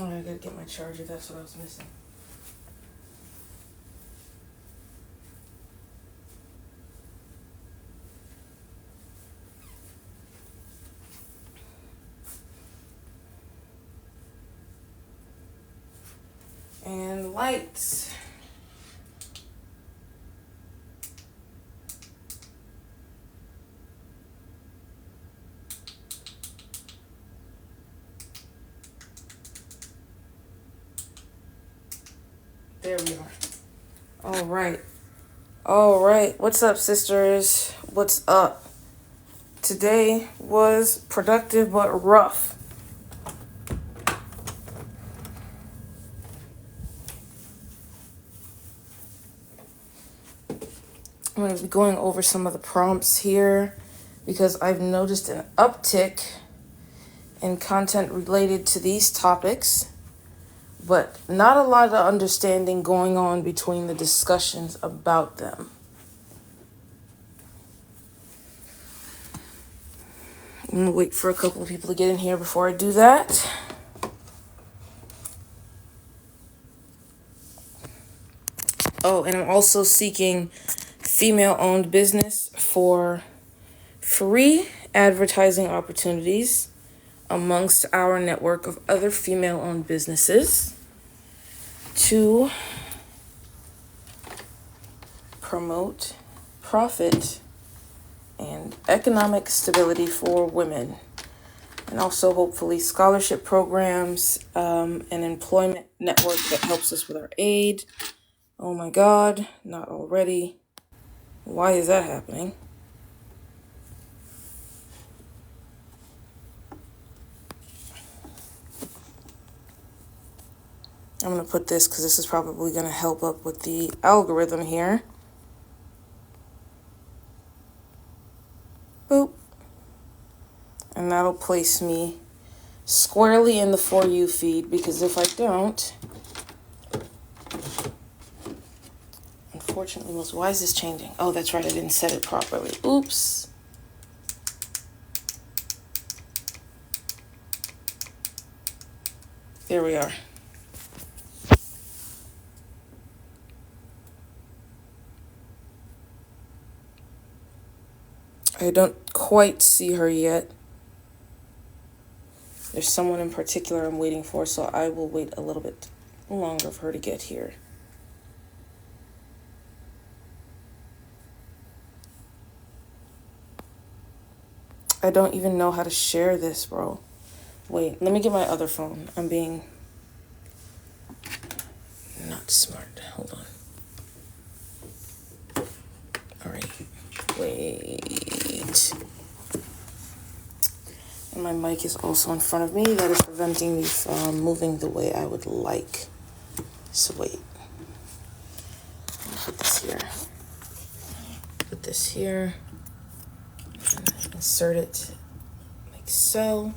Oh, I gotta get my charger. That's what I was missing. And lights. There we are. All right. All right. What's up, sisters? What's up? Today was productive but rough. I'm going to be going over some of the prompts here because I've noticed an uptick in content related to these topics, but not a lot of understanding going on between the discussions about them. I'm going to wait for a couple of people to get in here before I do that. Oh, and I'm also seeking female-owned business for free advertising opportunities amongst our network of other female-owned businesses to promote profit and economic stability for women, and also hopefully scholarship programs, an employment network that helps us with our aid. Oh my God, not already. Why is that happening? I'm going to put this because this is probably going to help up with the algorithm here. Boop. And that'll place me squarely in the For You feed, because if I don't, unfortunately, why is this changing? Oh, that's right, I didn't set it properly. Oops. There we are. I don't quite see her yet. There's someone in particular I'm waiting for, so I will wait a little bit longer for her to get here. I don't even know how to share this, bro. Wait, let me get my other phone. I'm being not smart. Hold on. All right. Wait. And my mic is also in front of me. That is preventing me from moving the way I would like. So wait. Put this here. Put this here. And insert it like so.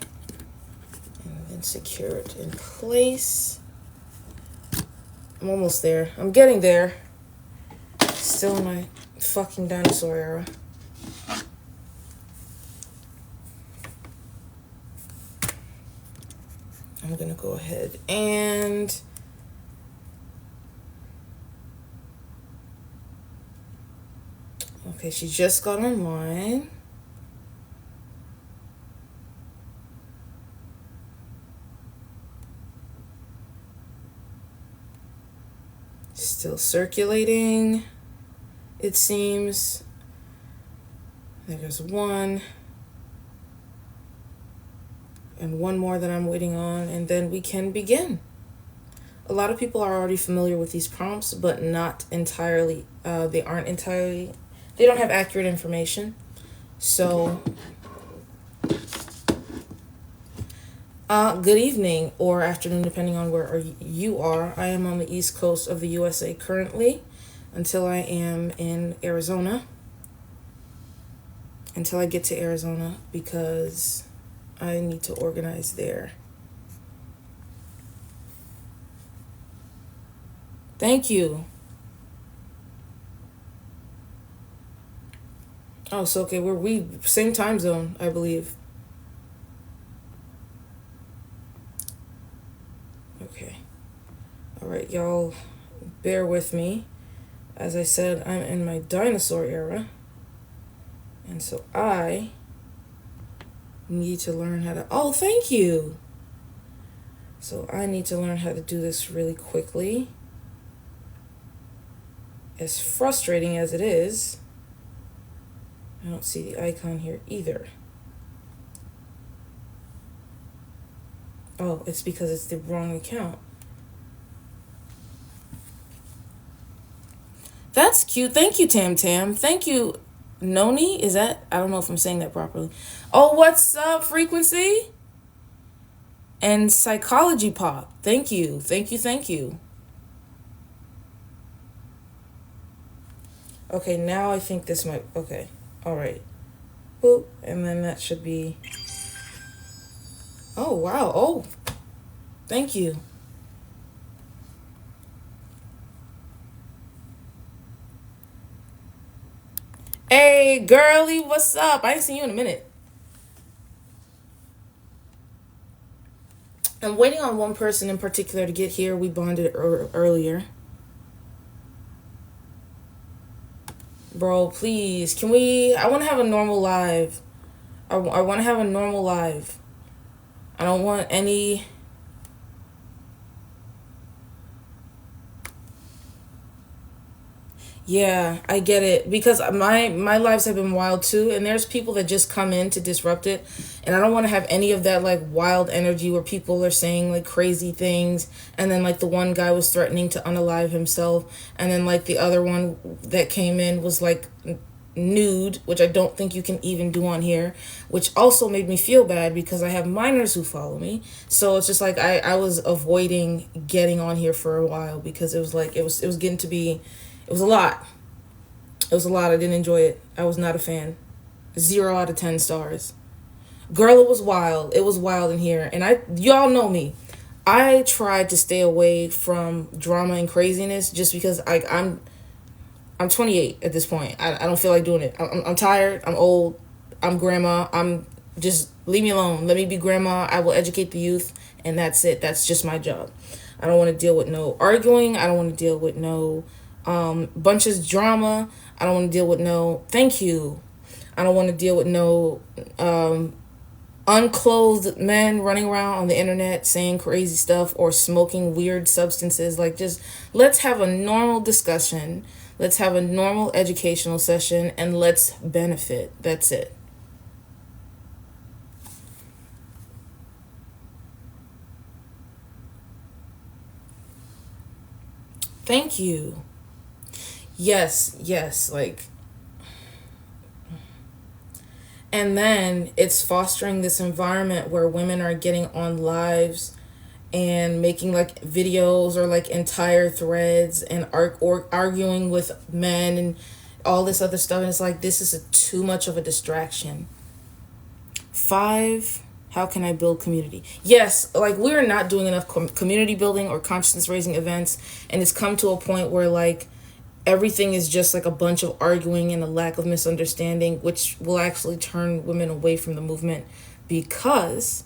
And then secure it in place. I'm almost there. I'm getting there. Still in my fucking dinosaur era. I'm gonna go ahead and okay, she just got online. Still circulating, it seems. There's one. And one more that I'm waiting on, and then we can begin. A lot of people are already familiar with these prompts, but not entirely. They don't have accurate information. So, good evening or afternoon, depending on where you are. I am on the East Coast of the USA currently, until I am in Arizona. Until I get to Arizona, because I need to organize there. Thank you. Oh, so okay, we same time zone, I believe. Okay. All right, y'all, bear with me. As I said, I'm in my dinosaur era. And so I need to learn how to... Oh, thank you! So I need to learn how to do this really quickly. As frustrating as it is, I don't see the icon here either. Oh, it's because it's the wrong account. That's cute. Thank you, Tam Tam. Thank you, Noni. Is that... I don't know if I'm saying that properly. Oh, what's up, Frequency? And Psychology Pop. Thank you. Thank you. Thank you. Okay, now I think this might... Okay. All right. Boop. And then that should be... Oh, wow. Oh. Thank you. Hey, girly, what's up? I ain't seen you in a minute. I'm waiting on one person in particular to get here. We bonded earlier. Bro, please. Can we... I want to have a normal live. I want to have a normal live. I don't want any... Yeah, I get it, because my lives have been wild too, and there's people that just come in to disrupt it, and I don't want to have any of that like wild energy where people are saying like crazy things, and then like the one guy was threatening to unalive himself, and then like the other one that came in was like nude, which I don't think you can even do on here, which also made me feel bad because I have minors who follow me. So it's just like I was avoiding getting on here for a while because it was like it was getting to be... It was a lot. It was a lot. I didn't enjoy it. I was not a fan. 0 out of 10 stars. Girl, it was wild. It was wild in here. And y'all know me. I tried to stay away from drama and craziness just because I'm 28 at this point. I don't feel like doing it. I'm tired. I'm old. I'm grandma. I'm just... Leave me alone. Let me be grandma. I will educate the youth. And that's it. That's just my job. I don't want to deal with no arguing. I don't want to deal with no... bunches of drama. I don't want to deal with no... Thank you. I don't want to deal with no unclothed men running around on the internet saying crazy stuff or smoking weird substances. Like, just let's have a normal discussion. Let's have a normal educational session and let's benefit. That's it. Thank you. Yes, like... And then it's fostering this environment where women are getting on lives and making like videos or like entire threads and arguing with men and all this other stuff. And it's like, this is too much of a distraction. 5, how can I build community? Yes, like we're not doing enough community building or consciousness raising events. And it's come to a point where like everything is just like a bunch of arguing and a lack of misunderstanding, which will actually turn women away from the movement. Because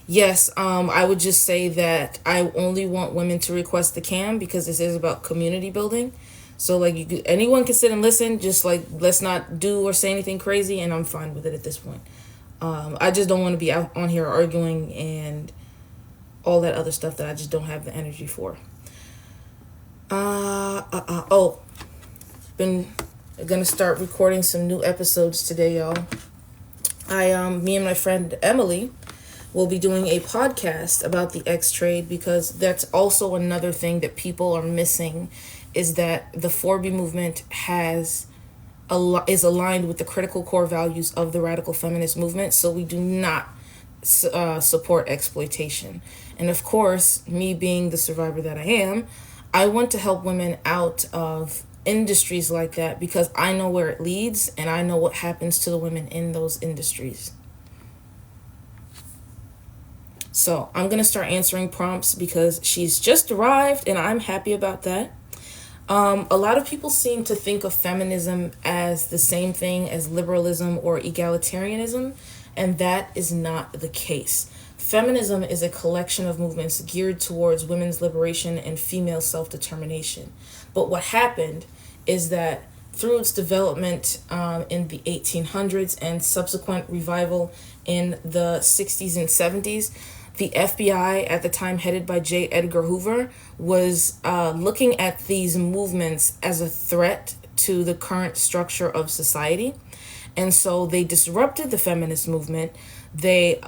yes, I would just say that I only want women to request the cam because this is about community building. So like anyone can sit and listen, just like let's not do or say anything crazy, and I'm fine with it at this point. I just don't want to be out on here arguing and all that other stuff that I just don't have the energy for. Been gonna start recording some new episodes today, y'all. Me and my friend Emily will be doing a podcast about the X trade, because that's also another thing that people are missing, is that the 4B movement is aligned with the critical core values of the radical feminist movement. So we do not support exploitation. And of course, me being the survivor that I am, I want to help women out of industries like that because I know where it leads and I know what happens to the women in those industries. So I'm going to start answering prompts because she's just arrived and I'm happy about that. A lot of people seem to think of feminism as the same thing as liberalism or egalitarianism, and that is not the case. Feminism is a collection of movements geared towards women's liberation and female self determination. But what happened is that through its development in the 1800s and subsequent revival in the 60s and 70s, the FBI at the time, headed by J. Edgar Hoover, was looking at these movements as a threat to the current structure of society. And so they disrupted the feminist movement. They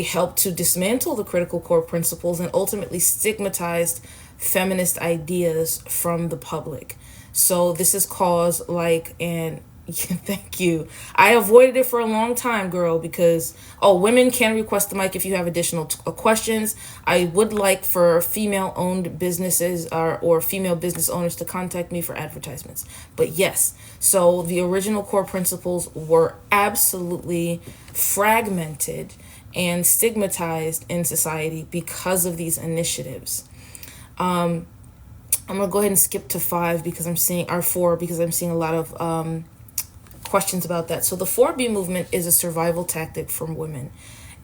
helped to dismantle the critical core principles and ultimately stigmatized feminist ideas from the public. So this has caused like an thank you. I avoided it for a long time, girl, because women can request the mic if you have additional questions. I would like for female-owned businesses or female business owners to contact me for advertisements. But yes, so the original core principles were absolutely fragmented and stigmatized in society because of these initiatives. I'm gonna go ahead and skip to 5 because I'm seeing 4 because I'm seeing a lot of questions about that. So the 4B movement is a survival tactic for women.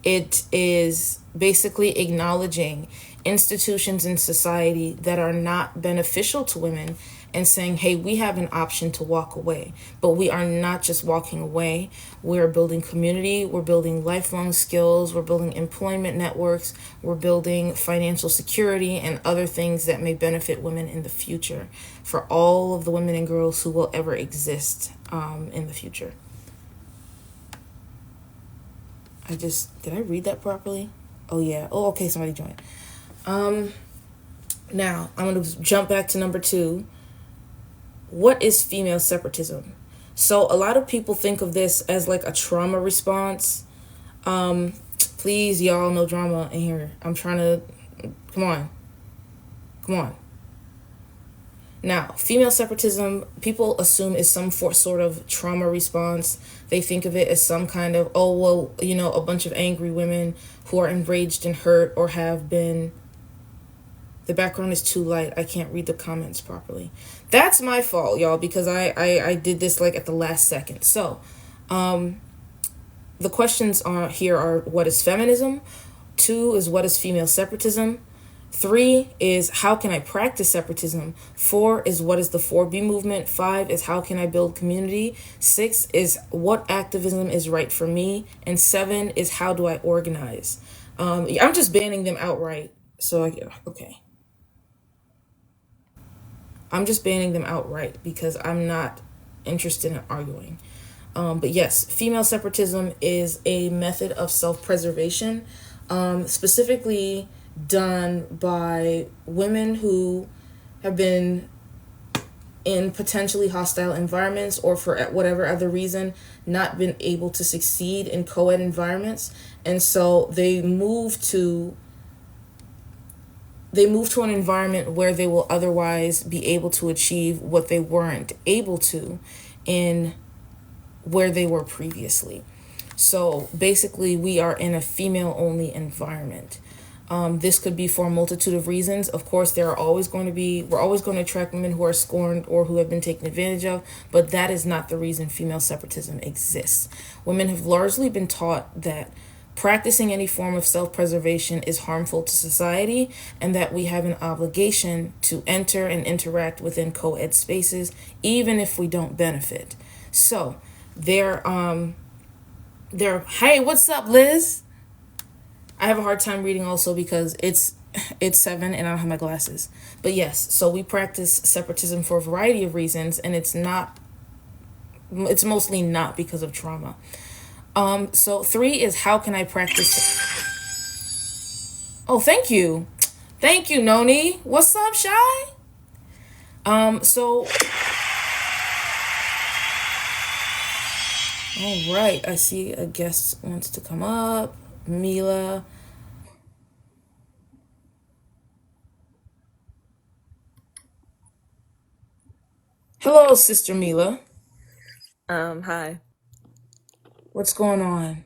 It is basically acknowledging institutions in society that are not beneficial to women and saying, hey, we have an option to walk away. But we are not just walking away. We're building community. We're building lifelong skills. We're building employment networks. We're building financial security and other things that may benefit women in the future for all of the women and girls who will ever exist in the future. Did I read that properly? Oh, yeah. Oh, okay, somebody joined. Now, I'm going to jump back to number 2. What is female separatism? So a lot of people think of this as like a trauma response. Please, y'all, no drama in here. I'm trying to... Come on. Now, female separatism, people assume is some sort of trauma response. They think of it as some kind of, a bunch of angry women who are enraged and hurt or have been... The background is too light. I can't read the comments properly. That's my fault, y'all, because I did this like at the last second. So, the questions are what is feminism? 2 is what is female separatism? 3 is how can I practice separatism? 4 is what is the 4B movement? 5 is how can I build community? 6 is what activism is right for me? And 7 is how do I organize? I'm just banning them outright. Okay. I'm just banning them outright because I'm not interested in arguing. But yes, female separatism is a method of self-preservation, specifically done by women who have been in potentially hostile environments or for whatever other reason not been able to succeed in co-ed environments. And so they move to an environment where they will otherwise be able to achieve what they weren't able to in where they were previously. So basically, we are in a female-only environment. This could be for a multitude of reasons. Of course, we're always going to attract women who are scorned or who have been taken advantage of, but that is not the reason female separatism exists. Women have largely been taught that practicing any form of self-preservation is harmful to society and that we have an obligation to enter and interact within co-ed spaces, even if we don't benefit. So, hey, what's up, Liz? I have a hard time reading also because it's 7 and I don't have my glasses. But yes, so we practice separatism for a variety of reasons, and it's mostly not because of trauma. So 3 is how can I practice? Oh, thank you. Thank you, Noni. What's up, Shy? All right, I see a guest wants to come up. Mila. Hello, Sister Mila. Hi. What's going on?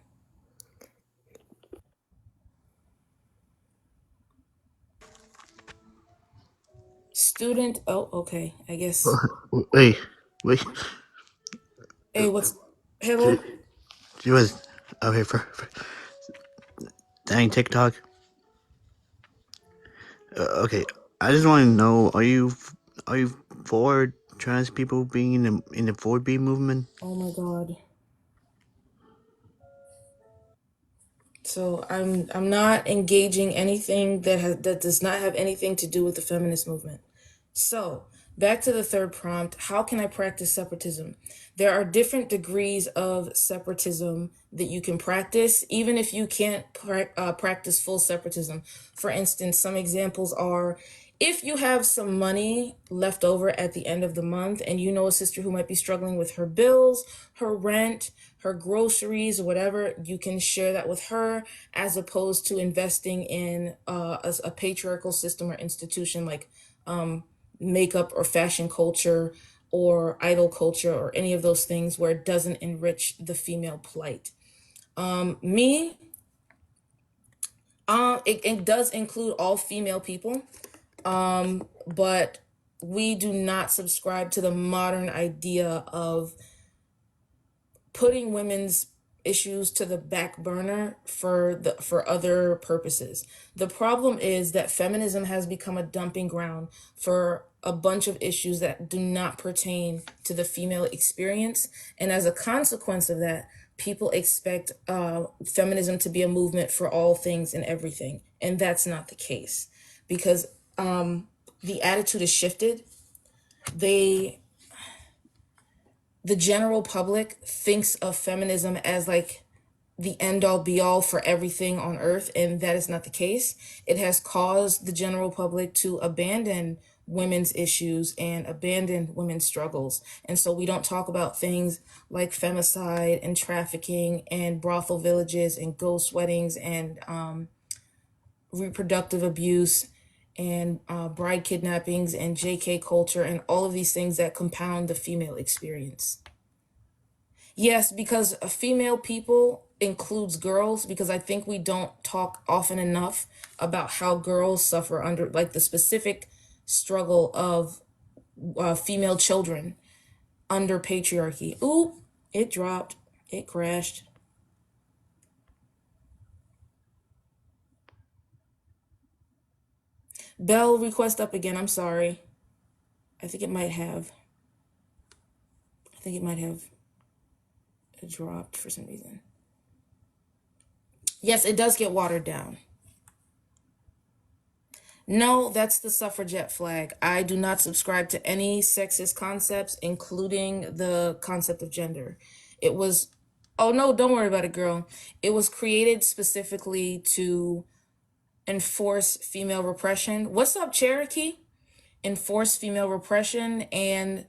Student. Oh, okay. I guess. Wait, wait. Hey, what's... She, Hello? she was okay. Dang TikTok. Okay, I just want to know: are you for trans people being in the 4B movement? Oh my God. So I'm not engaging anything that does not have anything to do with the feminist movement. So, back to the third prompt, how can I practice separatism? There are different degrees of separatism that you can practice, even if you can't practice full separatism. For instance, some examples are if you have some money left over at the end of the month and you know a sister who might be struggling with her bills, her rent, her groceries, or whatever, you can share that with her as opposed to investing in a patriarchal system or institution like makeup or fashion culture or idol culture or any of those things where it doesn't enrich the female plight. Me, it does include all female people, but we do not subscribe to the modern idea of putting women's issues to the back burner for other purposes. The problem is that feminism has become a dumping ground for a bunch of issues that do not pertain to the female experience, and as a consequence of that, people expect feminism to be a movement for all things and everything, and that's not the case because the attitude is shifted. The general public thinks of feminism as like the end all be all for everything on earth, and that is not the case. It has caused the general public to abandon women's issues and abandon women's struggles. And so we don't talk about things like femicide and trafficking and brothel villages and ghost weddings and reproductive abuse and bride kidnappings and JK culture and all of these things that compound the female experience. Yes, because a female people includes girls, because I think we don't talk often enough about how girls suffer under like the specific struggle of female children under patriarchy. Oop, it dropped. It crashed. Bell request up again. I'm sorry. I think it might have. I think it might have dropped for some reason. Yes, it does get watered down. No, that's the suffragette flag. I do not subscribe to any sexist concepts, including the concept of gender. It was, oh no, don't worry about it, girl. It was created specifically to enforce female repression. What's up, Cherokee? Enforce female repression and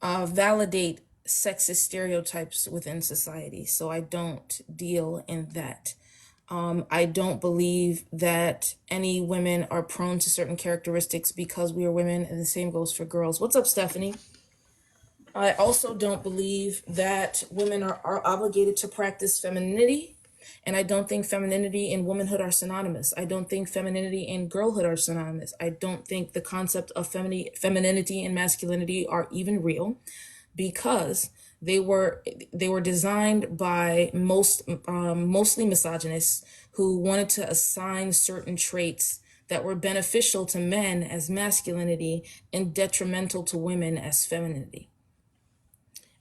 validate sexist stereotypes within society. So I don't deal in that. I don't believe that any women are prone to certain characteristics because we are women, and the same goes for girls. What's up, Stephanie? I also don't believe that women are obligated to practice femininity, and I don't think femininity and womanhood are synonymous. I don't think femininity and girlhood are synonymous. I don't think the concept of femininity and masculinity are even real, because they were designed by mostly misogynists who wanted to assign certain traits that were beneficial to men as masculinity and detrimental to women as femininity.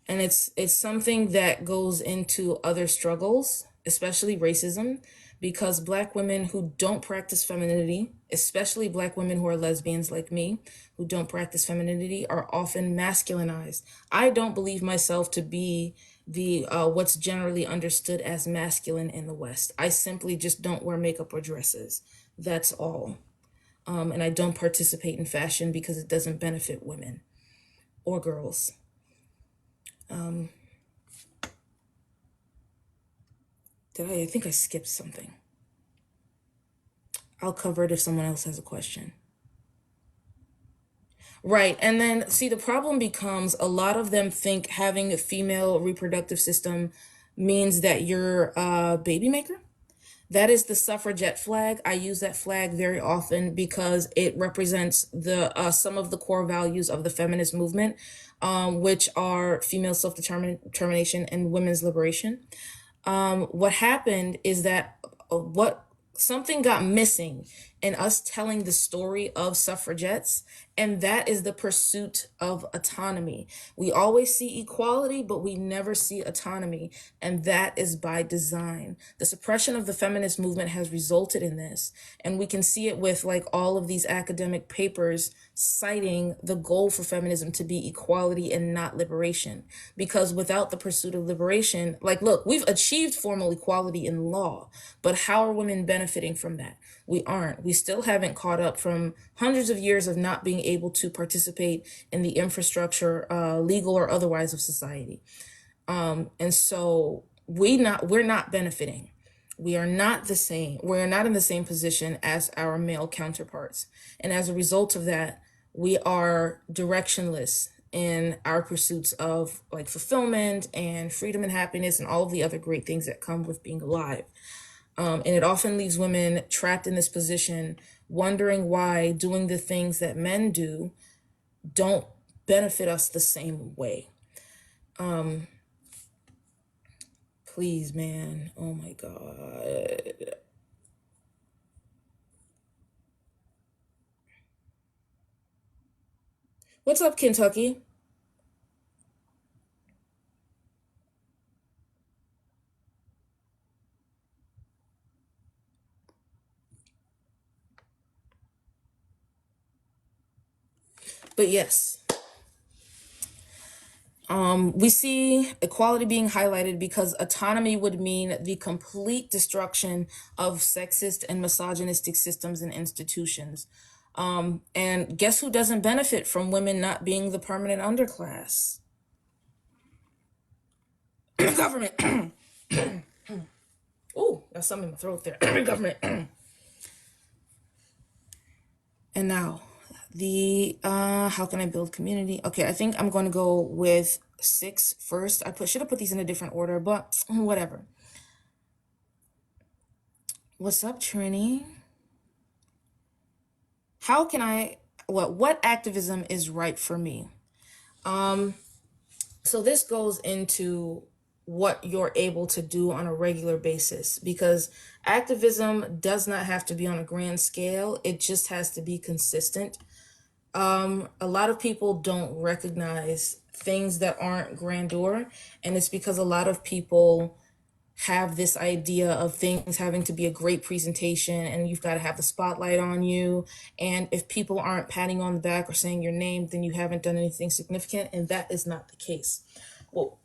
And it's something that goes into other struggles, especially racism, because Black women who don't practice femininity, especially Black women who are lesbians like me, who don't practice femininity, are often masculinized. I don't believe myself to be the what's generally understood as masculine in the West. I simply just don't wear makeup or dresses. That's all. And I don't participate in fashion because it doesn't benefit women or girls. I think I skipped something. I'll cover it if someone else has a question. Right. And then, see, the problem becomes a lot of them think having a female reproductive system means that you're a baby maker. That is the suffragette flag. I use that flag very often because it represents the some of the core values of the feminist movement, which are female self-determination and women's liberation. What happened is that what something got missing in us telling the story of suffragettes, and that is the pursuit of autonomy. We always see equality, but we never see autonomy, and that is by design. The suppression of the feminist movement has resulted in this, and we can see it with like all of these academic papers citing the goal for feminism to be equality and not liberation. Because without the pursuit of liberation, like, look, we've achieved formal equality in law, but how are women benefiting from that? We aren't. We still haven't caught up from hundreds of years of not being able to participate in the infrastructure, legal or otherwise, of society. And so we're not benefiting. We are not the same. We're not in the same position as our male counterparts. And as a result of that, we are directionless in our pursuits of like fulfillment and freedom and happiness and all of the other great things that come with being alive. And it often leaves women trapped in this position, wondering why doing the things that men do don't benefit us the same way. Please, man. Oh my God. What's up, Kentucky? But yes, we see equality being highlighted because autonomy would mean the complete destruction of sexist and misogynistic systems and institutions. And guess who doesn't benefit from women not being the permanent underclass? Government. Ooh, got something in my throat there. Government. And now, how can I build community? Okay, I think I'm going to go with 6 first. Should have put these in a different order, but whatever. What's up, Trini? How can what activism is right for me? So this goes into what you're able to do on a regular basis, because activism does not have to be on a grand scale. It just has to be consistent. A lot of people don't recognize things that aren't grandeur, and it's because a lot of people have this idea of things having to be a great presentation and you've got to have the spotlight on you. And if people aren't patting on the back or saying your name, then you haven't done anything significant. And that is not the case. Well,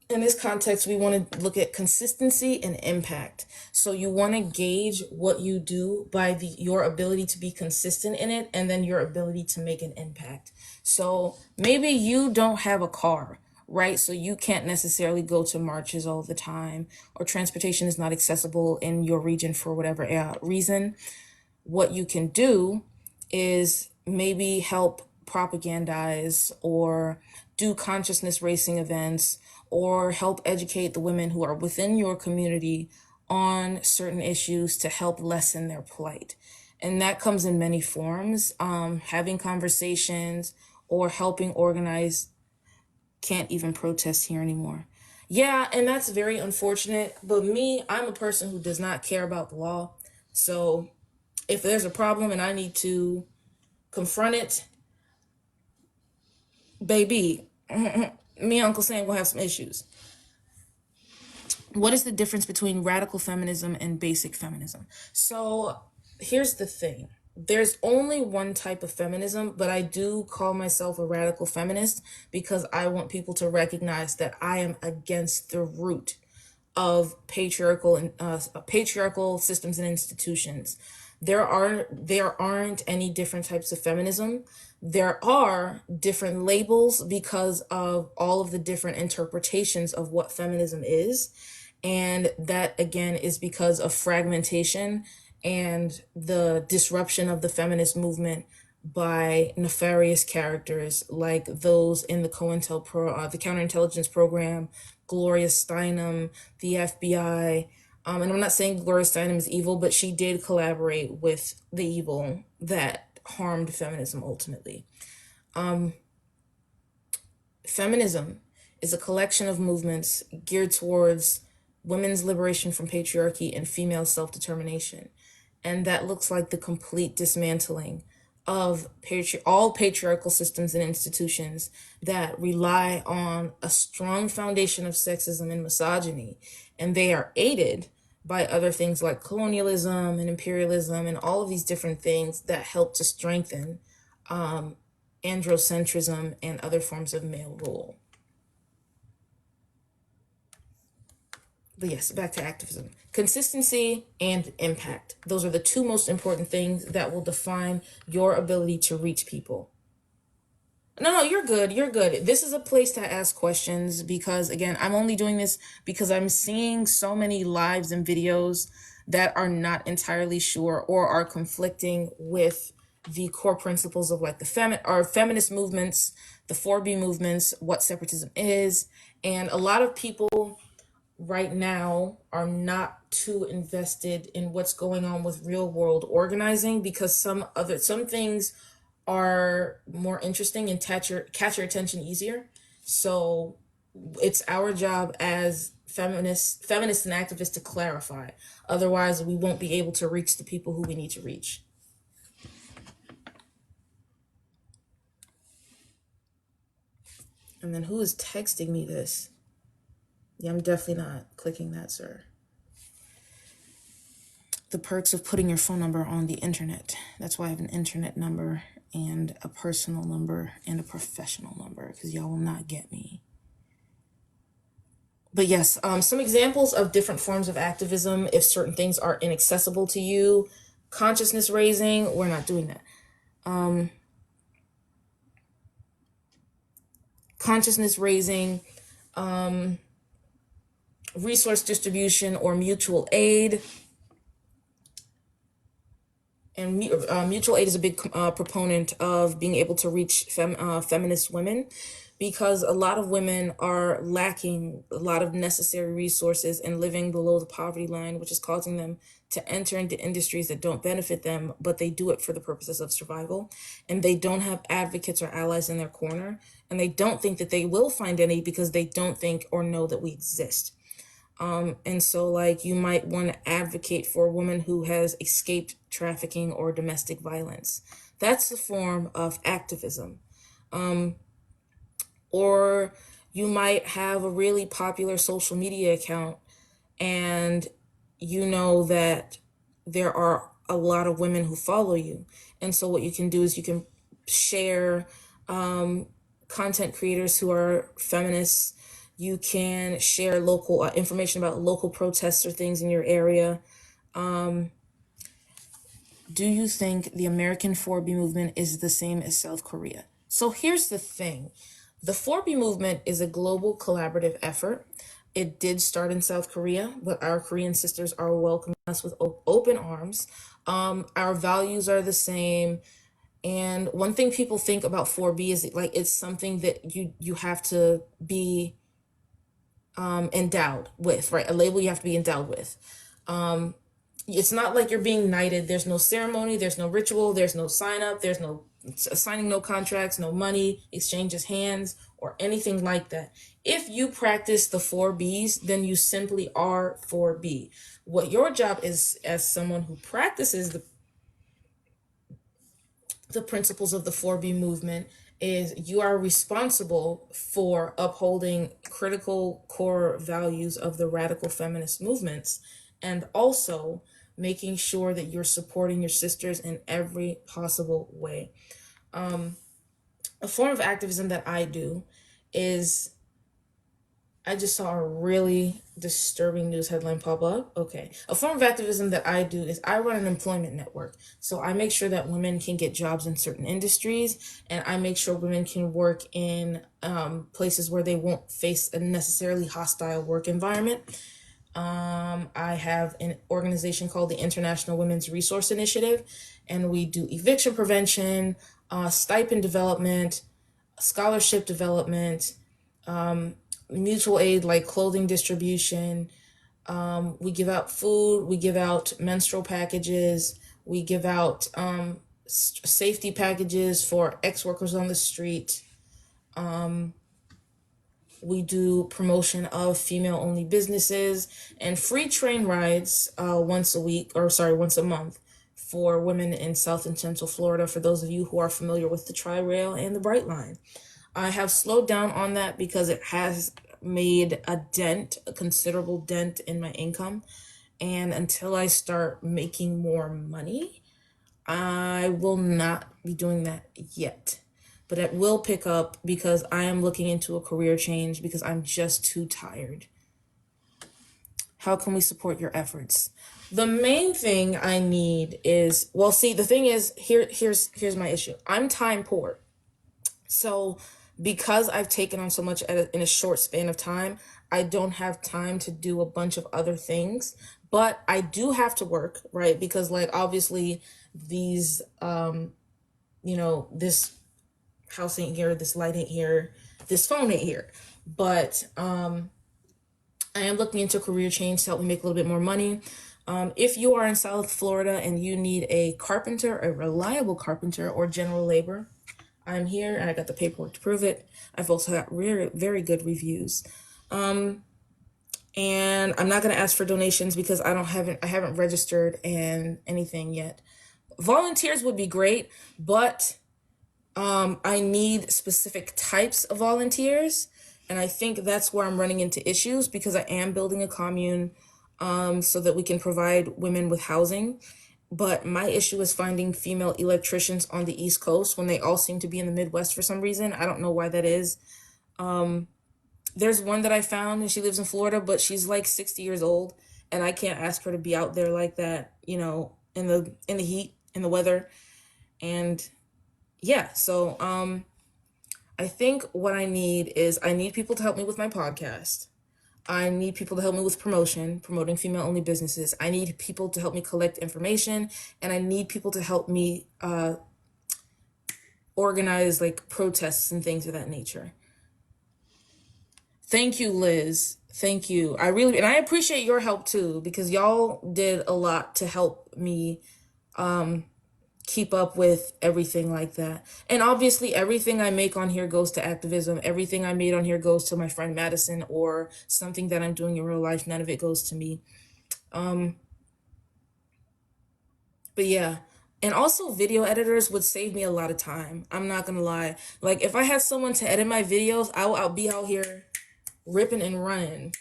in this context, we want to look at consistency and impact. So you want to gauge what you do by your ability to be consistent in it, and then your ability to make an impact. So maybe you don't have a car, right? So you can't necessarily go to marches all the time, or transportation is not accessible in your region for whatever reason. What you can do is maybe help propagandize or do consciousness racing events, or help educate the women who are within your community on certain issues to help lessen their plight. And that comes in many forms, having conversations or helping organize. Can't even protest here anymore. Yeah, and that's very unfortunate. But me, I'm a person who does not care about the law. So if there's a problem and I need to confront it, baby, me and Uncle Sam gonna have some issues. What is the difference between radical feminism and basic feminism? So here's the thing. There's only one type of feminism, but I do call myself a radical feminist because I want people to recognize that I am against the root of patriarchal systems and institutions. There aren't any different types of feminism. There are different labels because of all of the different interpretations of what feminism is. And that, again, is because of fragmentation and the disruption of the feminist movement by nefarious characters like those in the the counterintelligence program, Gloria Steinem, the FBI. And I'm not saying Gloria Steinem is evil, but she did collaborate with the evil that harmed feminism ultimately. Feminism is a collection of movements geared towards women's liberation from patriarchy, and female self-determination. And that looks like the complete dismantling of all patriarchal systems and institutions that rely on a strong foundation of sexism and misogyny. And they are aided by other things like colonialism and imperialism and all of these different things that help to strengthen androcentrism and other forms of male rule. But yes, back to activism. Consistency and impact. Those are the two most important things that will define your ability to reach people. No, you're good. You're good. This is a place to ask questions because, again, I'm only doing this because I'm seeing so many lives and videos that are not entirely sure or are conflicting with the core principles of like the feminist movements, the 4B movements, what separatism is. And a lot of people right now are not too invested in what's going on with real world organizing because some things are more interesting and catch your attention easier. So it's our job as feminists and activists to clarify. Otherwise, we won't be able to reach the people who we need to reach. And then who is texting me this? Yeah, I'm definitely not clicking that, sir. The perks of putting your phone number on the internet. That's why I have an internet number and a personal number and a professional number, because y'all will not get me. But yes, some examples of different forms of activism if certain things are inaccessible to you. Consciousness raising, we're not doing that. Consciousness raising, resource distribution or mutual aid. And mutual aid is a big proponent of being able to reach feminist women, because a lot of women are lacking a lot of necessary resources and living below the poverty line, which is causing them to enter into industries that don't benefit them, but they do it for the purposes of survival. And they don't have advocates or allies in their corner. And they don't think that they will find any because they don't think or know that we exist. And so like you might want to advocate for a woman who has escaped trafficking or domestic violence. That's the form of activism. Or you might have a really popular social media account and you know that there are a lot of women who follow you. And so what you can do is you can share content creators who are feminists. You can share local information about local protests or things in your area. Do you think the American 4B movement is the same as South Korea? So here's the thing. The 4B movement is a global collaborative effort. It did start in South Korea, but our Korean sisters are welcoming us with open arms. Our values are the same. And one thing people think about 4B is like it's something that you have to be endowed with, right? A label you have to be endowed with. It's not like you're being knighted. There's no ceremony, there's no ritual, there's no sign up, there's no signing, no contracts, no money, exchanges hands, or anything like that. If you practice the 4Bs, then you simply are 4B. What your job is as someone who practices the principles of the 4B movement is you are responsible for upholding critical core values of the radical feminist movements, and also making sure that you're supporting your sisters in every possible way. A form of activism that I do is, I just saw a really disturbing news headline pop up. Okay. A form of activism that I do is I run an employment network. So I make sure that women can get jobs in certain industries, and I make sure women can work in places where they won't face a necessarily hostile work environment. I have an organization called the International Women's Resource Initiative, and we do eviction prevention, stipend development, scholarship development, mutual aid like clothing distribution. We give out food, we give out menstrual packages, we give out safety packages for ex-workers on the street. We do promotion of female-only businesses and free train rides once a month for women in South and Central Florida, for those of you who are familiar with the Tri-Rail and the Bright Line. I have slowed down on that because it has made a considerable dent in my income. And until I start making more money, I will not be doing that yet. But it will pick up because I am looking into a career change because I'm just too tired. How can we support your efforts? The main thing I need is, the thing is, here's my issue. I'm time poor. So because I've taken on so much in a short span of time, I don't have time to do a bunch of other things. But I do have to work, right? Because like obviously these this house ain't here, this light ain't here, this phone ain't here. But I am looking into career change to help me make a little bit more money. If you are in South Florida and you need a carpenter, a reliable carpenter, or general labor, I'm here and I got the paperwork to prove it. I've also got very good reviews. And I'm not going to ask for donations because I haven't registered and anything yet. Volunteers would be great, but I need specific types of volunteers. And I think that's where I'm running into issues because I am building a commune so that we can provide women with housing. But my issue is finding female electricians on the East Coast when they all seem to be in the Midwest for some reason. I don't know why that is. There's one that I found and she lives in Florida, but she's like 60 years old. And I can't ask her to be out there like that, in the heat, in the weather. And yeah, so I think what I need people to help me with my podcast. I need people to help me with promoting female-only businesses. I need people to help me collect information, and I need people to help me organize like protests and things of that nature. Thank you, Liz. Thank you. And I appreciate your help too, because y'all did a lot to help me keep up with everything like that. And obviously everything I make on here goes to activism. Everything I made on here goes to my friend Madison or something that I'm doing in real life. None of it goes to me. But yeah. And also video editors would save me a lot of time. I'm not gonna lie. Like if I had someone to edit my videos, I'll be out here ripping and running.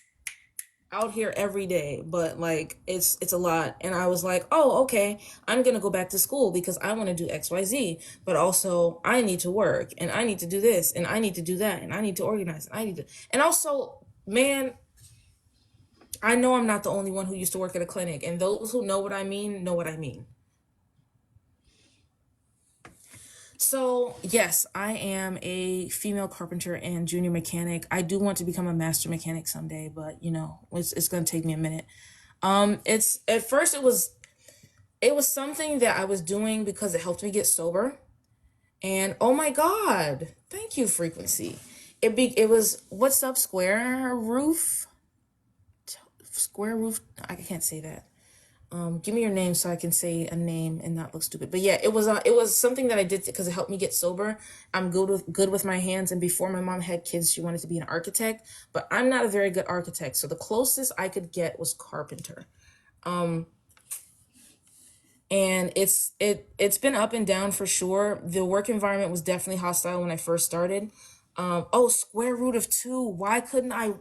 Out here every day, but like it's a lot. And I was like, oh, okay, I'm gonna go back to school because I want to do XYZ, but also I need to work and I need to do this and I need to do that and I need to organize and also, man, I know I'm not the only one who used to work at a clinic, and those who know what I mean know what I mean. So yes, I am a female carpenter and junior mechanic. I do want to become a master mechanic someday, but it's gonna take me a minute. It's at first it was something that I was doing because it helped me get sober. And oh my God, thank you, Frequency. It was what's up, Square Roof. I can't say that. Give me your name so I can say a name and not look stupid. But yeah, it was something that I did because it helped me get sober. I'm good with my hands, and before my mom had kids, she wanted to be an architect, but I'm not a very good architect. So the closest I could get was carpenter. And it's been up and down for sure. The work environment was definitely hostile when I first started. Square root of 2. Why couldn't I?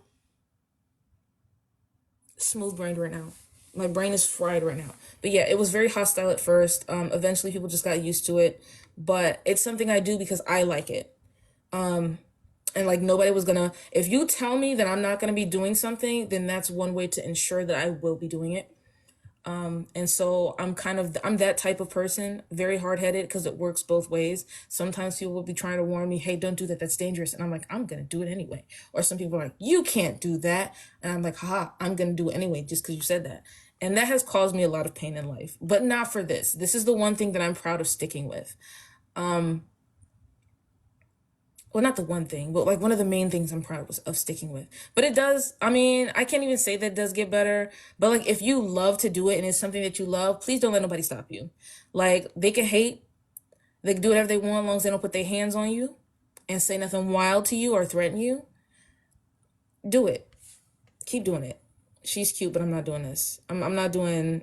Smooth brained right now. My brain is fried right now. But yeah, it was very hostile at first. Eventually people just got used to it. But it's something I do because I like it. And like nobody was gonna, if you tell me that I'm not gonna be doing something, then that's one way to ensure that I will be doing it. And so I'm that type of person, very hard-headed because it works both ways. Sometimes people will be trying to warn me, hey, don't do that, that's dangerous. And I'm like, I'm going to do it anyway. Or some people are like, you can't do that. And I'm like, haha, I'm going to do it anyway just because you said that. And that has caused me a lot of pain in life, but not for this. This is the one thing that I'm proud of sticking with. Well, not the one thing, but like one of the main things I'm proud of sticking with. But it does, I mean, I can't even say that it does get better, but like if you love to do it and it's something that you love, please don't let nobody stop you. Like they can hate, they can do whatever they want as long as they don't put their hands on you and say nothing wild to you or threaten you. Do it. Keep doing it. She's cute, but I'm not doing this. I'm not doing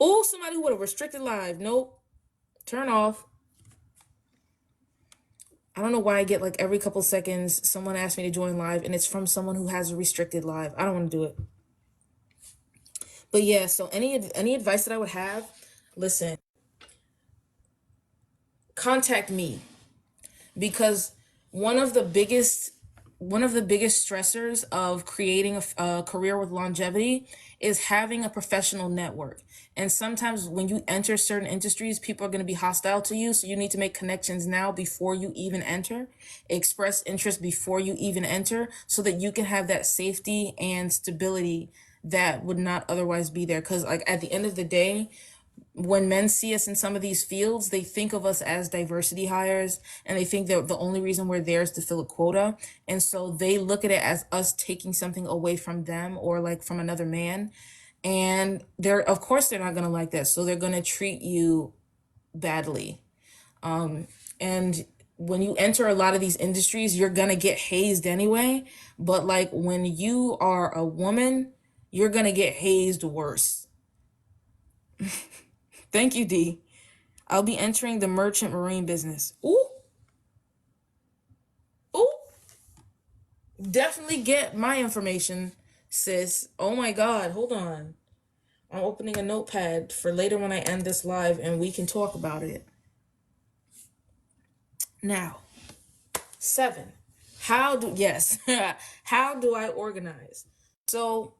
oh, somebody with a restricted live. Nope. Turn off. I don't know why I get like every couple seconds someone asks me to join live and it's from someone who has a restricted live. I don't want to do it. But yeah, so any advice that I would have, listen, contact me, because one of the biggest stressors of creating a career with longevity is having a professional network. And sometimes when you enter certain industries, people are going to be hostile to you. So you need to make connections now before you even enter, express interest before you even enter, so that you can have that safety and stability that would not otherwise be there. Because like at the end of the day, when men see us in some of these fields, they think of us as diversity hires, and they think that the only reason we're there is to fill a quota. And so they look at it as us taking something away from them or like from another man. And of course they're not going to like that. So they're going to treat you badly. And when you enter a lot of these industries, you're going to get hazed anyway. But like when you are a woman, you're going to get hazed worse. Thank you, D. I'll be entering the merchant marine business. Ooh. Ooh. Definitely get my information, sis. Oh my God. Hold on. I'm opening a notepad for later when I end this live and we can talk about it. Now, 7. How do I organize? So,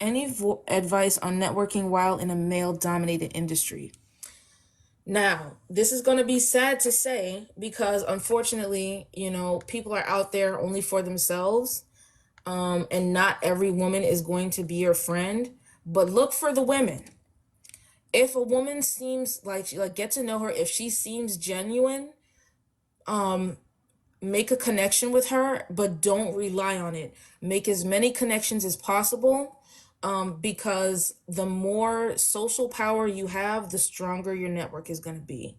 any advice on networking while in a male-dominated industry? Now, this is going to be sad to say because unfortunately, people are out there only for themselves, and not every woman is going to be your friend. But look for the women. If a woman seems like get to know her. If she seems genuine, make a connection with her, but don't rely on it. Make as many connections as possible, because the more social power you have, the stronger your network is going to be.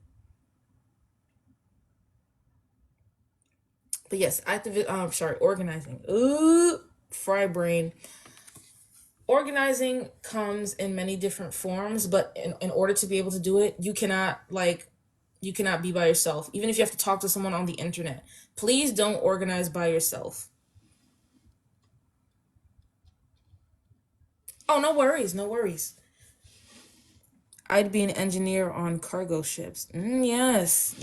But yes, organizing. Ooh, fry brain. Organizing comes in many different forms, but in order to be able to do it, you cannot be by yourself. Even if you have to talk to someone on the internet, please don't organize by yourself. Oh, no worries, no worries. I'd be an engineer on cargo ships. Yes.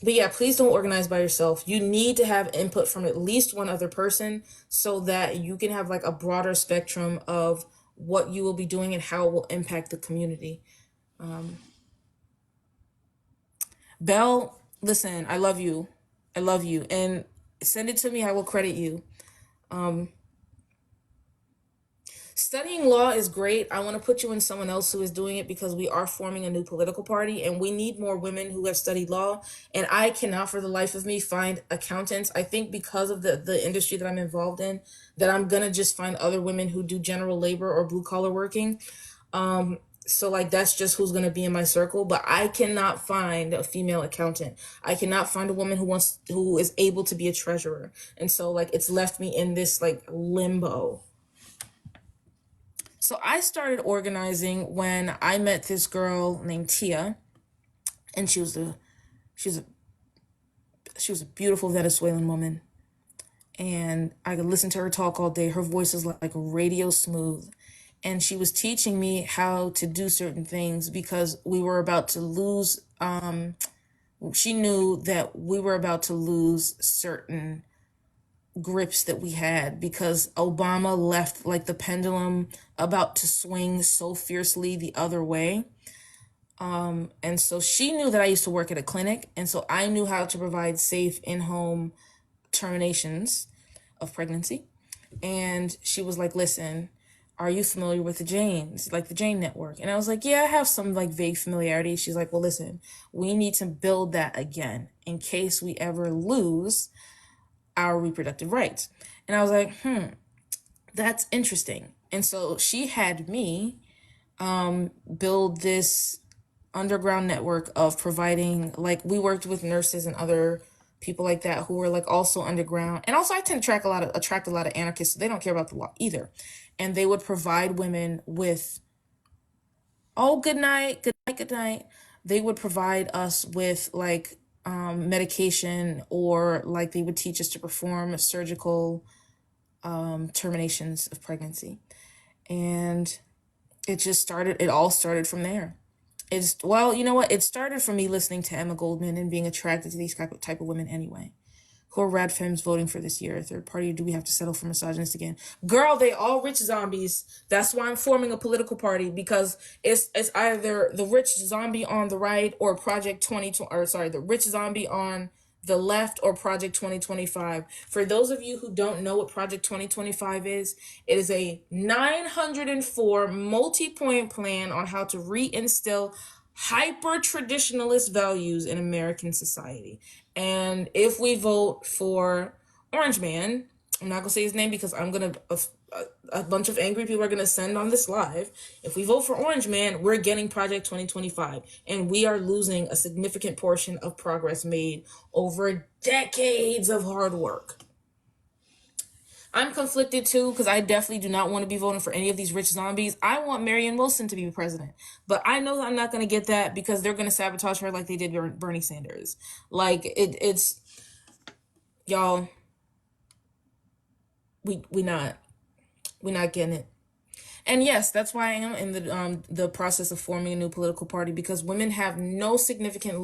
But yeah, please don't organize by yourself. You need to have input from at least one other person so that you can have like a broader spectrum of what you will be doing and how it will impact the community. Belle, listen, I love you. I love you. And send it to me. I will credit you. Studying law is great. I want to put you in someone else who is doing it because we are forming a new political party and we need more women who have studied law. And I cannot for the life of me find accountants. I think because of the industry that I'm involved in, that I'm going to just find other women who do general labor or blue collar working. So like that's just who's going to be in my circle, but I cannot find a female accountant. I cannot find a woman who is able to be a treasurer. And so like it's left me in this like limbo. So I started organizing when I met this girl named Tia, and she was a beautiful Venezuelan woman, and I could listen to her talk all day. Her voice is like radio smooth, and she was teaching me how to do certain things because we were about to lose. She knew that we were about to lose certain grips that we had because Obama left like the pendulum about to swing so fiercely the other way. And so she knew that I used to work at a clinic. And so I knew how to provide safe in-home terminations of pregnancy. And she was like, listen, are you familiar with the Janes, like the Jane Network? And I was like, yeah, I have some like vague familiarity. She's like, well, listen, we need to build that again in case we ever lose our reproductive rights. And I was like, that's interesting. And so she had me build this underground network of providing, like, we worked with nurses and other people like that who were like also underground. And also I tend to attract a lot of anarchists, so they don't care about the law either. And they would provide women with, oh, good night, good night, good night. They would provide us with like medication, or like they would teach us to perform surgical terminations of pregnancy. And it all started from there. Well, you know what? It started from me listening to Emma Goldman and being attracted to these type of women anyway. Who are Radfems voting for this year? Third party, or do we have to settle for misogynist again? Girl, they all rich zombies. That's why I'm forming a political party, because it's either the rich zombie on the right or Project 2020, or sorry, the rich zombie on the left or Project 2025. For those of you who don't know what Project 2025 is, it is a 904 multi-point plan on how to reinstill hyper-traditionalist values in American society. And if we vote for Orange Man, I'm not going to say his name because I'm going to, a bunch of angry people are going to send on this live. If we vote for Orange Man, we're getting Project 2025. And we are losing a significant portion of progress made over decades of hard work. I'm conflicted too, because I definitely do not want to be voting for any of these rich zombies. I want Marianne Wilson to be president, but I know that I'm not going to get that because they're going to sabotage her like they did Bernie Sanders. Like it's y'all. We're not getting it. And yes, that's why I am in the process of forming a new political party, because women have no significant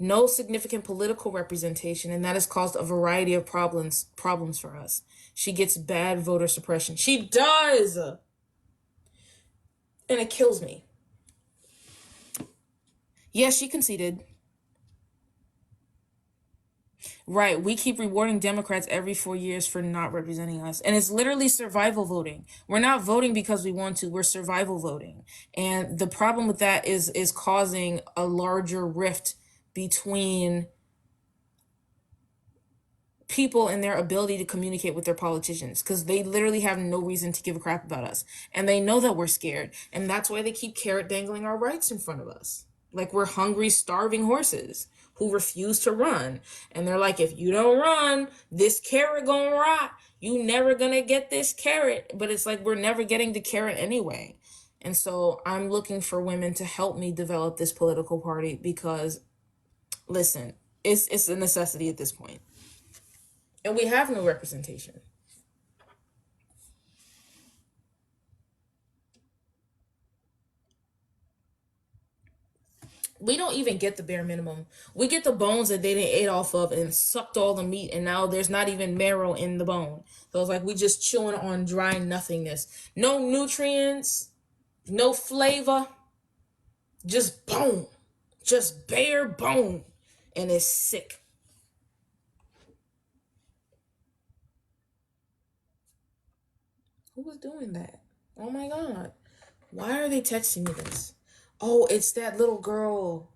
no significant political representation, and that has caused a variety of problems for us. She gets bad voter suppression. She does. And it kills me. Yes, she conceded. Right. We keep rewarding Democrats every 4 years for not representing us. And it's literally survival voting. We're not voting because we want to. We're survival voting. And the problem with that is causing a larger rift between people and their ability to communicate with their politicians, because they literally have no reason to give a crap about us. And they know that we're scared. And that's why they keep carrot dangling our rights in front of us. Like we're hungry, starving horses who refuse to run. And they're like, if you don't run, this carrot gonna rot. You never gonna get this carrot. But it's like we're never getting the carrot anyway. And so I'm looking for women to help me develop this political party, because, listen, it's a necessity at this point. And we have no representation. We don't even get the bare minimum. We get the bones that they didn't ate off of and sucked all the meat, and now there's not even marrow in the bone. So it's like we just chewing on dry nothingness. No nutrients, no flavor, just bone. Just bare bone. And it's sick. Who was doing that? Oh my God. Why are they texting me this? Oh, it's that little girl.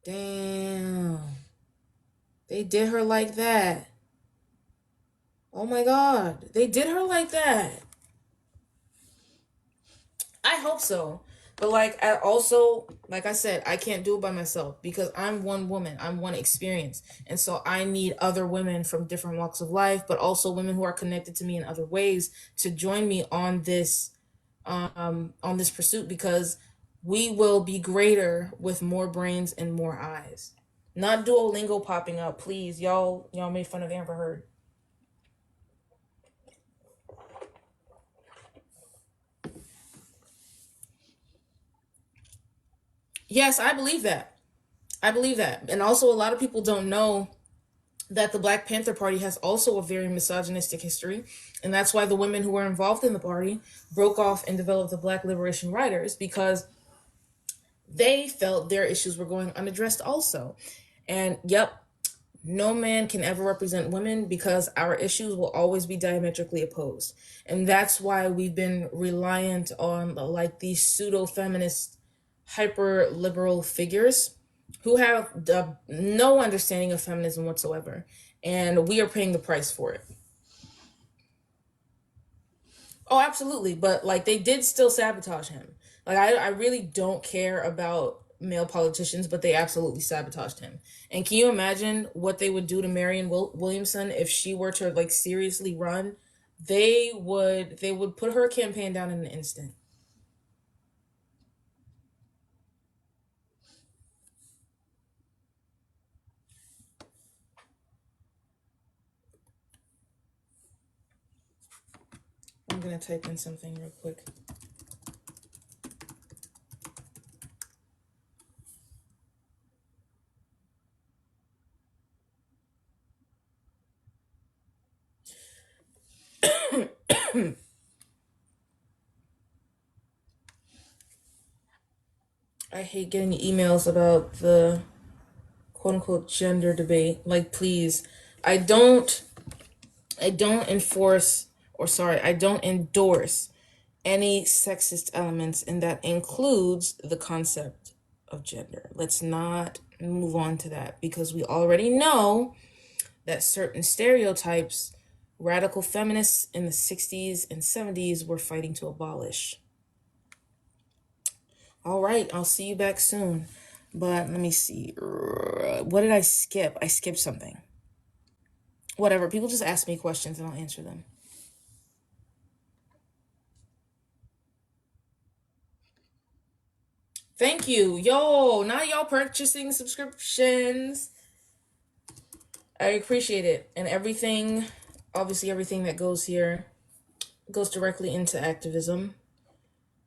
Damn. They did her like that. Oh my God. They did her like that. I hope so. But like, I also, like I said, I can't do it by myself because I'm one woman. I'm one experience. And so I need other women from different walks of life, but also women who are connected to me in other ways to join me on this pursuit, because we will be greater with more brains and more eyes. Not Duolingo popping up, please. Y'all made fun of Amber Heard. Yes, I believe that. I believe that. And also, a lot of people don't know that the Black Panther Party has also a very misogynistic history. And that's why the women who were involved in the party broke off and developed the Black Liberation Riders, because they felt their issues were going unaddressed also. And yep, no man can ever represent women because our issues will always be diametrically opposed. And that's why we've been reliant on like these pseudo-feminist, hyper-liberal figures who have no understanding of feminism whatsoever. And we are paying the price for it. Oh, absolutely. But like they did still sabotage him. Like I really don't care about male politicians, but they absolutely sabotaged him. And can you imagine what they would do to Marianne Williamson if she were to like seriously run? They would put her campaign down in an instant. I'm gonna type in something real quick. I hate getting emails about the quote unquote gender debate. Like please, I don't I don't enforce or sorry, I don't endorse any sexist elements, and that includes the concept of gender. Let's not move on to that because we already know that certain stereotypes radical feminists in the 60s and 70s were fighting to abolish. All right, I'll see you back soon. But let me see. What did I skip? I skipped something. Whatever. People just ask me questions and I'll answer them. Thank you. Yo, now y'all purchasing subscriptions. I appreciate it. And everything, obviously, everything that goes here goes directly into activism.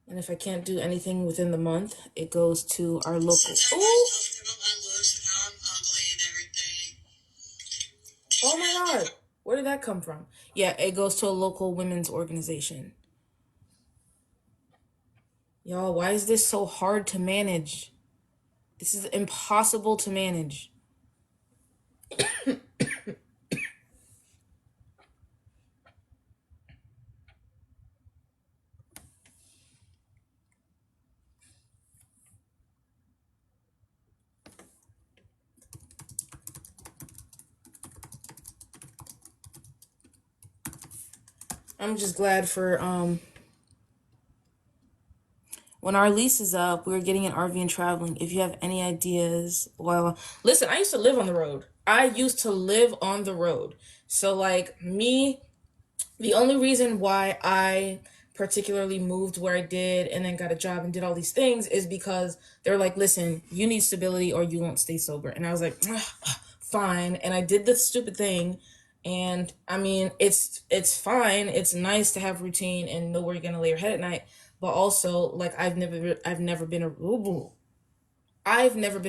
And if I can't do anything within the month, it goes to our local. Ooh! Oh my God. Where did that come from? Yeah, it goes to a local women's organization. Y'all, why is this so hard to manage? This is impossible to manage. I'm just glad for when our lease is up, we're getting an RV and traveling. If you have any ideas, well, listen, I used to live on the road. I used to live on the road. So like me, the only reason why I particularly moved where I did and then got a job and did all these things is because they're like, listen, you need stability or you won't stay sober. And I was like, fine. And I did the stupid thing. And I mean, it's fine. It's nice to have routine and know where you're gonna lay your head at night. But also, like, I've never been a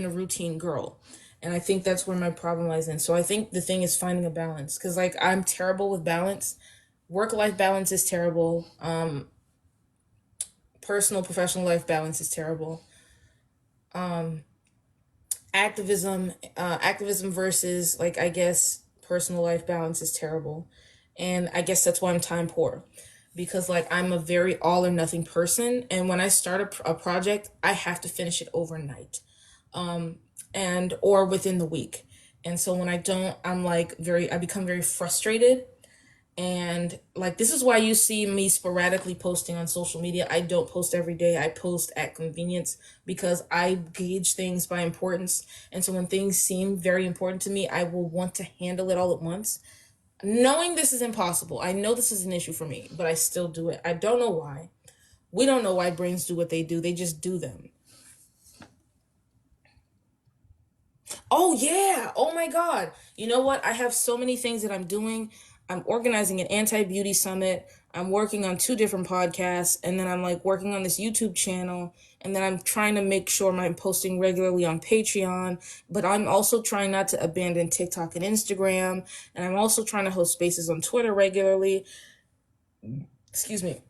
routine girl. And I think that's where my problem lies in. So I think the thing is finding a balance. Cause like I'm terrible with balance. Work-life balance is terrible. Personal, professional life balance is terrible. Activism versus like I guess personal life balance is terrible, and I guess that's why I'm time poor, because like I'm a very all or nothing person, and when I start a project, I have to finish it overnight, and or within the week, and so when I don't, I become very frustrated. And like this is why you see me sporadically posting on social media. I don't post every day. I post at convenience because I gauge things by importance. And so when things seem very important to me, I will want to handle it all at once. Knowing this is impossible. I know this is an issue for me, but I still do it. I don't know why. We don't know why brains do what they do. They just do them. Oh yeah. Oh my God. You know what? I have so many things that I'm doing. I'm organizing an anti-beauty summit. I'm working on 2 different podcasts, and then I'm like working on this YouTube channel, and then I'm trying to make sure I'm posting regularly on Patreon, but I'm also trying not to abandon TikTok and Instagram, and I'm also trying to host spaces on Twitter regularly. Excuse me.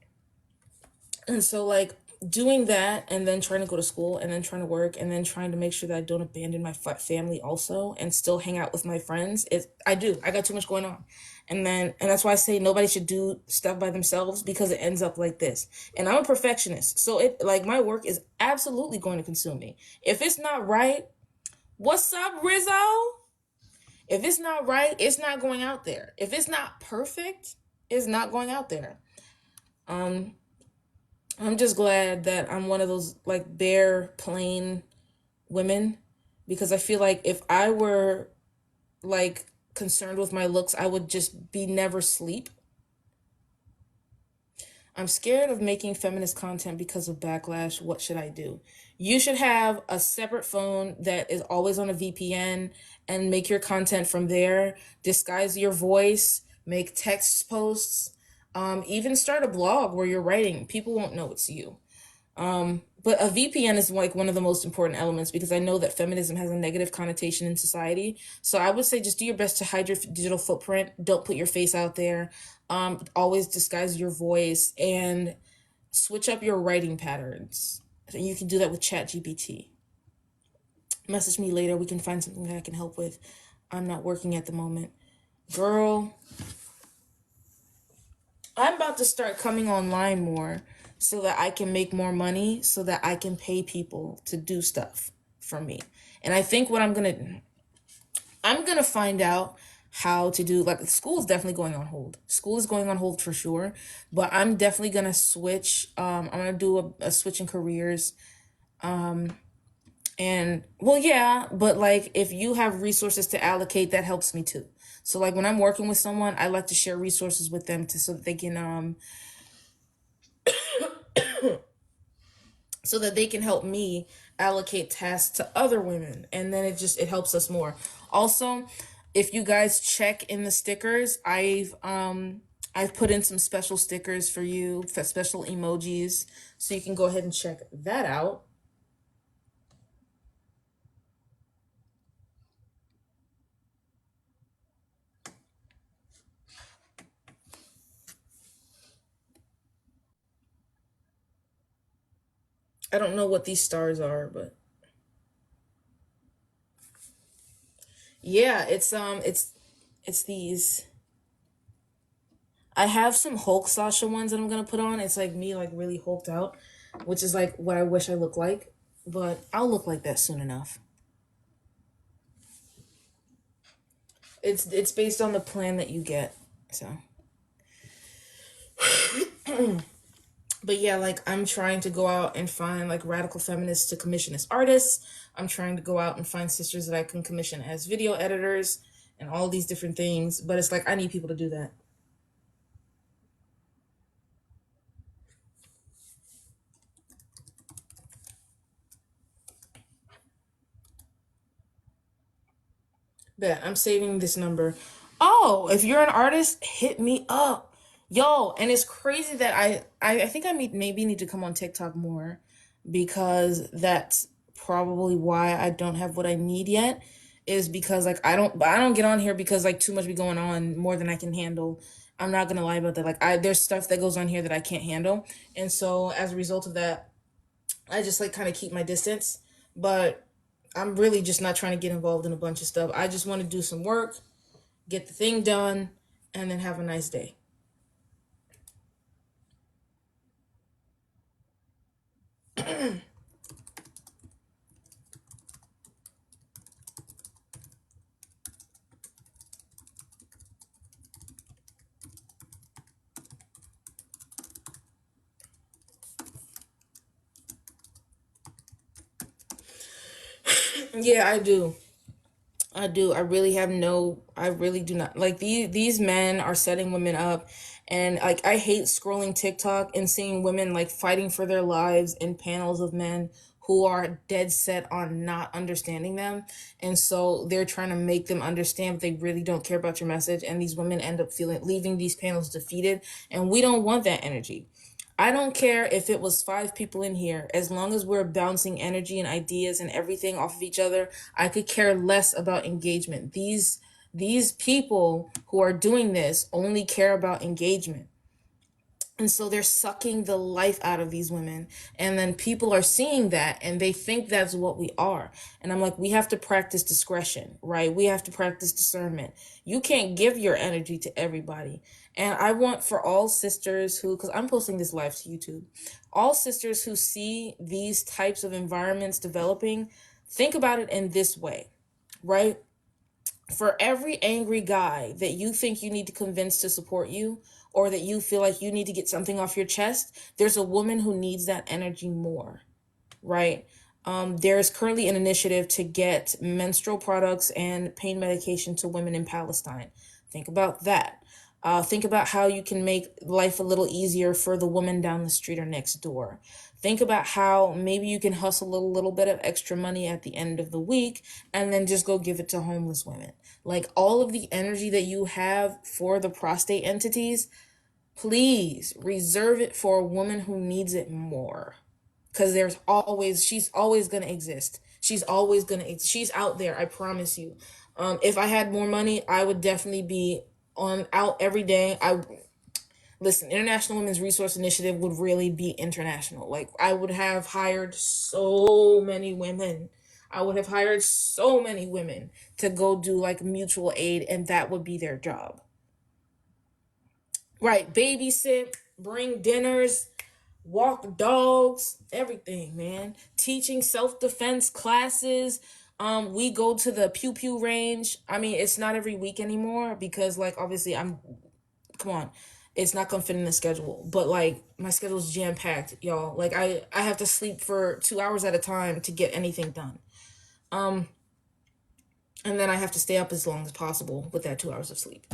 And so like doing that and then trying to go to school and then trying to work and then trying to make sure that I don't abandon my family also and still hang out with my friends. I got too much going on. And that's why I say nobody should do stuff by themselves, because it ends up like this. And I'm a perfectionist. So it like my work is absolutely going to consume me. If it's not right, what's up, Rizzo? If it's not right, it's not going out there. If it's not perfect, it's not going out there. I'm just glad that I'm one of those like bare plain women, because I feel like if I were like concerned with my looks, I would just be never sleep. I'm scared of making feminist content because of backlash. What should I do? You should have a separate phone that is always on a VPN and make your content from there. Disguise your voice, make text posts, even start a blog where you're writing. People won't know it's you. But a VPN is like one of the most important elements, because I know that feminism has a negative connotation in society. So I would say just do your best to hide your digital footprint. Don't put your face out there. Always disguise your voice and switch up your writing patterns. You can do that with ChatGPT. Message me later. We can find something that I can help with. I'm not working at the moment. Girl, I'm about to start coming online more so that I can make more money, so that I can pay people to do stuff for me. And I think what I'm gonna find out how to do, like, school is definitely going on hold. School is going on hold for sure, but I'm definitely gonna switch. I'm gonna do a switch in careers. And well, yeah, but like if you have resources to allocate, that helps me too. So like when I'm working with someone, I like to share resources with them to so that they can help me allocate tasks to other women, and then it helps us more. Also, if you guys check in the stickers, I've put in some special stickers for you, for special emojis, so you can go ahead and check that out. I don't know what these stars are, but yeah, it's these. I have some Hulk Sasha ones that I'm gonna put on. It's like me, like really hulked out, which is like what I wish I looked like. But I'll look like that soon enough. It's based on the plan that you get. So, but yeah, like I'm trying to go out and find like radical feminists to commission as artists. I'm trying to go out and find sisters that I can commission as video editors and all these different things. But it's like I need people to do that. Bet I'm saving this number. Oh, if you're an artist, hit me up. Yo, and it's crazy that I think I maybe need to come on TikTok more, because that's probably why I don't have what I need yet, is because like I don't get on here because like too much be going on more than I can handle. I'm not gonna lie about that. Like there's stuff that goes on here that I can't handle. And so as a result of that, I just like kind of keep my distance. But I'm really just not trying to get involved in a bunch of stuff. I just want to do some work, get the thing done, and then have a nice day. Yeah, I do. I do. I really do not. Like these men are setting women up, and like I hate scrolling TikTok and seeing women like fighting for their lives in panels of men who are dead set on not understanding them. And so they're trying to make them understand, but they really don't care about your message, and these women end up feeling leaving these panels defeated, and we don't want that energy. I don't care if it was 5 people in here. As long as we're bouncing energy and ideas and everything off of each other, I could care less about engagement. These people who are doing this only care about engagement. And so they're sucking the life out of these women. And then people are seeing that and they think that's what we are. And I'm like, we have to practice discretion, right? We have to practice discernment. You can't give your energy to everybody. And I want for all sisters who, because I'm posting this live to YouTube, all sisters who see these types of environments developing, think about it in this way, right? For every angry guy that you think you need to convince to support you, or that you feel like you need to get something off your chest, there's a woman who needs that energy more, right? There's currently an initiative to get menstrual products and pain medication to women in Palestine. Think about that. Think about how you can make life a little easier for the woman down the street or next door. Think about how maybe you can hustle a little bit of extra money at the end of the week and then just go give it to homeless women. Like, all of the energy that you have for the prostate entities, please reserve it for a woman who needs it more. Because she's always going to exist. She's always going to, she's out there, I promise you. If I had more money, I would definitely be out every day. Listen, International Women's Resource Initiative would really be international. Like, I would have hired so many women. I would have hired so many women to go do like mutual aid, and that would be their job. Right, babysit, bring dinners, walk dogs, everything, man. Teaching self-defense classes. We go to the pew pew range. I mean, it's not every week anymore because, like, obviously come on, it's not gonna fit in the schedule. But like, my schedule's jam-packed, y'all. Like, I have to sleep for 2 hours at a time to get anything done. And then I have to stay up as long as possible with that 2 hours of sleep.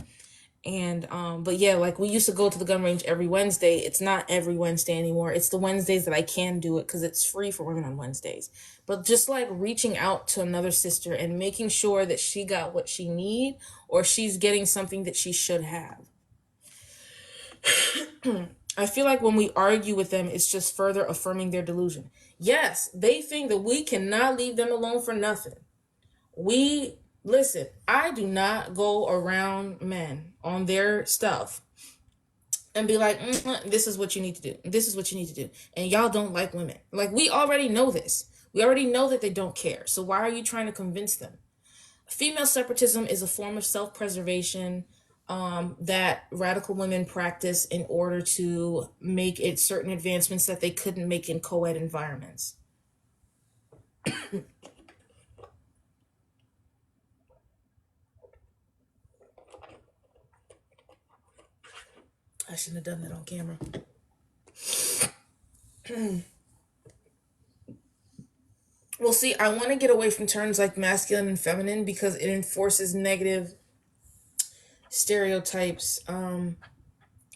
And but yeah, like, we used to go to the gun range every Wednesday. It's not every Wednesday anymore. It's the Wednesdays that I can do it because it's free for women on Wednesdays. But just like reaching out to another sister and making sure that she got what she need, or she's getting something that she should have. I feel like when we argue with them, it's just further affirming their delusion. Yes, they think that we cannot leave them alone for nothing. Listen, I do not go around men on their stuff and be like, this is what you need to do. This is what you need to do. And y'all don't like women. Like, we already know this. We already know that they don't care. So why are you trying to convince them? Female separatism is a form of self-preservation that radical women practice in order to make it certain advancements that they couldn't make in co-ed environments. I shouldn't have done that on camera. Well, see, I want to get away from terms like masculine and feminine because it enforces negative stereotypes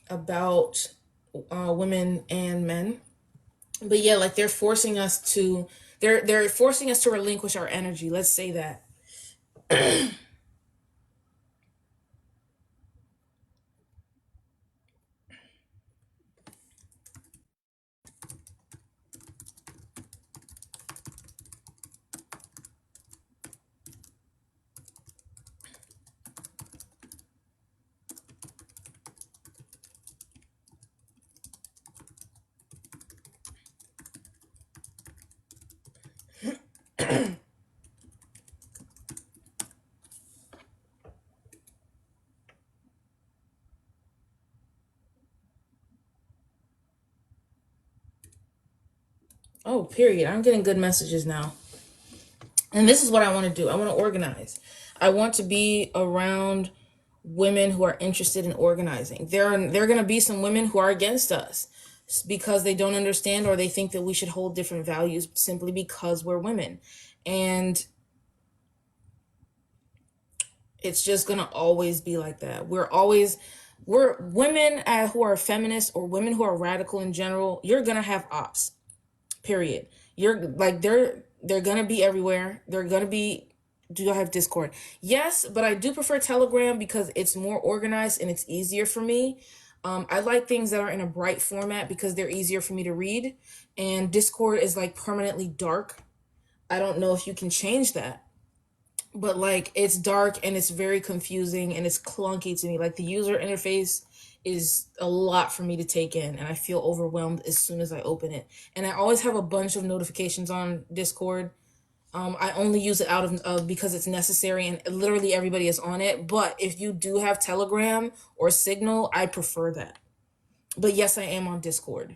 about women and men. But yeah, like, they're forcing us to relinquish our energy. Let's say that. Oh, period. I'm getting good messages now. And this is what I want to do. I want to organize. I want to be around women who are interested in organizing. There are going to be some women who are against us because they don't understand, or they think that we should hold different values simply because we're women. And it's just going to always be like that. We're women who are feminists, or women who are radical in general. You're going to have ops. Period. You're like, they're gonna be everywhere. They're gonna be. Do I have Discord? Yes, but I do prefer Telegram because it's more organized and it's easier for me. I like things that are in a bright format because they're easier for me to read. And Discord is like permanently dark. I don't know if you can change that, but like, it's dark and it's very confusing and it's clunky to me. Like, the user interface is a lot for me to take in, and I feel overwhelmed as soon as I open it. And I always have a bunch of notifications on Discord. I only use it out of because it's necessary, and literally everybody is on it. But if you do have Telegram or Signal, I prefer that. But yes, I am on Discord.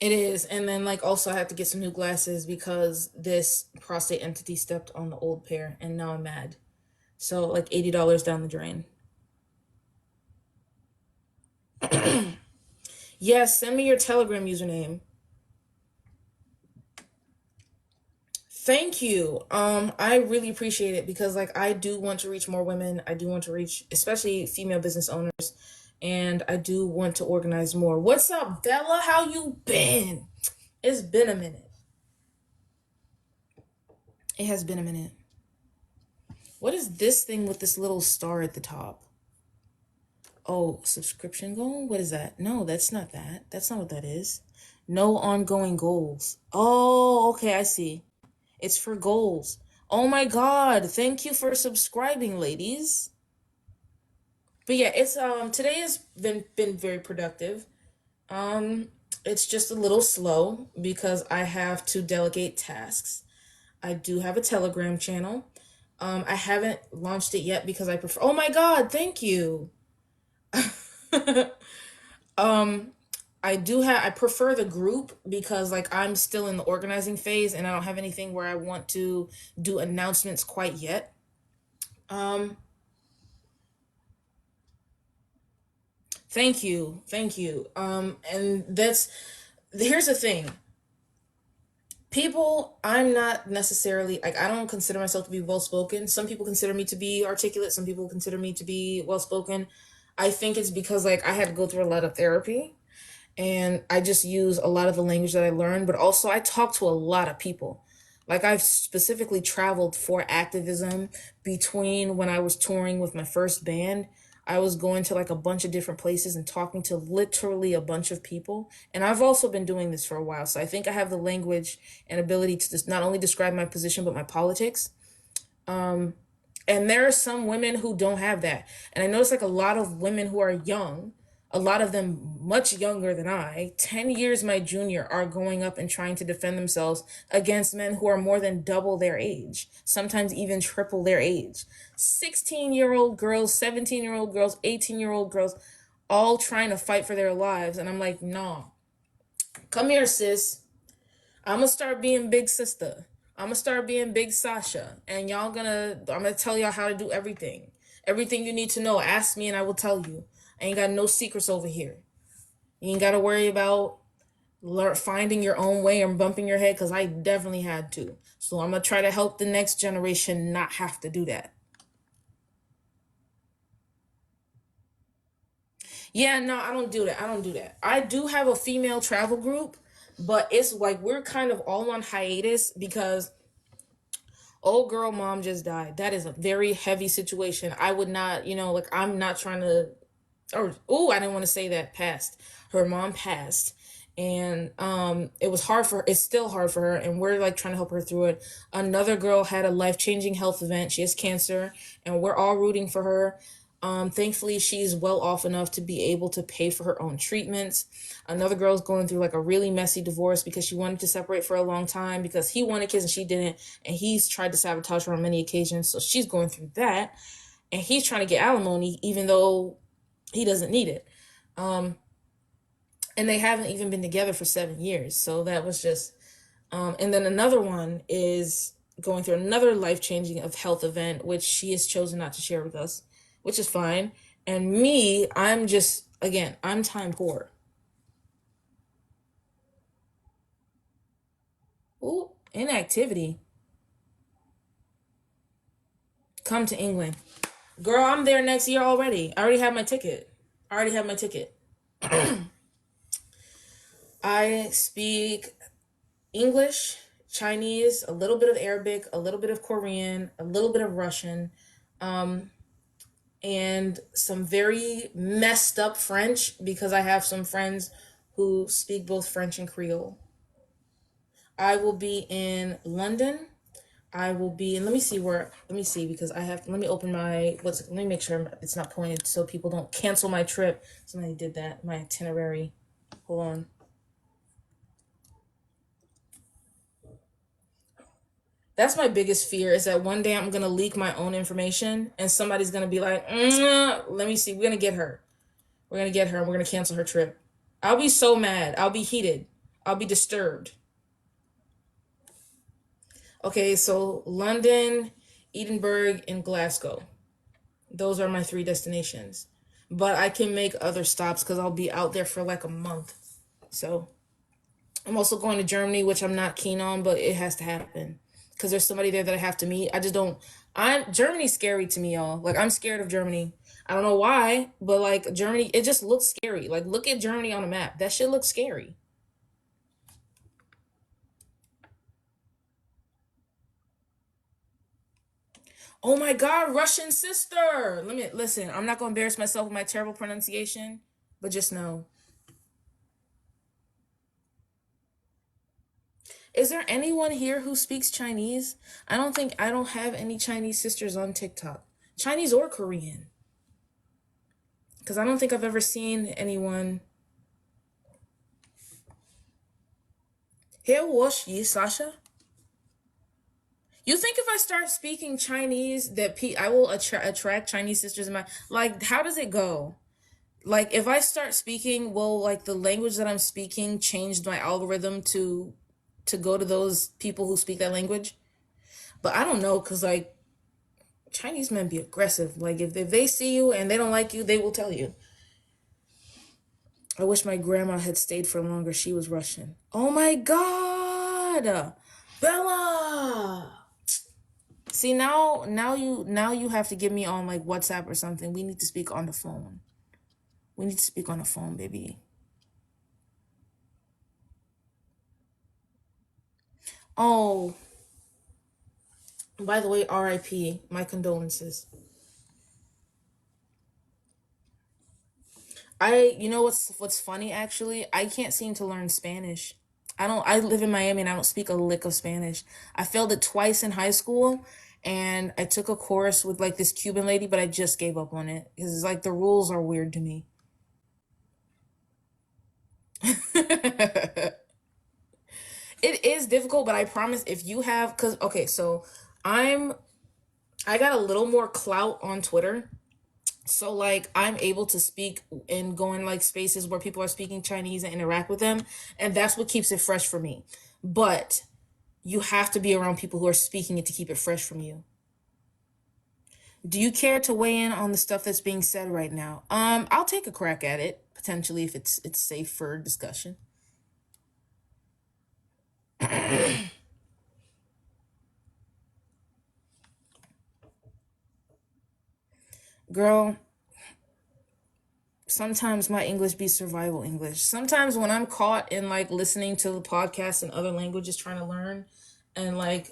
It is. And then like also I have to get some new glasses because this prostate entity stepped on the old pair and now I'm mad. So like $80 down the drain. Yes, send me your Telegram username. Thank you. I really appreciate it because like I do want to reach more women. I do want to reach especially female business owners, and I do want to organize more. What's up, Bella? How you been? It's been a minute. It has been a minute. What is this thing with this little star at the top? Oh, subscription goal? What is that? No, that's not that. That's not what that is. No ongoing goals. Oh, okay, I see. It's for goals. Oh my god, thank you for subscribing, ladies. But yeah, it's today has been very productive. It's just a little slow because I have to delegate tasks. I do have a Telegram channel. I haven't launched it yet because I prefer. Oh my god, thank you. I prefer the group because like I'm still in the organizing phase and I don't have anything where I want to do announcements quite yet. Thank you. Thank you. And here's the thing. People, I'm not necessarily like I don't consider myself to be well spoken. Some people consider me to be articulate, some people consider me to be well spoken. I think it's because like I had to go through a lot of therapy and I just use a lot of the language that I learned, but also I talk to a lot of people. Like I've specifically traveled for activism between when I was touring with my first band. I was going to like a bunch of different places and talking to literally a bunch of people. And I've also been doing this for a while. So I think I have the language and ability to just not only describe my position, but my politics. And there are some women who don't have that. And I notice like a lot of women who are young, a lot of them much younger than I, 10 years my junior, are going up and trying to defend themselves against men who are more than double their age, sometimes even triple their age. 16-year-old girls, 17-year-old girls, 18-year-old girls, all trying to fight for their lives. And I'm like, nah, come here, sis. I'm gonna start being big sister. I'm gonna start being big Sasha. And I'm gonna tell y'all how to do everything. Everything you need to know, ask me and I will tell you. I ain't got no secrets over here. You ain't gotta worry about finding your own way or bumping your head because I definitely had to. So I'm gonna try to help the next generation not have to do that. Yeah, no, I don't do that. I don't do that. I do have a female travel group, but it's like we're kind of all on hiatus because old girl mom just died. That is a very heavy situation. I would not, like I'm not trying to I didn't want to say that passed. Her mom passed. And it was hard for it's still hard for her and we're like trying to help her through it. Another girl had a life-changing health event. She has cancer and we're all rooting for her. Thankfully, she's well off enough to be able to pay for her own treatments. Another girl's going through like a really messy divorce because she wanted to separate for a long time because he wanted kids and she didn't. And he's tried to sabotage her on many occasions. So she's going through that. And he's trying to get alimony even though he doesn't need it. And they haven't even been together for 7 years. So that was just, and then another one is going through another life-changing of health event, which she has chosen not to share with us, which is fine. And me, I'm just, again, I'm time poor. Ooh, inactivity. Come to England. Girl, I'm there next year already. I already have my ticket. I speak English, Chinese, a little bit of Arabic, a little bit of Korean, a little bit of Russian, and some very messed up French because I have some friends who speak both French and Creole. I will be in London. I will be, and let me see because let me open let me make sure it's not pointed so people don't cancel my trip. Somebody did that, my itinerary. Hold on. That's my biggest fear is that one day I'm going to leak my own information and somebody's going to be like, let me see. We're going to get her. And we're going to cancel her trip. I'll be so mad. I'll be heated. I'll be disturbed. Okay, so London, Edinburgh, and Glasgow. Those are my 3 destinations. But I can make other stops because I'll be out there for like a month. So I'm also going to Germany, which I'm not keen on, but it has to happen because there's somebody there that I have to meet. I just don't. Germany's scary to me, y'all. Like, I'm scared of Germany. I don't know why, but like Germany, it just looks scary. Like, look at Germany on a map. That shit looks scary. Oh my God, Russian sister. Listen. I'm not gonna embarrass myself with my terrible pronunciation, but just know. Is there anyone here who speaks Chinese? I don't have any Chinese sisters on TikTok. Chinese or Korean. Because I don't think I've ever seen anyone. Here was you, Sasha. You think if I start speaking Chinese that I will attract Chinese sisters in my, like, how does it go? Like, if I start speaking, will like the language that I'm speaking change my algorithm to go to those people who speak that language? But I don't know, because like Chinese men be aggressive. Like, if they see you and they don't like you, they will tell you. I wish my grandma had stayed for longer. She was Russian. Oh my God, Bella. See, now you have to get me on like WhatsApp or something. We need to speak on the phone. We need to speak on the phone, baby. Oh, by the way, RIP. My condolences. You know what's funny actually? I can't seem to learn Spanish. I live in Miami and I don't speak a lick of Spanish. I failed it twice in high school and I took a course with like this Cuban lady, but I just gave up on it because it's like the rules are weird to me. It is difficult, but I promise if you have, cause okay, so I got a little more clout on Twitter. So like I'm able to speak and go in like spaces where people are speaking Chinese and interact with them. And that's what keeps it fresh for me. But you have to be around people who are speaking it to keep it fresh from you. Do you care to weigh in on the stuff that's being said right now? I'll take a crack at it, potentially if it's safe for discussion. Girl, sometimes my English be survival English. Sometimes when I'm caught in like listening to the podcast in other languages trying to learn and like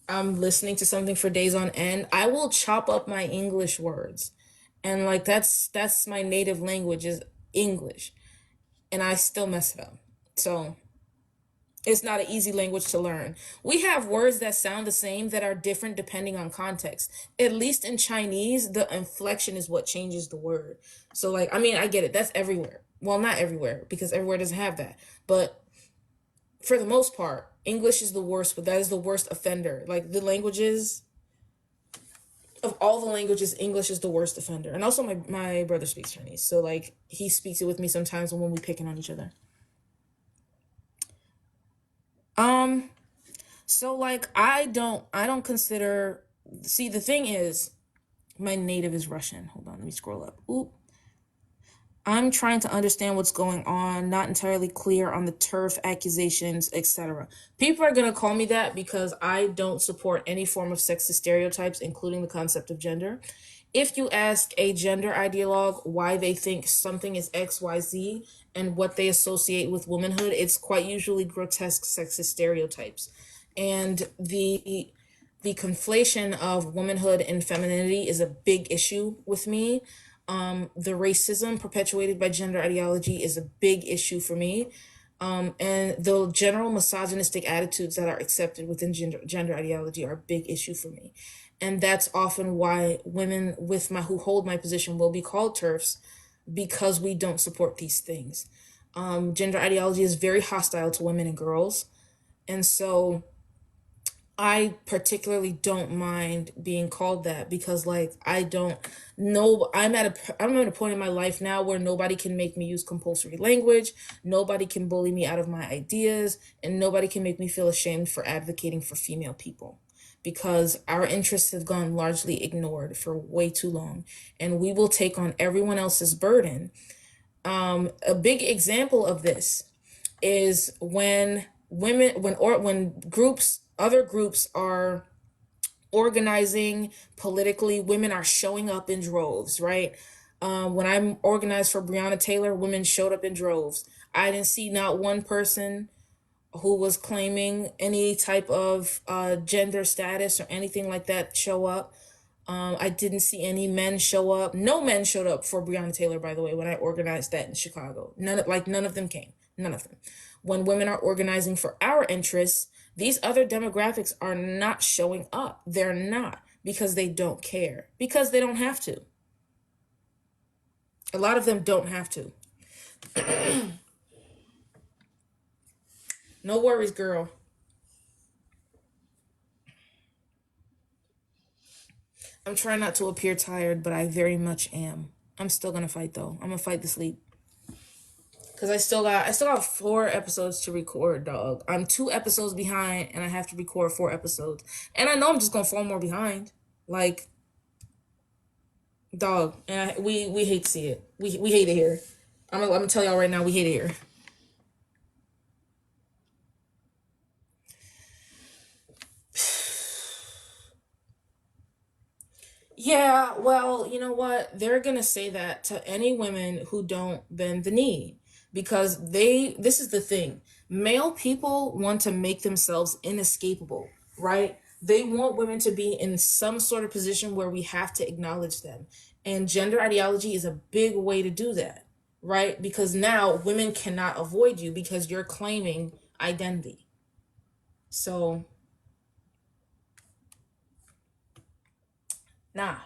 I'm listening to something for days on end, I will chop up my English words. And like that's my native language is English. And I still mess it up. So it's not an easy language to learn. We have words that sound the same that are different depending on context. At least in Chinese, the inflection is what changes the word. So like, I mean, I get it. That's everywhere. Well, not everywhere because everywhere doesn't have that. But for the most part, English is the worst, but that is the worst offender. Like the languages, of all the languages, English is the worst offender. And also my brother speaks Chinese. So like he speaks it with me sometimes when we picking on each other. So like I don't consider, see the thing is my native is Russian. Hold on, let me scroll up. Oop. I'm trying to understand what's going on, not entirely clear on the turf accusations, etc. People are going to call me that because I don't support any form of sexist stereotypes, including the concept of gender. If you ask a gender ideologue why they think something is XYZ and what they associate with womanhood, it's quite usually grotesque sexist stereotypes. And the conflation of womanhood and femininity is a big issue with me. The racism perpetuated by gender ideology is a big issue for me. And the general misogynistic attitudes that are accepted within gender ideology are a big issue for me. And that's often why women who hold my position will be called TERFs, because we don't support these things. Gender ideology is very hostile to women and girls. And so I particularly don't mind being called that because like I don't know I'm at a point in my life now where nobody can make me use compulsory language, nobody can bully me out of my ideas, and nobody can make me feel ashamed for advocating for female people because our interests have gone largely ignored for way too long and we will take on everyone else's burden. A big example of this is when other groups are organizing politically, women are showing up in droves, right? When I'm organized for Breonna Taylor, women showed up in droves. I didn't see not one person who was claiming any type of gender status or anything like that show up. I didn't see any men show up. No men showed up for Breonna Taylor, by the way, when I organized that in Chicago. None of them came. None of them. When women are organizing for our interests, these other demographics are not showing up. They're not because they don't care. Because they don't have to. A lot of them don't have to. No worries, girl. I'm trying not to appear tired, but I very much am. I'm still gonna fight though. I'm gonna fight the sleep. Cause I still got 4 episodes to record, dog. I'm 2 episodes behind and I have to record 4 episodes. And I know I'm just gonna fall more behind. Like, dog, and we hate to see it. We hate it here. I'm gonna tell y'all right now, we hate it here. Yeah, well, you know what? They're gonna say that to any women who don't bend the knee. Because this is the thing. Male people want to make themselves inescapable, right? They want women to be in some sort of position where we have to acknowledge them. And gender ideology is a big way to do that, right? Because now women cannot avoid you because you're claiming identity. So, nah.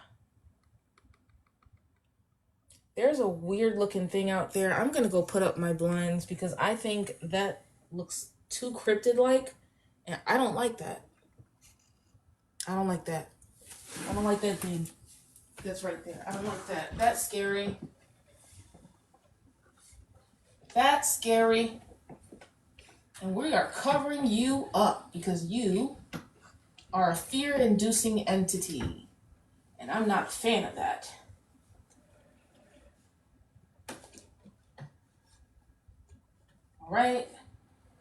There's a weird looking thing out there. I'm gonna go put up my blinds because I think that looks too cryptid like, and I don't like that. I don't like that. I don't like that thing that's right there. I don't like that. That's scary. That's scary. And we are covering you up because you are a fear inducing entity. And I'm not a fan of that. Alright?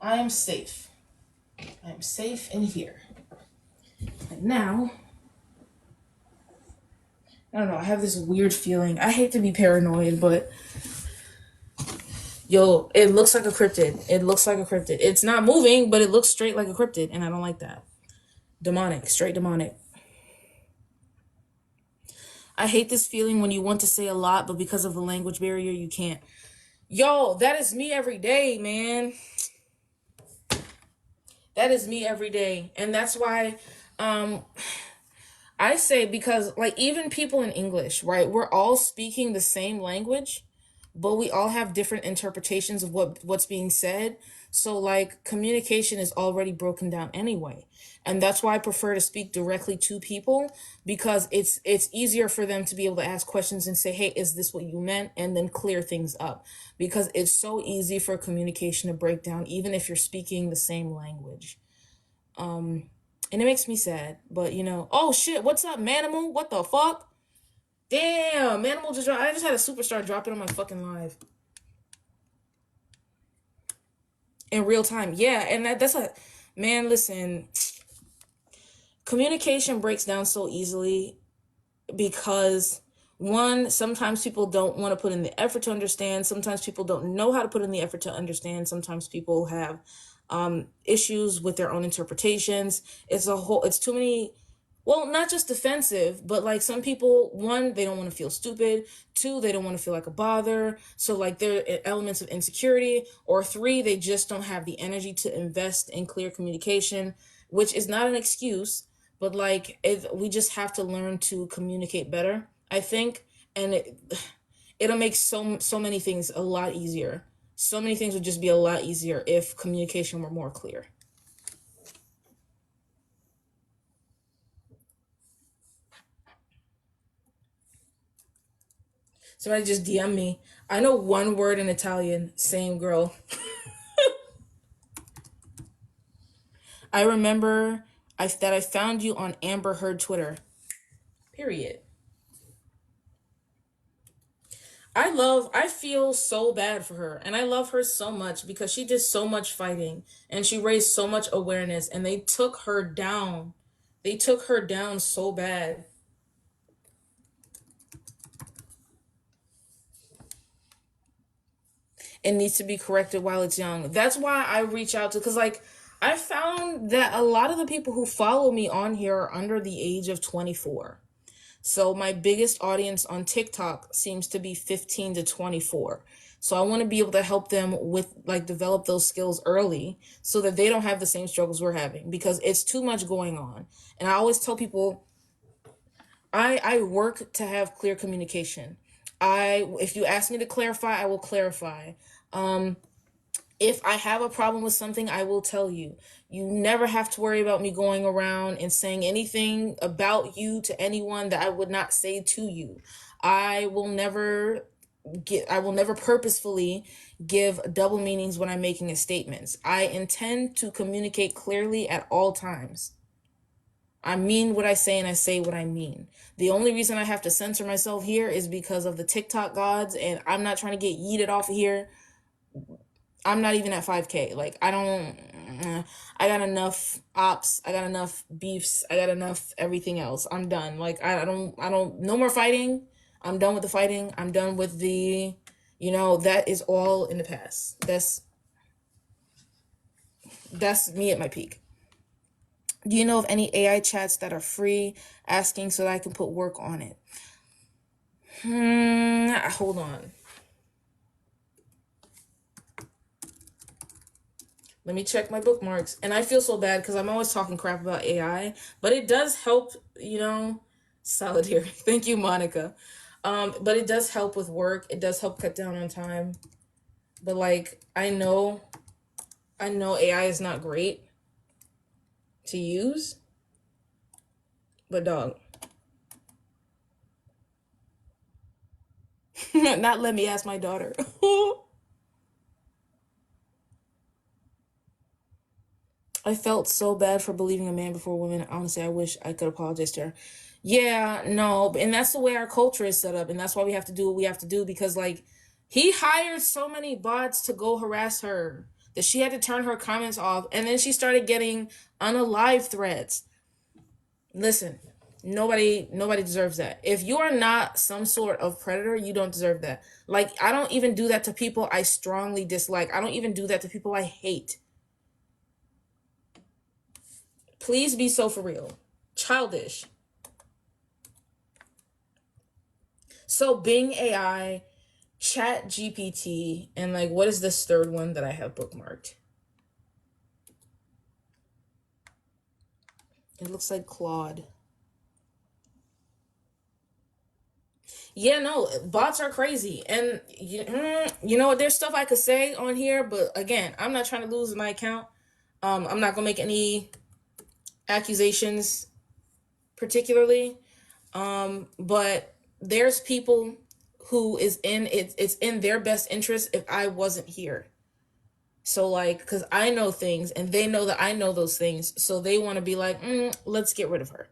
I am safe. I am safe in here. And now, I don't know, I have this weird feeling. I hate to be paranoid, but yo, it looks like a cryptid. It looks like a cryptid. It's not moving, but it looks straight like a cryptid, and I don't like that. Demonic, straight demonic. I hate this feeling when you want to say a lot, but because of the language barrier, you can't. Yo, that is me every day, man. That is me every day. And that's why I say, because like even people in English, right? We're all speaking the same language, but we all have different interpretations of what's being said. So like communication is already broken down anyway. And that's why I prefer to speak directly to people because it's easier for them to be able to ask questions and say, "Hey, is this what you meant?" and then clear things up. Because it's so easy for communication to break down even if you're speaking the same language. And it makes me sad, but you know, oh shit, what's up, Manimal? What the fuck? Damn, Manimal just dropped. I just had a superstar drop it on my fucking live in real time. Yeah, and that's a man. Listen, communication breaks down so easily because one, sometimes people don't want to put in the effort to understand. Sometimes people don't know how to put in the effort to understand. Sometimes people have issues with their own interpretations. It's too many. Well, not just defensive, but like some people, one, they don't want to feel stupid. Two, they don't want to feel like a bother. So like there are elements of insecurity. Or three, they just don't have the energy to invest in clear communication, which is not an excuse, but like we just have to learn to communicate better, I think. And it'll make so many things a lot easier. So many things would just be a lot easier if communication were more clear. Somebody just DM me. I know one word in Italian. Same girl. I remember that I found you on Amber Heard Twitter. Period. I feel so bad for her, and I love her so much because she did so much fighting and she raised so much awareness, and they took her down. They took her down so bad. It needs to be corrected while it's young. That's why I reach out to, because like I found that a lot of the people who follow me on here are under the age of 24. So my biggest audience on TikTok seems to be 15 to 24. So I want to be able to help them with like develop those skills early so that they don't have the same struggles we're having, because it's too much going on. And I always tell people I work to have clear communication. If you ask me to clarify, I will clarify. If I have a problem with something, I will tell you. You never have to worry about me going around and saying anything about you to anyone that I would not say to you. I will never purposefully give double meanings when I'm making a statement. I intend to communicate clearly at all times. I mean what I say and I say what I mean. The only reason I have to censor myself here is because of the TikTok gods, and I'm not trying to get yeeted off of here. I'm not even at 5K. Like, I got enough ops. I got enough beefs. I got enough everything else. I'm done. Like, no more fighting. I'm done with the fighting. I'm done with that is all in the past. That's me at my peak. Do you know of any AI chats that are free? Asking so that I can put work on it. Hold on. Let me check my bookmarks. And I feel so bad because I'm always talking crap about AI, but it does help, solidarity. Thank you, Monica. But it does help with work. It does help cut down on time. But like, I know AI is not great to use, but dog, not let me ask my daughter. I felt so bad for believing a man before women. Honestly, I wish I could apologize to her. Yeah, no, and that's the way our culture is set up, and that's why we have to do what we have to do, because like he hired so many bots to go harass her that she had to turn her comments off, and then she started getting unalive threats. Listen, nobody deserves that. If you are not some sort of predator, you don't deserve that. Like, I don't even do that to people I strongly dislike. I don't even do that to people I hate. Please be so for real. Childish. So Bing AI, Chat GPT, and like, what is this third one that I have bookmarked? It looks like Claude. Yeah, no, bots are crazy. And you know what? There's stuff I could say on here, but again, I'm not trying to lose my account. I'm not gonna make any accusations particularly. But there's people who it's in their best interest if I wasn't here. So like, because I know things and they know that I know those things, so they want to be like, let's get rid of her.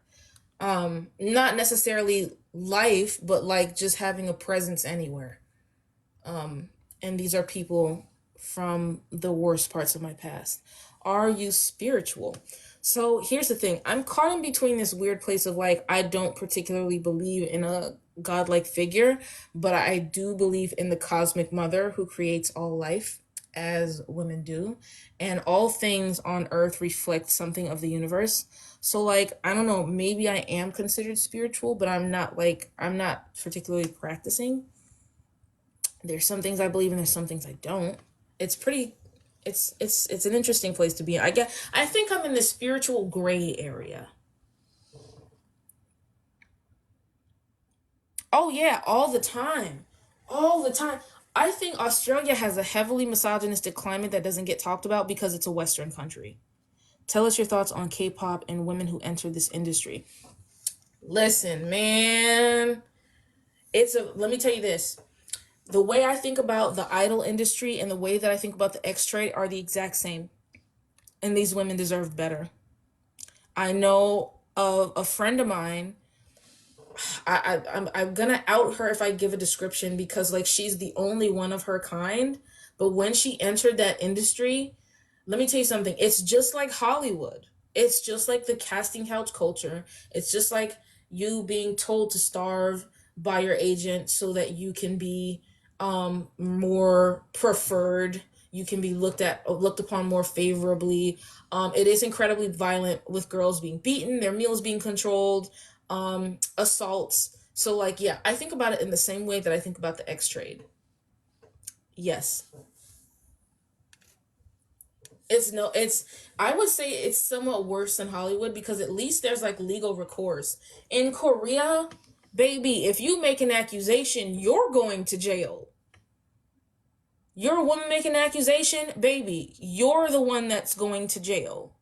Not necessarily life, but like just having a presence anywhere. And these are people from the worst parts of my past. Are you spiritual? So here's the thing. I'm caught in between this weird place of like, I don't particularly believe in a godlike figure, but I do believe in the cosmic mother who creates all life, as women do. And all things on earth reflect something of the universe. So like, I don't know, maybe I am considered spiritual, but I'm not particularly practicing. There's some things I believe in, there's some things I don't. It's an interesting place to be in. I think I'm in the spiritual gray area. Oh yeah, all the time. All the time. I think Australia has a heavily misogynistic climate that doesn't get talked about because it's a Western country. Tell us your thoughts on K-pop and women who enter this industry. Listen, man. Let me tell you this. The way I think about the idol industry and the way that I think about the X trade are the exact same. And these women deserve better. I know of a friend of mine. I'm gonna out her if I give a description, because like she's the only one of her kind. But when she entered that industry, let me tell you something. It's just like Hollywood. It's just like the casting couch culture. It's just like you being told to starve by your agent so that you can be more preferred. You can be looked upon more favorably. It is incredibly violent, with girls being beaten, their meals being controlled, assaults. So like, yeah, I think about it in the same way that I think about the X trade. Yes. I would say it's somewhat worse than Hollywood, because at least there's like legal recourse. In Korea, baby, if you make an accusation, you're going to jail. You're a woman making an accusation, baby, you're the one that's going to jail.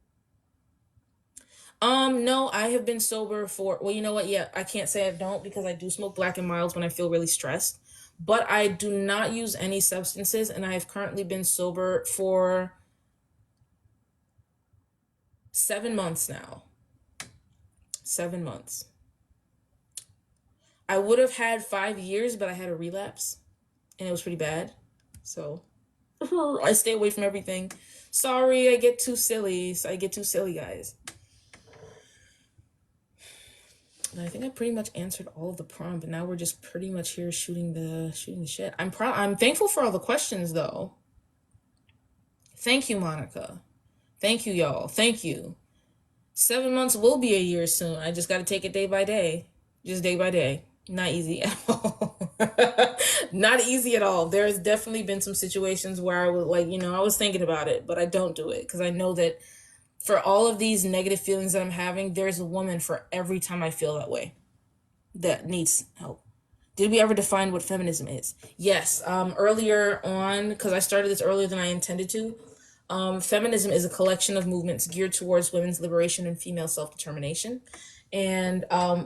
No, I have been sober for, well, you know what? Yeah, I can't say I don't, because I do smoke Black and Milds when I feel really stressed. But I do not use any substances, and I have currently been sober for 7 months now. 7 months. I would have had 5 years, but I had a relapse, and it was pretty bad. So I stay away from everything. Sorry, I get too silly. Guys. I think I pretty much answered all of the prompt, but now we're just pretty much here shooting the shit. I'm thankful for all the questions though. Thank you, Monica. Thank you, y'all. Thank you. 7 months will be a year soon. I just got to take it day by day. Just day by day. Not easy at all. Not easy at all. There's definitely been some situations where I was like, I was thinking about it, but I don't do it, because I know that for all of these negative feelings that I'm having, there's a woman for every time I feel that way that needs help. Did we ever define what feminism is? Yes. Earlier on, because I started this earlier than I intended to, feminism is a collection of movements geared towards women's liberation and female self-determination. And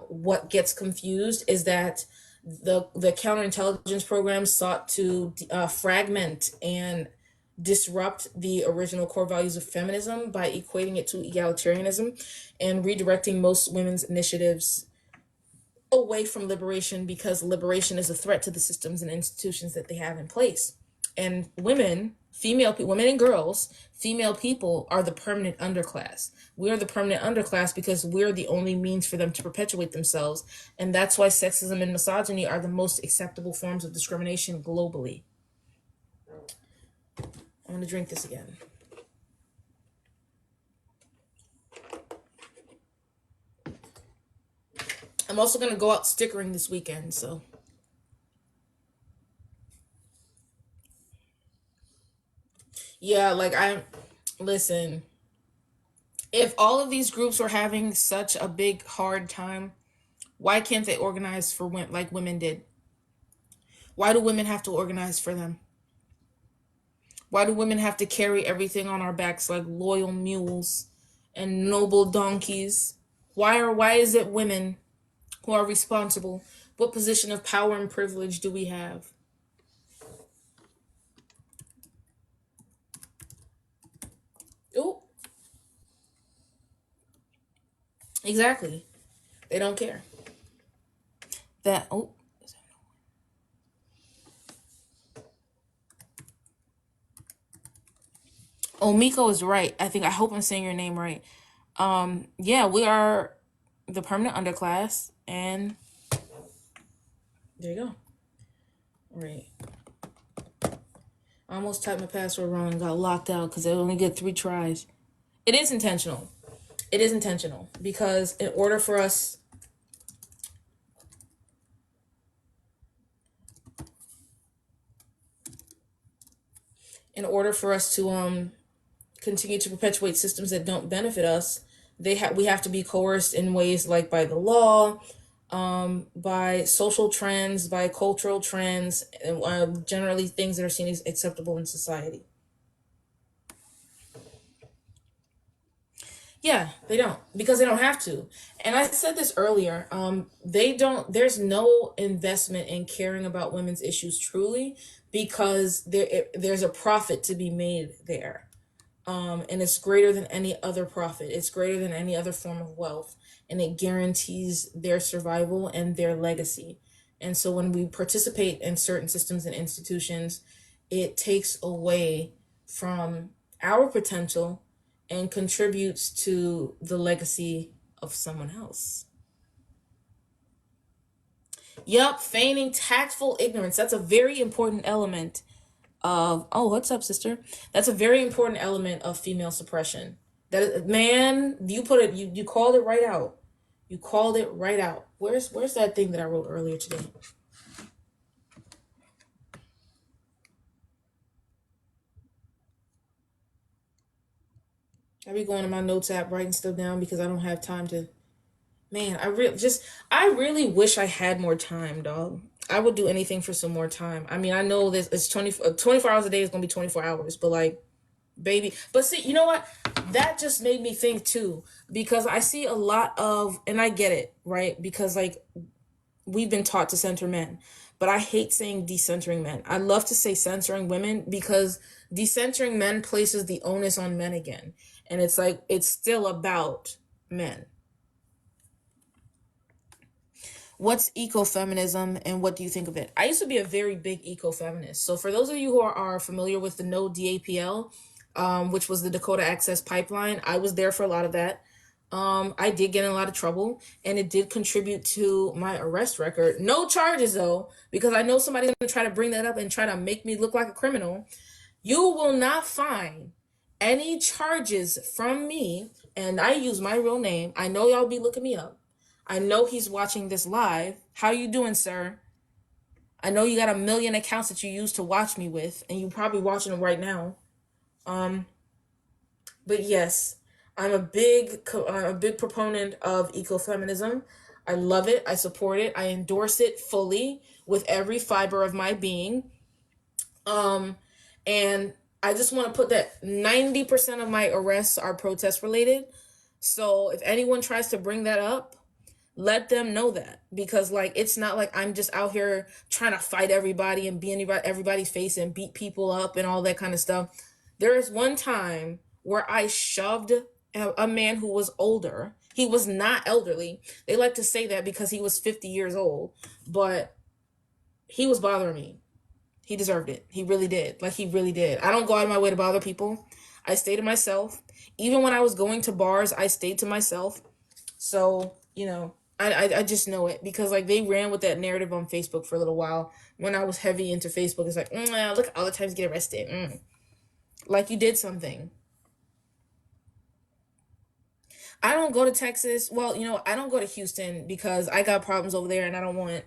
what gets confused is that the counterintelligence program sought to fragment and disrupt the original core values of feminism by equating it to egalitarianism and redirecting most women's initiatives away from liberation, because liberation is a threat to the systems and institutions that they have in place. And women and girls, female people, are the permanent underclass. We're the permanent underclass because we're the only means for them to perpetuate themselves. And that's why sexism and misogyny are the most acceptable forms of discrimination globally. I'm going to drink this again. I'm also going to go out stickering this weekend, so. Yeah, listen, if all of these groups were having such a big, hard time, why can't they organize for women like women did? Why do women have to organize for them? Why do women have to carry everything on our backs like loyal mules and noble donkeys? Why is it women who are responsible? What position of power and privilege do we have? Oh, exactly. They don't care. Miko is right. I hope I'm saying your name right. Yeah, we are the permanent underclass, and there you go. Right. I almost typed my password wrong and got locked out because I only get 3 tries. It is intentional. It is intentional, because in order for us to continue to perpetuate systems that don't benefit us, we have to be coerced in ways like by the law, by social trends, by cultural trends, and generally things that are seen as acceptable in society. Yeah, they don't, because they don't have to. And I said this earlier. They don't. There's no investment in caring about women's issues truly, because there's a profit to be made there. And it's greater than any other profit. It's greater than any other form of wealth, and it guarantees their survival and their legacy. And so when we participate in certain systems and institutions, it takes away from our potential and contributes to the legacy of someone else. Yup, feigning tactful ignorance. That's a very important element of, oh, what's up, sister? That's a very important element of female suppression. That is, man, you put it, you called it right out. You called it right out. Where's that thing that I wrote earlier today? I be going to my notes app, writing stuff down because I don't have time to. Man, I really wish I had more time, dog. I would do anything for some more time. I mean, I know this it's 24 hours a day is gonna be 24 hours, but like, baby. But see, you know what? That just made me think too, because I see a lot of, and I get it, right? Because like, we've been taught to center men, but I hate saying decentering men. I love to say centering women, because decentering men places the onus on men again. And it's like, it's still about men. What's ecofeminism and what do you think of it? I used to be a very big ecofeminist. So for those of you who are familiar with the No DAPL, which was the Dakota Access Pipeline, I was there for a lot of that. I did get in a lot of trouble, and it did contribute to my arrest record. No charges though, because I know somebody's gonna try to bring that up and try to make me look like a criminal. You will not find any charges from me, and I use my real name. I know y'all be looking me up. I know he's watching this live. How you doing, sir? I know you got a million accounts that you use to watch me with, and you probably watching them right now. But yes, I'm a big proponent of ecofeminism. I love it. I support it. I endorse it fully with every fiber of my being. And I just want to put that 90% of my arrests are protest related. So if anyone tries to bring that up, let them know that, because like, it's not like I'm just out here trying to fight everybody and be in everybody's face and beat people up and all that kind of stuff. There is one time where I shoved a man who was older. He was not elderly. They like to say that because he was 50 years old, but he was bothering me. He deserved it. He really did. Like, he really did. I don't go out of my way to bother people. I stay to myself. Even when I was going to bars, I stayed to myself. So, you know, I just know it, because like, they ran with that narrative on Facebook for a little while when I was heavy into Facebook. It's like, look at all the times you get arrested. Like, you did something. I don't go to Texas. Well, you know, I don't go to Houston because I got problems over there, and I don't want,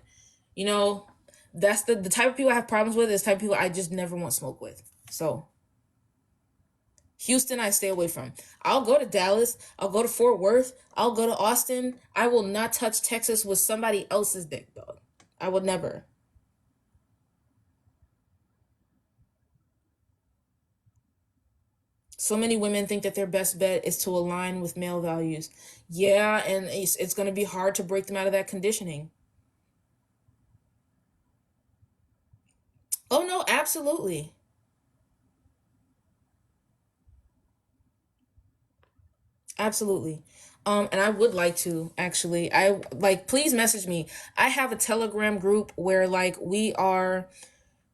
you know, that's the type of people I have problems with, is the type of people I just never want smoke with. So Houston, I stay away from. I'll go to Dallas. I'll go to Fort Worth. I'll go to Austin. I will not touch Texas with somebody else's dick, dog. I would never. So many women think that their best bet is to align with male values. Yeah, and it's going to be hard to break them out of that conditioning. Oh, no, absolutely. Absolutely. And I would like to actually, I like, please message me. I have a Telegram group where like, we are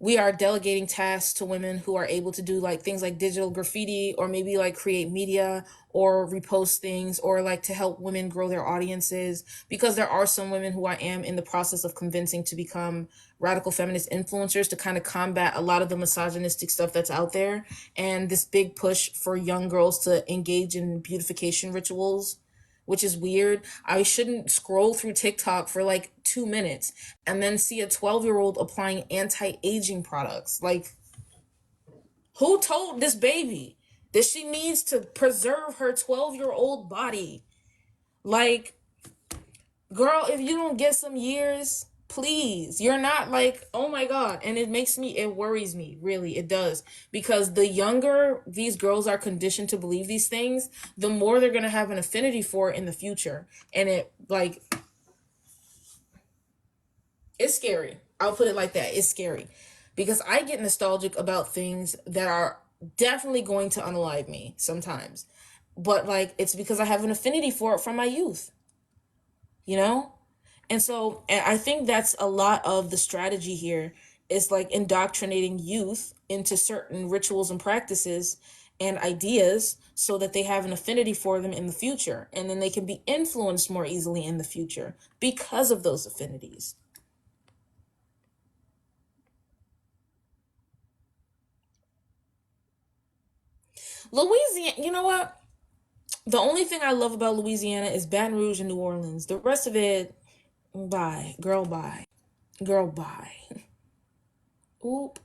delegating tasks to women who are able to do like things like digital graffiti, or maybe like create media or repost things, or like to help women grow their audiences, because there are some women who I am in the process of convincing to become radical feminist influencers to kind of combat a lot of the misogynistic stuff that's out there, and this big push for young girls to engage in beautification rituals, which is weird. I shouldn't scroll through TikTok for like 2 minutes and then see a 12-year-old applying anti-aging products. Like, who told this baby that she needs to preserve her 12-year-old body? Like, girl, if you don't get some years, Please, you're not like, oh my God. And it worries me, really, it does. Because the younger these girls are conditioned to believe these things, the more they're going to have an affinity for it in the future. And it's scary. I'll put it like that. It's scary. Because I get nostalgic about things that are definitely going to unalive me sometimes. But it's because I have an affinity for it from my youth, you know? And so I think that's a lot of the strategy here is indoctrinating youth into certain rituals and practices and ideas so that they have an affinity for them in the future. And then they can be influenced more easily in the future because of those affinities. Louisiana, you know what? The only thing I love about Louisiana is Baton Rouge and New Orleans. The rest of it, bye. Girl, bye. Girl, bye. Oop.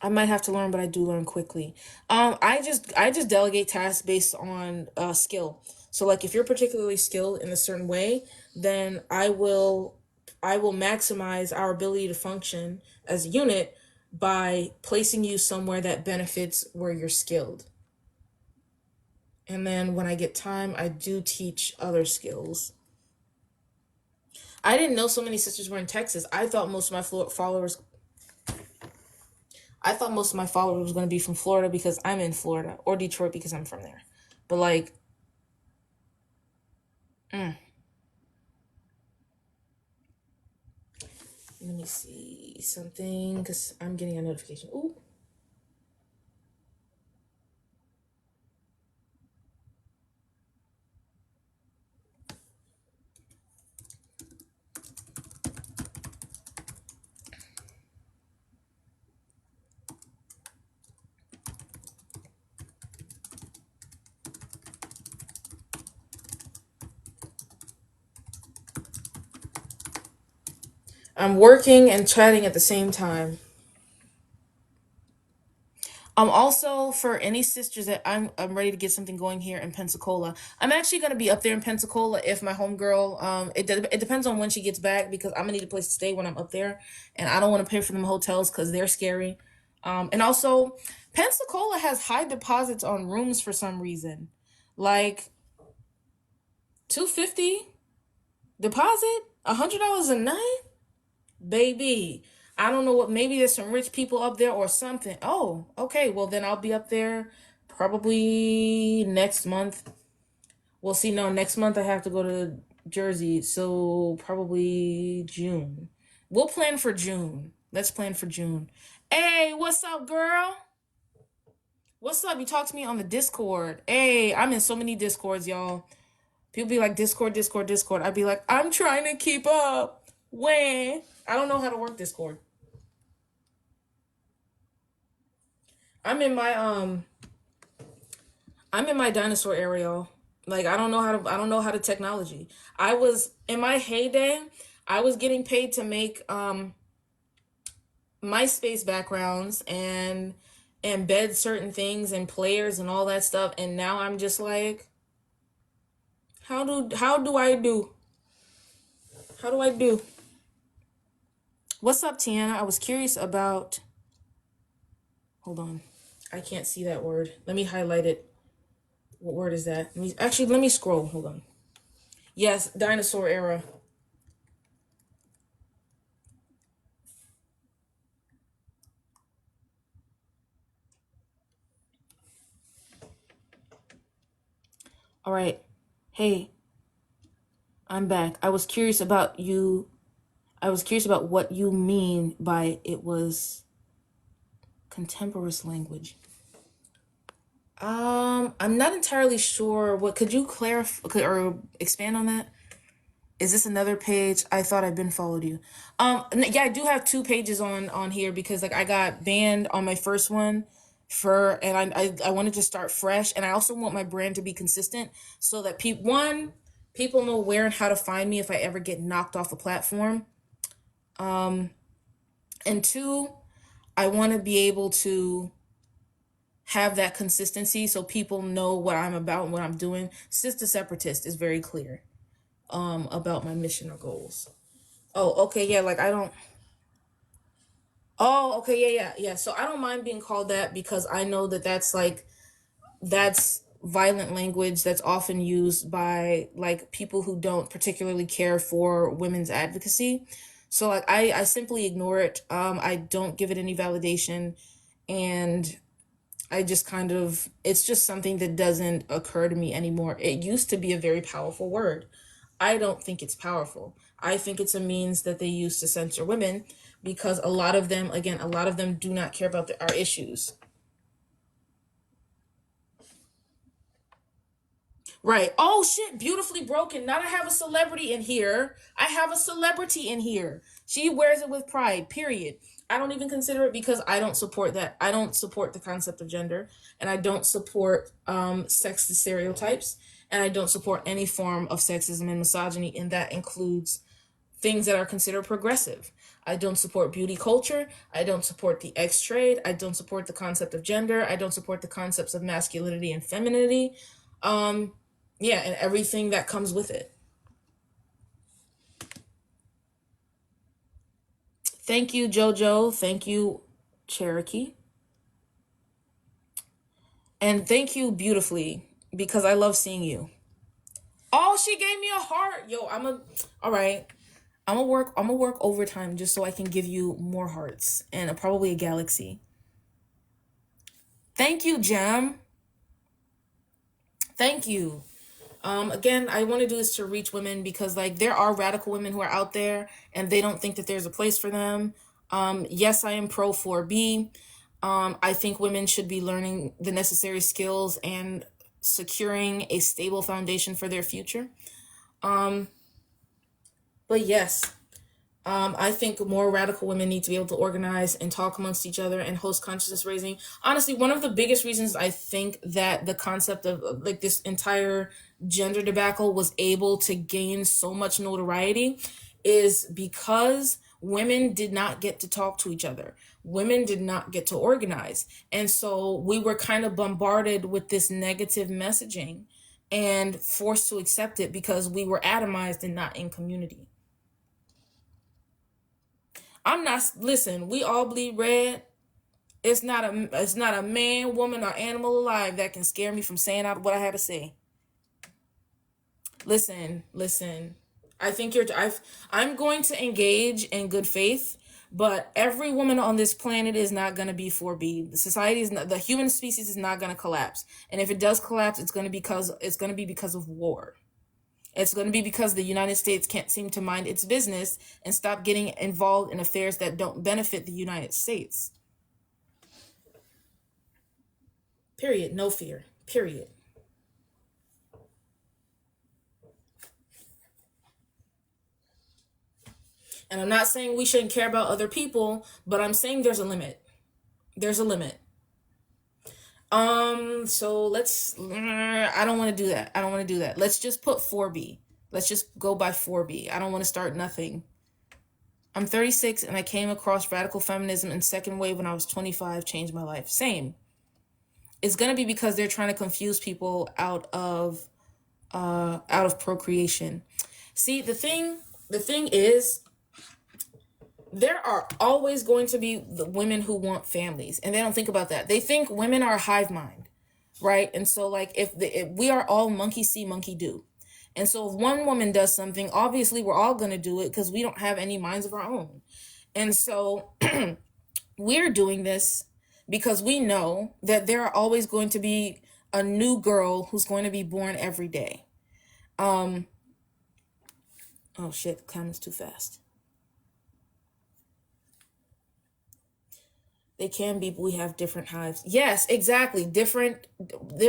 I might have to learn, but I do learn quickly. I just delegate tasks based on skill. So if you're particularly skilled in a certain way, then I will maximize our ability to function as a unit by placing you somewhere that benefits where you're skilled. And then when I get time, I do teach other skills. I didn't know so many sisters were in Texas. I thought most of my followers was going to be from Florida because I'm in Florida, or Detroit because I'm from there. But mm, let me see something because I'm getting a notification. Ooh. I'm working and chatting at the same time. Also for any sisters that I'm ready to get something going here in Pensacola. I'm actually gonna be up there in Pensacola if my homegirl it depends on when she gets back because I'm gonna need a place to stay when I'm up there, and I don't want to pay for them hotels because they're scary. And also Pensacola has high deposits on rooms for some reason, like 250 deposit, $100 a night, baby. I don't know what. Maybe there's some rich people up there or something. Oh, okay. Well, then I'll be up there probably next month. Well, see, no, next month I have to go to Jersey, so probably June. We'll plan for June. Let's plan for June. Hey, what's up, girl? What's up? You talk to me on the Discord. Hey, I'm in so many Discords, y'all. People be like, Discord, Discord, Discord. I'd be like, I'm trying to keep up. When? I don't know how to work Discord. I'm in my I'm in my dinosaur area. I don't know how to technology. I was in my heyday, I was getting paid to make MySpace backgrounds and embed certain things and players and all that stuff, and now I'm just like, how do I do? How do I do? What's up, Tiana? I was curious about. Hold on. I can't see that word. Let me highlight it. What word is that? Let me scroll. Hold on. Yes, dinosaur era. All right. Hey, I'm back. I was curious about you. I was curious about what you mean by it was contemporaneous language. I'm not entirely sure. What could you clarify or expand on that? Is this another page? I thought I'd been followed you. Yeah, I do have two pages on here because I got banned on my first one and I wanted to start fresh, and I also want my brand to be consistent so that people know where and how to find me if I ever get knocked off a platform. And two, I want to be able to have that consistency so people know what I'm about and what I'm doing. Sister Separatist is very clear. about my mission or goals. Oh, okay, yeah, like I don't. Oh, okay, yeah. So I don't mind being called that because I know that that's violent language that's often used by like people who don't particularly care for women's advocacy. So like I simply ignore it. I don't give it any validation, and I just kind of, it's just something that doesn't occur to me anymore. It used to be a very powerful word. I don't think it's powerful. I think it's a means that they use to censor women because a lot of them, again, a lot of them do not care about our issues. Right. Oh shit, beautifully broken. Now I have a celebrity in here. I have a celebrity in here. She wears it with pride, period. I don't even consider it because I don't support that. I don't support the concept of gender, and I don't support sexist stereotypes, and I don't support any form of sexism and misogyny, and that includes things that are considered progressive. I don't support beauty culture. I don't support the X trade. I don't support the concept of gender. I don't support the concepts of masculinity and femininity. Yeah, and everything that comes with it. Thank you, Jojo. Thank you, Cherokee. And thank you beautifully because I love seeing you. Oh, she gave me a heart. Yo, all right. I'm gonna work overtime just so I can give you more hearts and probably a galaxy. Thank you, Jam. Thank you. Again, I want to do this to reach women because like there are radical women who are out there and they don't think that there's a place for them. Yes, I am pro 4B. I think women should be learning the necessary skills and securing a stable foundation for their future. But yes, I think more radical women need to be able to organize and talk amongst each other and host consciousness raising. Honestly, one of the biggest reasons I think that the concept of like this entire gender debacle was able to gain so much notoriety is because women did not get to talk to each other. Women did not get to organize. And so we were kind of bombarded with this negative messaging and forced to accept it because we were atomized and not in community. I'm not, listen, we all bleed red. It's not a man, woman, or animal alive that can scare me from saying out what I had to say. Listen. I think I'm going to engage in good faith, but every woman on this planet is not going to be 4B. The human species is not going to collapse. And if it does collapse, it's going to be because of war. It's going to be because the United States can't seem to mind its business and stop getting involved in affairs that don't benefit the United States. Period. No fear. Period. And I'm not saying we shouldn't care about other people, but I'm saying there's a limit. There's a limit. So I don't want to do that. Let's just put 4B. Let's just go by 4B. I don't want to start nothing. I'm 36 and I came across radical feminism in second wave when I was 25, changed my life. Same. It's going to be because they're trying to confuse people out of procreation. See, the thing is, there are always going to be the women who want families, and they don't think about that. They think women are a hive mind, right? And so like if we are all monkey see, monkey do. And so if one woman does something, obviously we're all going to do it because we don't have any minds of our own. And so we're doing this because we know that there are always going to be a new girl who's going to be born every day. Oh shit, the camera's too fast. They can be, but we have different hives. Yes, exactly. They're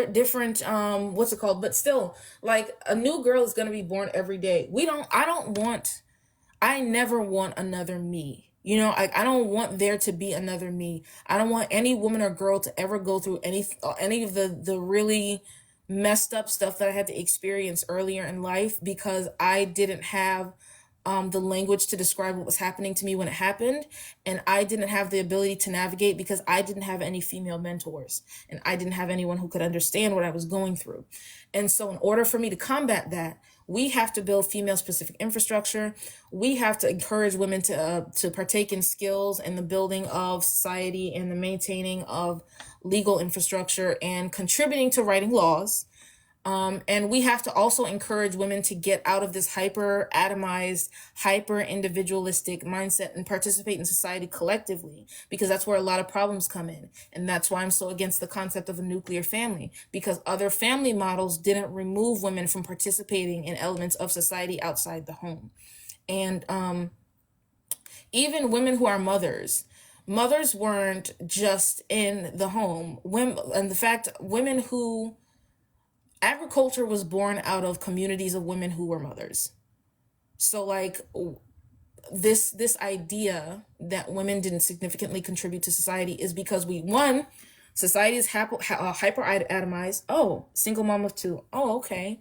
different, what's it called? But still, like a new girl is going to be born every day. I never want another me. You know, I don't want there to be another me. I don't want any woman or girl to ever go through any of the really messed up stuff that I had to experience earlier in life because I didn't have the language to describe what was happening to me when it happened. And I didn't have the ability to navigate because I didn't have any female mentors and I didn't have anyone who could understand what I was going through. And so in order for me to combat that, we have to build female specific infrastructure. We have to encourage women to partake in skills and the building of society and the maintaining of legal infrastructure and contributing to writing laws. And we have to also encourage women to get out of this hyper atomized, hyper individualistic mindset and participate in society collectively, because that's where a lot of problems come in. And that's why I'm so against the concept of a nuclear family, because other family models didn't remove women from participating in elements of society outside the home. And even women who are mothers weren't just in the home. Women, and the fact, women who agriculture was born out of communities of women who were mothers. So like this idea that women didn't significantly contribute to society is because society is hyper atomized. Oh, single mom of two. Oh, okay.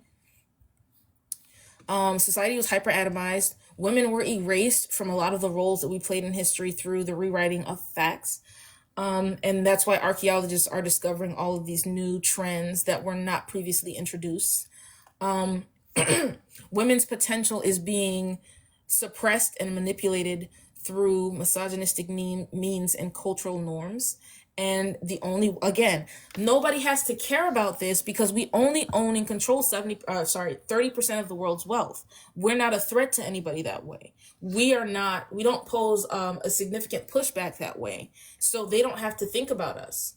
Society was hyper atomized. Women were erased from a lot of the roles that we played in history through the rewriting of facts. And that's why archaeologists are discovering all of these new trends that were not previously introduced. Women's potential is being suppressed and manipulated through misogynistic means and cultural norms. And nobody has to care about this because we only own and control 30% of the world's wealth. We're not a threat to anybody that way. We don't pose a significant pushback that way. So they don't have to think about us.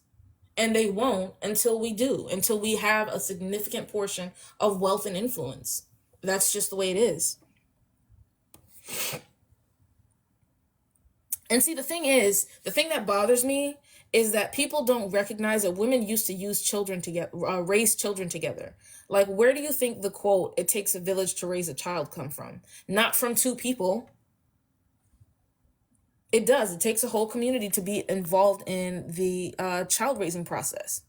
And they won't until we have a significant portion of wealth and influence. That's just the way it is. And see, the thing that bothers me is that people don't recognize that women used to raise children together. Like, where do you think the quote, "it takes a village to raise a child," come from? Not from two people. It does. It takes a whole community to be involved in the child raising process.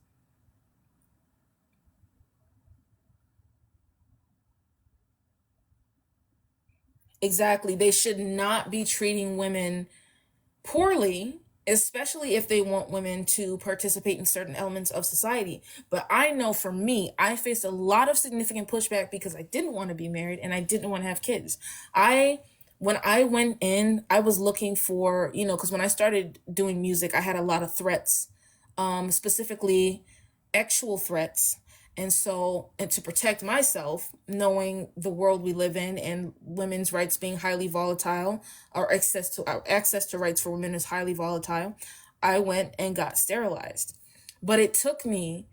Exactly. They should not be treating women poorly, especially if they want women to participate in certain elements of society. But I know for me, I faced a lot of significant pushback because I didn't want to be married and I didn't want to have kids. When I went in, I was looking for, because when I started doing music, I had a lot of threats, specifically actual threats. And to protect myself, knowing the world we live in and women's rights being highly volatile, or access to rights for women is highly volatile, I went and got sterilized. But it took me,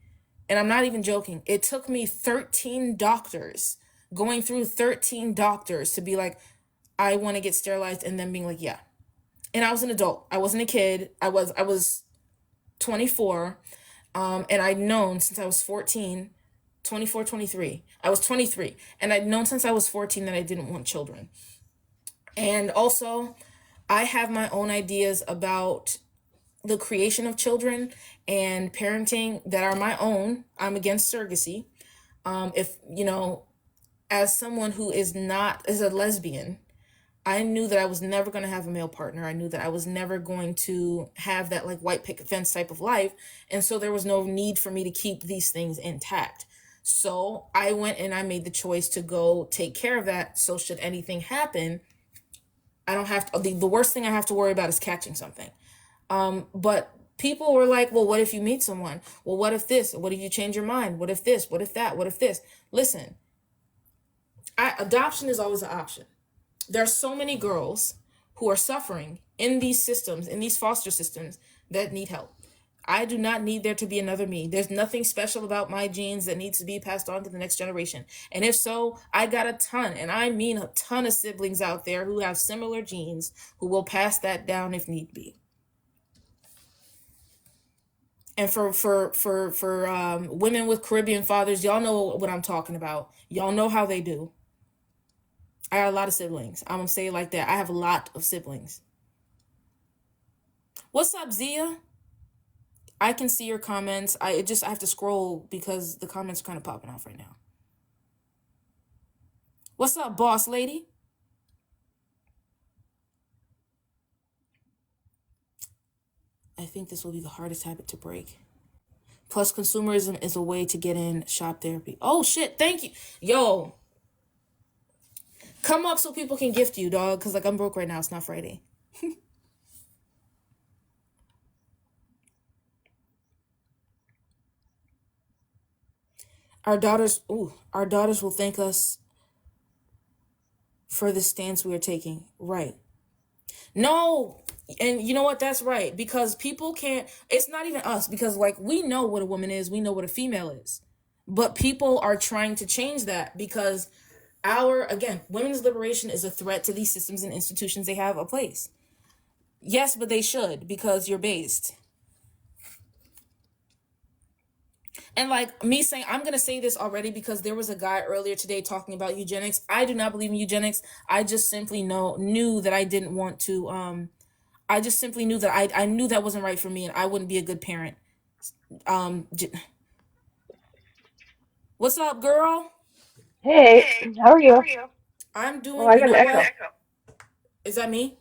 and I'm not even joking, it took me 13 doctors, going through 13 doctors to be like, I want to get sterilized, and then being like, yeah. And I was an adult. I wasn't a kid. I was 24. And I'd known since I was 14, 24, 23. I was 23. And I'd known since I was 14 that I didn't want children. And also, I have my own ideas about the creation of children and parenting that are my own. I'm against surrogacy. As someone who is a lesbian, I knew that I was never going to have a male partner. I knew that I was never going to have that like white picket fence type of life. And so there was no need for me to keep these things intact. So I went and I made the choice to go take care of that. So should anything happen, I don't have to, the worst thing I have to worry about is catching something. But people were like, well, what if you meet someone? Well, what if this? What if you change your mind? What if this? What if that? What if this? Listen, adoption is always an option. There are so many girls who are suffering in these systems, in these foster systems, that need help. I do not need there to be another me. There's nothing special about my genes that needs to be passed on to the next generation. And if so, I got a ton, and I mean a ton of siblings out there who have similar genes who will pass that down if need be. And for women with Caribbean fathers, y'all know what I'm talking about. Y'all know how they do. I got a lot of siblings. I'm going to say it like that. I have a lot of siblings. What's up, Zia? I can see your comments. I have to scroll because the comments are kind of popping off right now. What's up, boss lady? I think this will be the hardest habit to break. Plus, consumerism is a way to get in shop therapy. Oh, shit. Thank you. Yo. Come up so people can gift you, dog. Because, like, I'm broke right now. It's not Friday. Our daughters will thank us for the stance we are taking. Right. No. And you know what? That's right. Because people can't, it's not even us. Because, like, we know what a woman is. We know what a female is. But people are trying to change that because women's liberation is a threat to these systems and institutions they have a place. Yes, but they should, because you're based. And like me saying, I'm going to say this already because there was a guy earlier today talking about eugenics. I do not believe in eugenics. I just simply knew that I didn't want to, I just simply knew that I knew that wasn't right for me and I wouldn't be a good parent. What's up, girl? Hey, how are you? I'm Oh, doing, I you got know an what? echo. Is that me?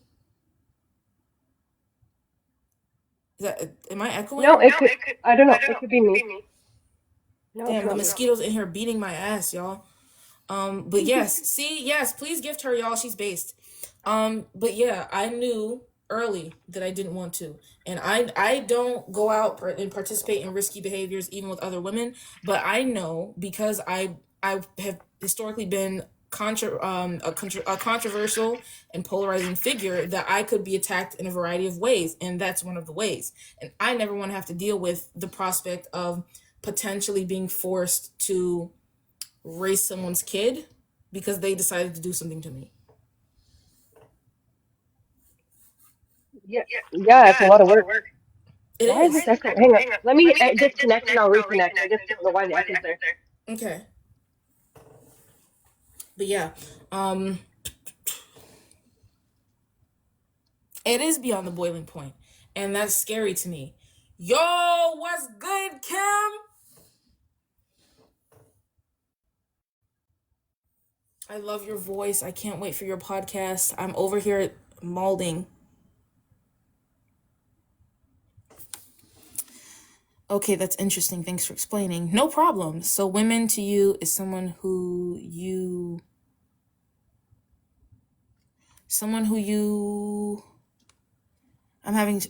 Am I echoing? No, I don't know. It could be me. No, it's Damn, the not me. mosquitoes in here beating my ass, y'all. But yes, please gift her, y'all. She's based. But yeah, I knew early that I didn't want to, and I don't go out and participate in risky behaviors even with other women. But I know because I have historically been a controversial and polarizing figure that I could be attacked in a variety of ways, and that's one of the ways. And I never want to have to deal with the prospect of potentially being forced to raise someone's kid because they decided to do something to me. Yeah, it's a lot of work. It Why is is. this echo? Hang on. Let me disconnect and I'll reconnect. I just don't know why the echo's there. Okay. But yeah, it is beyond the boiling point, and that's scary to me. Yo, what's good, Kim? I love your voice. I can't wait for your podcast. I'm over here molding. Okay, that's interesting. Thanks for explaining. No problem. So women to you is someone who you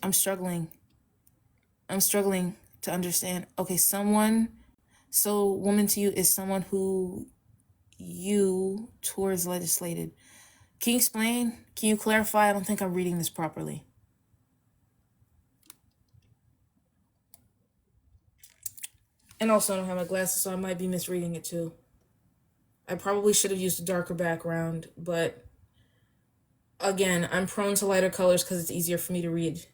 I'm struggling. I'm struggling to understand. Okay, so woman to you is someone who you towards legislated. Can you explain? Can you clarify? I don't think I'm reading this properly. And also, I don't have my glasses, so I might be misreading it too. I probably should have used a darker background, but again, I'm prone to lighter colors because it's easier for me to read.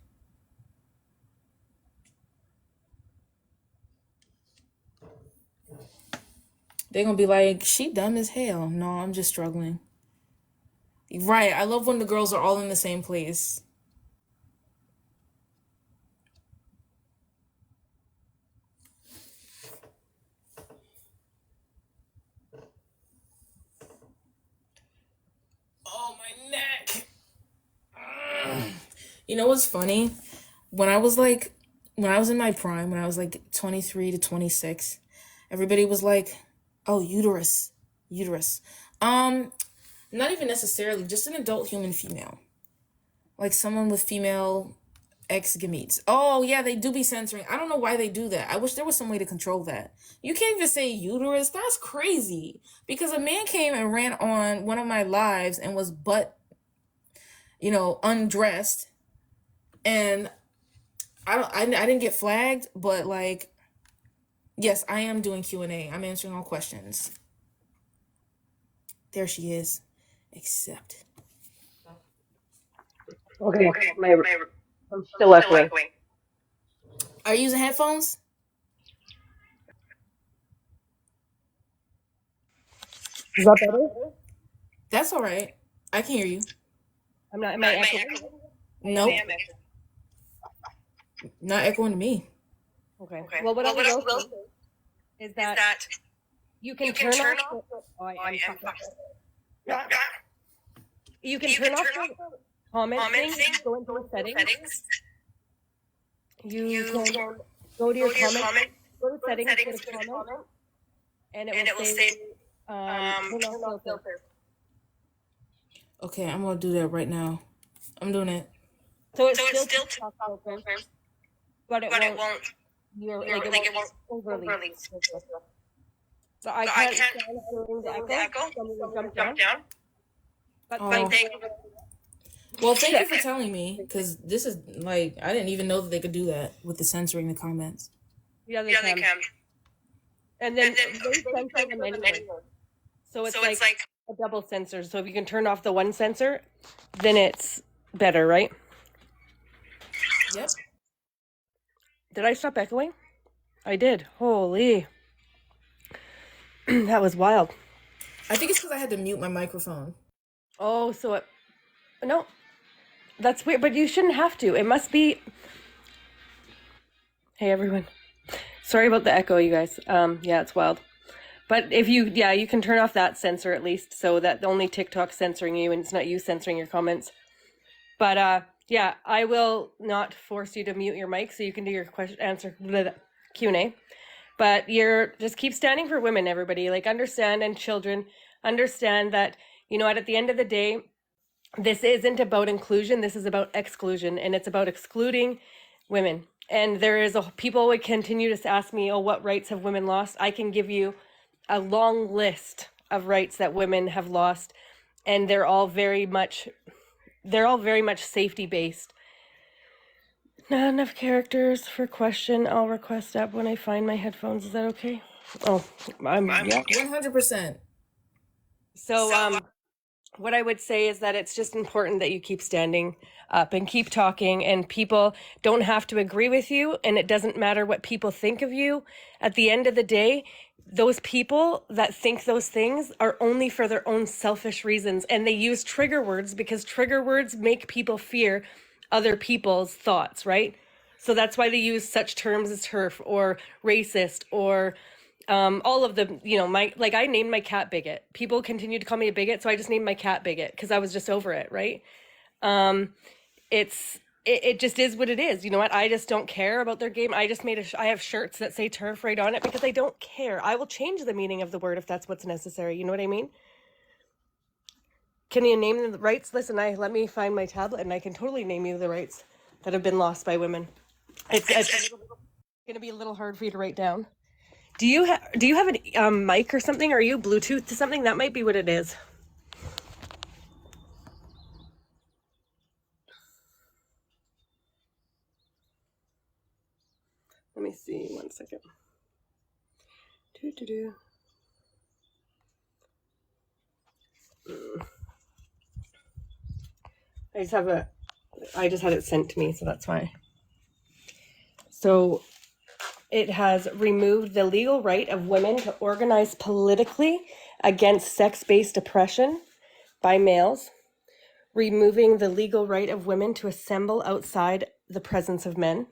They're gonna be like, she dumb as hell. No, I'm just struggling. Right, I love when the girls are all in the same place. Oh, my neck. You know what's funny? When I was in my prime, when I was like 23 to 26, everybody was like, oh, uterus. Not even necessarily, just an adult human female. Like someone with female X gametes. Oh, yeah, they do be censoring. I don't know why they do that. I wish there was some way to control that. You can't even say uterus. That's crazy. Because a man came and ran on one of my lives and was undressed. And I didn't get flagged, but like, yes, I am doing Q&A. I'm answering all questions. There she is. Accept. Okay, I'm still echoing. Are you using headphones? Is that better? That's all right. I can hear you. Am I echoing? Nope. Not echoing to me. Okay. Well, what I will say is that you can turn off. You can turn off the comment thing, go into the settings, you can go to your comment, go to settings, go to comment, and it will say turn off filter. Okay, I'm gonna do that right now. I'm doing it. So it's still TikTok filters, but it won't. It won't overly. So I can't stand hearing the echo. Someone jump down. But thank you. Well, thank you for telling me, because this is like, I didn't even know that they could do that with the censoring the comments. Yeah, they can. And then they censor them anyway. So it's like a double censor. So if you can turn off the one censor, then it's better, right? Yep. Did I stop echoing? I did. Holy. That was wild. I think it's because I had to mute my microphone. Oh, so it... No. That's weird, but you shouldn't have to. It must be... Hey, everyone. Sorry about the echo, you guys. Yeah, it's wild. But if you can turn off that censor at least, so that only TikTok's censoring you and it's not you censoring your comments. But yeah, I will not force you to mute your mic so you can do your Q&A. But just keep standing for women, everybody. Like, understand, and children, understand that, at the end of the day, this isn't about inclusion. This is about exclusion, and it's about excluding women. And people would continue to ask me, what rights have women lost? I can give you a long list of rights that women have lost, and they're all very much safety based. Not enough characters for question. I'll request up when I find my headphones. Is that okay? Oh, yeah. 100%. So what I would say is that it's just important that you keep standing up and keep talking, and people don't have to agree with you, and it doesn't matter what people think of you. At the end of the day, those people that think those things are only for their own selfish reasons, and they use trigger words because trigger words make people fear other people's thoughts, right? So that's why they use such terms as TERF or racist or all of the, I named my cat Bigot. People continue to call me a bigot, so I just named my cat Bigot because I was just over it, right? It just is what it is. You know what? I just don't care about their game. I just I have shirts that say TERF right on it because I don't care. I will change the meaning of the word if that's what's necessary. You know what I mean? Can you name the rights? Listen, let me find my tablet and I can totally name you the rights that have been lost by women. It's going to be a little hard for you to write down. Do you have a mic or something? Or are you Bluetooth to something? That might be what it is. Let me see. 1 second. I just had it sent to me, so that's why. So it has removed the legal right of women to organize politically against sex-based oppression by males, removing the legal right of women to assemble outside the presence of men,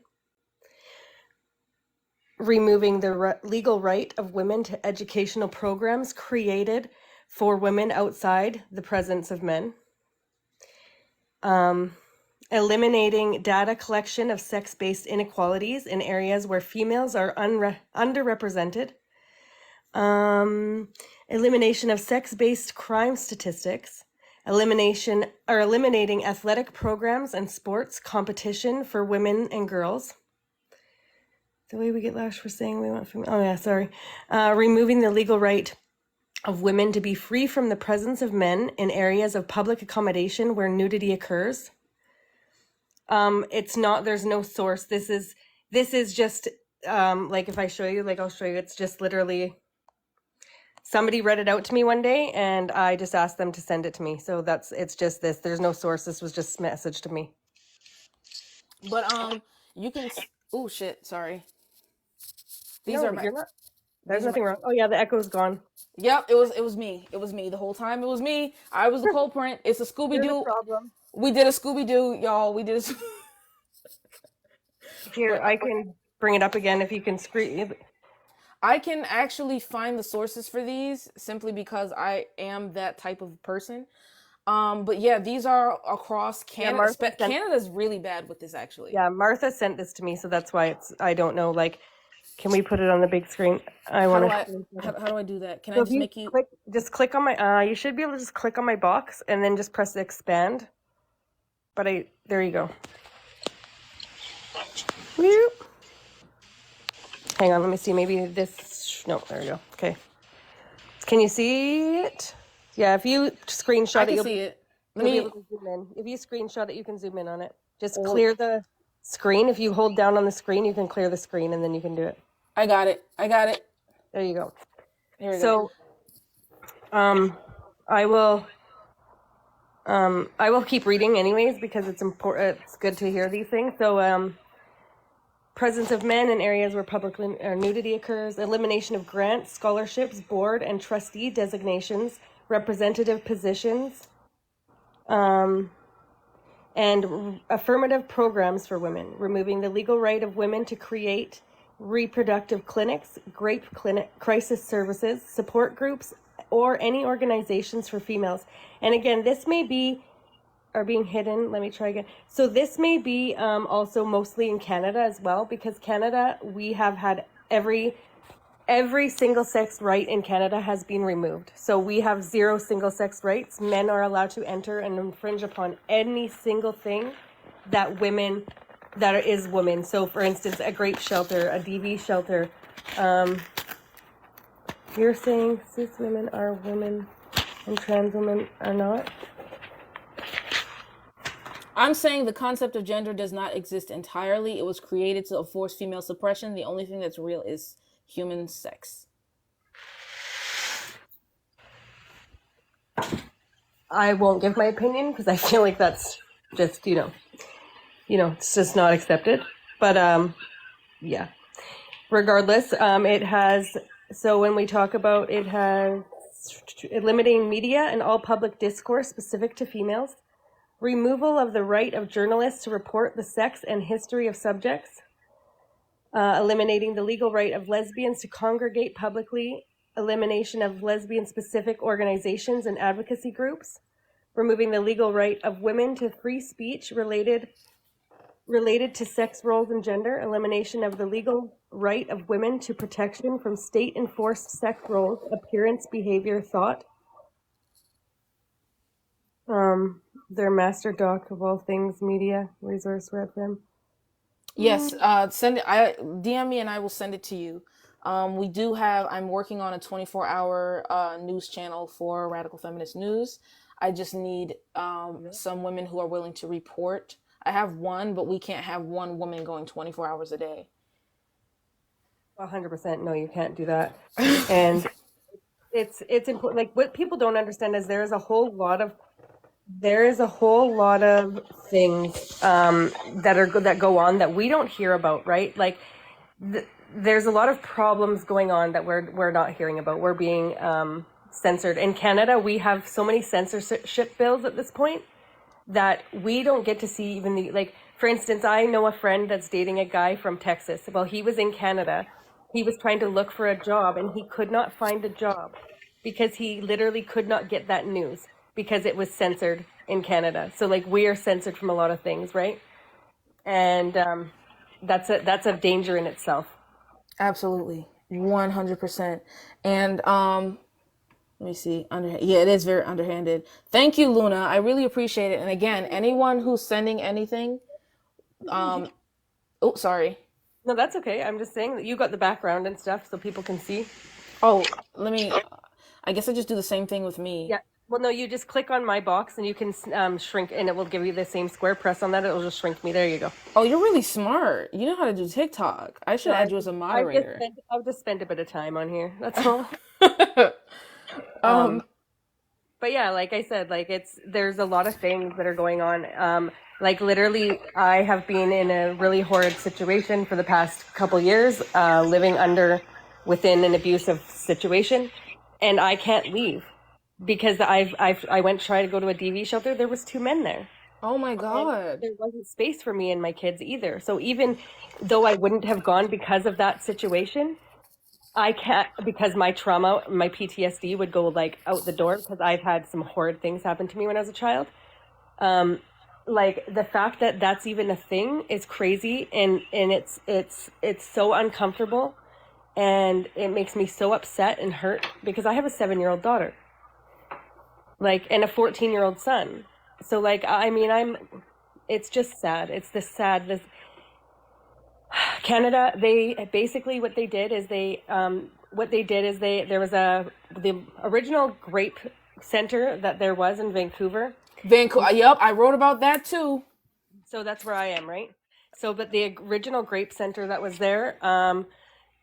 removing the legal right of women to educational programs created for women outside the presence of men, eliminating data collection of sex-based inequalities in areas where females are underrepresented, elimination of sex-based crime statistics, eliminating athletic programs and sports competition for women and girls. The way we get lashed for saying we want removing the legal right of women to be free from the presence of men in areas of public accommodation where nudity occurs. It's not, there's no source. This is just, if I show you, I'll show you, it's just literally, somebody read it out to me one day and I just asked them to send it to me. So it's just this, there's no source. This was just messaged to me. But, you can, oh shit, sorry. There's nothing wrong. Oh yeah, the echo's gone. Yep, it was me. It was me the whole time. It was me. I was the culprit. It's a Scooby-Doo problem. We did a Scooby-Doo, y'all. We did a Here, I can bring it up again if you can screen. I can actually find the sources for these simply because I am that type of person. But yeah, these are across Canada. Martha sent. Canada's really bad with this, actually. Yeah, Martha sent this to me, so that's why I don't know. Like, can we put it on the big screen? I want to. How do I do that? Can I So just make you? click on my. You should be able to just click on my box and then just press expand. But there you go. Whoop. Hang on, let me see. Maybe this. No, there we go. Okay. Can you see it? Yeah, if you screenshot I can see it. You'll be able to zoom in. If you screenshot it, you can zoom in on it. Just clear the screen. If you hold down on the screen, you can clear the screen, and then you can do it. I got it. There you go. Here we go. I will keep reading anyways because it's important. It's good to hear these things. So, presence of men in areas where public nudity occurs, elimination of grants, scholarships, board and trustee designations, representative positions, and affirmative programs for women, removing the legal right of women to create reproductive clinics, crisis services, support groups, or any organizations for females. And again, this may be are being hidden. Let me try again. So this may be also mostly in Canada as well, because Canada, we have had every single sex right in Canada has been removed. So we have 0 single sex rights. Men are allowed to enter and infringe upon any single thing that is women. So for instance, a grape shelter, a DV shelter. You're saying cis women are women and trans women are not? I'm saying the concept of gender does not exist entirely. It was created to force female suppression. The only thing that's real is human sex. I won't give my opinion because I feel like that's just, it's just not accepted. But yeah. Regardless, it has, so when we talk about it has limiting media and all public discourse specific to females, removal of the right of journalists to report the sex and history of subjects, eliminating the legal right of lesbians to congregate publicly, elimination of lesbian-specific organizations and advocacy groups, removing the legal right of women to free speech related to sex roles and gender, elimination of the legal right of women to protection from state-enforced sex roles, appearance, behavior, thought. Their master doc of all things media resource Radfem. Yes, send it. DM me and I will send it to you. I'm working on a 24-hour news channel for Radical Feminist News. I just need some women who are willing to report. I have one, but we can't have one woman going 24 hours a day. 100%. No, you can't do that. And it's important. Like, what people don't understand is there is a whole lot of things that go on that we don't hear about, right? Like there's a lot of problems going on that we're not hearing about. We're being censored. In Canada, we have so many censorship bills at this point that we don't get to see even for instance, I know a friend that's dating a guy from Texas. Well, he was in Canada. He was trying to look for a job and he could not find a job because he literally could not get that news because it was censored in Canada. So we are censored from a lot of things, right? And that's a danger in itself. Absolutely. 100%. And let me see. Yeah, it is very underhanded. Thank you, Luna. I really appreciate it. And again, anyone who's sending anything, oh, sorry. No, that's okay. I'm just saying that you got the background and stuff so people can see. Oh, I guess I just do the same thing with me. Yeah. Well, no, you just click on my box and you can shrink and it will give you the same square. Press on that. It'll just shrink me. There you go. Oh, you're really smart. You know how to do TikTok. I should add you as a moderator. I've just spent a bit of time on here. That's all. But yeah, like I said, there's a lot of things that are going on. Literally, I have been in a really horrid situation for the past couple years, living within an abusive situation, and I can't leave because I went to try to go to a DV shelter. There was 2 men there. Oh my God. And there wasn't space for me and my kids either. So even though I wouldn't have gone because of that situation, I can't, because my trauma, my PTSD would go like out the door because I've had some horrid things happen to me when I was a child. Um, like the fact that that's even a thing is crazy, and it's so uncomfortable, and it makes me so upset and hurt because I have a 7-year-old daughter, like, and a 14-year-old son. So like, I mean, it's just sad. It's this sad, this Canada, they basically what they did is there was the original grape center that there was in Vancouver. Vancouver. Yep, I wrote about that too. So that's where I am, right? So, but the original grape center that was there,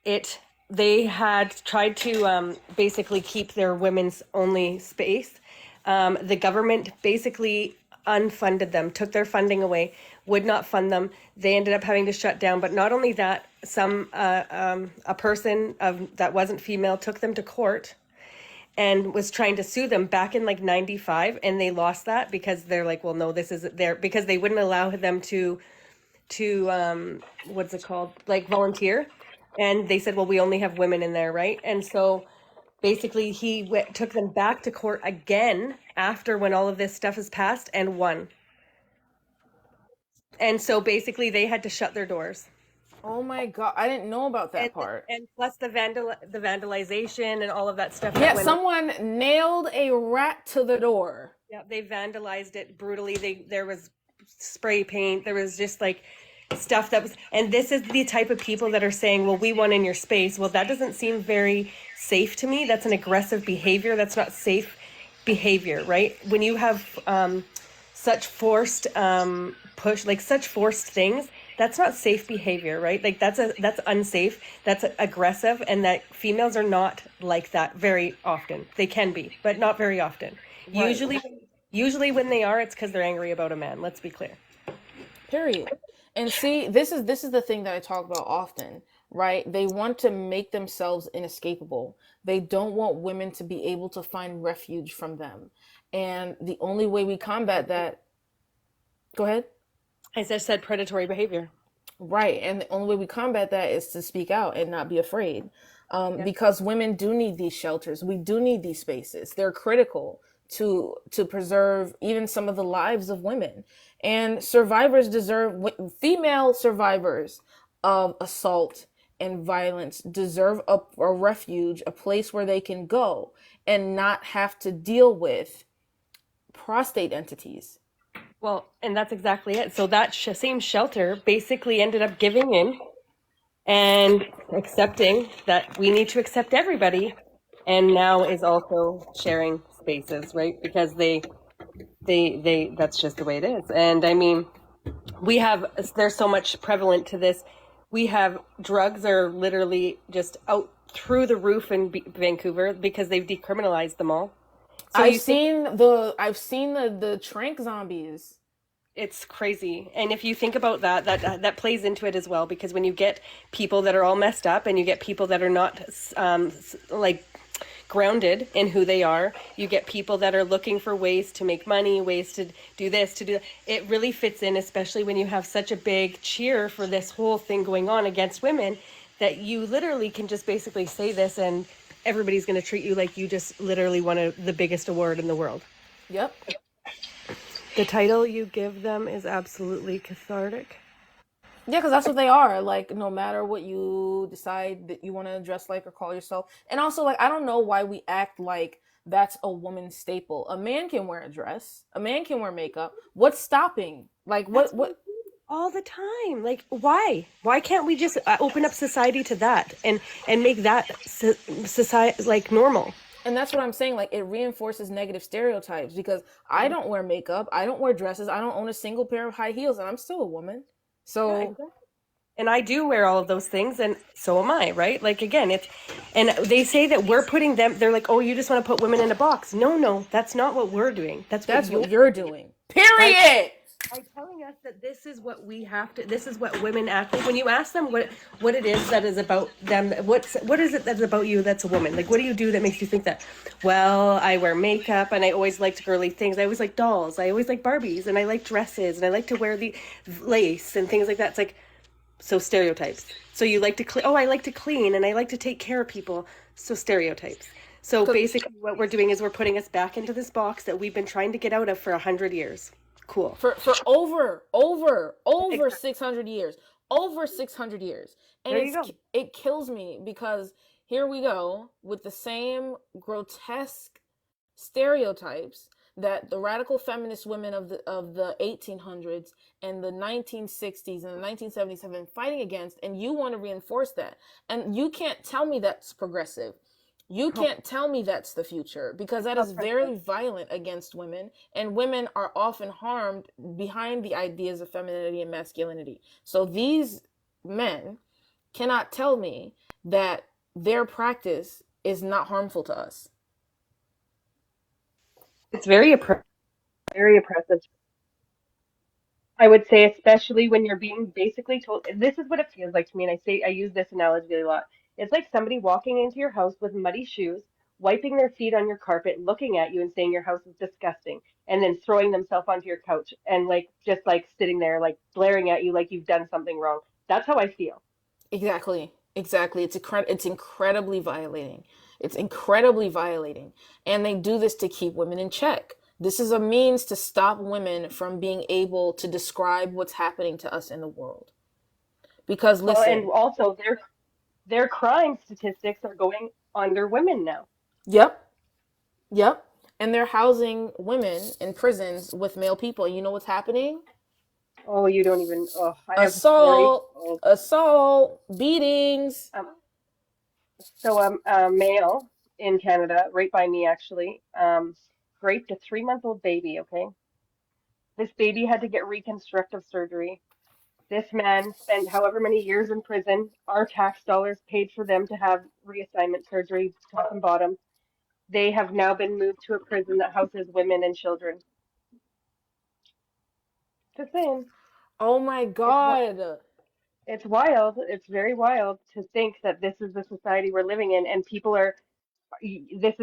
it they had tried to basically keep their women's only space. The government basically unfunded them, took their funding away, would not fund them. They ended up having to shut down. But not only that, a person that wasn't female took them to court and was trying to sue them back in like 95, and they lost that because they're like, well, no, this isn't there, because they wouldn't allow them to what's it called, like, volunteer. And they said, well, we only have women in there, right? And so basically took them back to court again after, when all of this stuff is passed, and won. And so basically they had to shut their doors. Oh my god, I didn't know about that part. And plus the vandalization and all of that stuff. Yeah, someone nailed a rat to the door. Yeah, they vandalized it brutally. There was spray paint. There was just like stuff that was, and this is the type of people that are saying, well, we want in your space. Well, that doesn't seem very safe to me. That's an aggressive behavior. That's not safe behavior, right? When you have such forced push, like such forced things, that's not safe behavior, right? Like that's unsafe, that's aggressive, and that females are not like that very often. They can be, but not very often. Right. Usually when they are, it's because they're angry about a man. Let's be clear. Period. And see, this is the thing that I talk about often, right? They want to make themselves inescapable. They don't want women to be able to find refuge from them. And the only way we combat that, go ahead. I just said predatory behavior. Right. And the only way we combat that is to speak out and not be afraid. Because women do need these shelters. We do need these spaces. They're critical to preserve even some of the lives of women. And female survivors of assault and violence deserve a refuge, a place where they can go and not have to deal with prostate entities. Well, and that's exactly it. So that same shelter basically ended up giving in and accepting that we need to accept everybody, and now is also sharing spaces, right? Because they that's just the way it is. And I mean, there's so much prevalent to this. We have drugs are literally just out through the roof in Vancouver because they've decriminalized them all. So I've seen the trank zombies. It's crazy. And if you think about that plays into it as well, because when you get people that are all messed up and you get people that are not like grounded in who they are, you get people that are looking for ways to make money, ways to do this, to do that. It really fits in, especially when you have such a big cheer for this whole thing going on against women, that you literally can just basically say this and everybody's going to treat you like you just literally won the biggest award in the world. Yep. The title you give them is absolutely cathartic. Yeah, because that's what they are. Like, no matter what you decide that you want to dress like or call yourself. And also, like, I don't know why we act like that's a woman's staple. A man can wear a dress. A man can wear makeup. What's stopping? Like, what? All the time. Like, why can't we just open up society to that and make that society like normal? And that's what I'm saying. Like, it reinforces negative stereotypes, because I don't wear makeup, I don't wear dresses, I don't own a single pair of high heels, and I'm still a woman. So yeah, exactly. And I do wear all of those things, and so am I, right? Like, again, and they say that we're putting them, they're like, oh, you just want to put women in a box. No, that's not what we're doing. That's what you're doing. Period. By telling us that this is what we have to, this is what women act like. When you ask them what it is that is about them, what is it that's about you that's a woman? Like, what do you do that makes you think that? Well, I wear makeup, and I always liked girly things. I always liked dolls. I always liked Barbies, and I like dresses, and I like to wear the lace and things like that. It's like, So stereotypes. So you like to clean. Oh, I like to clean and I like to take care of people. So stereotypes. So Cause basically, what we're doing is we're putting us back into this box that we've been trying to get out of for 100 years. Cool. for over Exactly. 600 years, over 600 years, and There you go. it kills me because here we go with the same grotesque stereotypes that the radical feminist women of the 1800s and the 1960s and the 1970s have been fighting against, and you want to reinforce that, and you can't tell me that's progressive. You No, can't tell me that's the future because it's that is not very progressive. violent against women, and women are often harmed behind the ideas of femininity and masculinity. So these men cannot tell me that their practice is not harmful to us. It's very oppressive. I would say, especially when you're being basically told, this is what it feels like to me, and I use this analogy a lot. It's like somebody walking into your house with muddy shoes, wiping their feet on your carpet, looking at you and saying your house is disgusting, and then throwing themselves onto your couch and like just like sitting there, like glaring at you like you've done something wrong. That's how I feel. Exactly. Exactly. It's incredibly violating. It's incredibly violating. And they do this to keep women in check. This is a means to stop women from being able to describe what's happening to us in the world. Because Well, and listen, also their crime statistics are going under women now. yep, yep. And they're housing women in prisons with male people. You know what's happening? Oh, you don't even. Oh, I have a story. Assault, Oh, assault, beatings. um, so a male in Canada, right by me actually, raped a 3-month-old baby. Okay, this baby had to get reconstructive surgery. This man spent however many years in prison. Our tax dollars paid for them to have reassignment surgery, top and bottom. They have now been moved to a prison that houses women and children. Just saying, Oh my it's what God. it's wild. It's very wild to think that this is the society we're living in, and people are this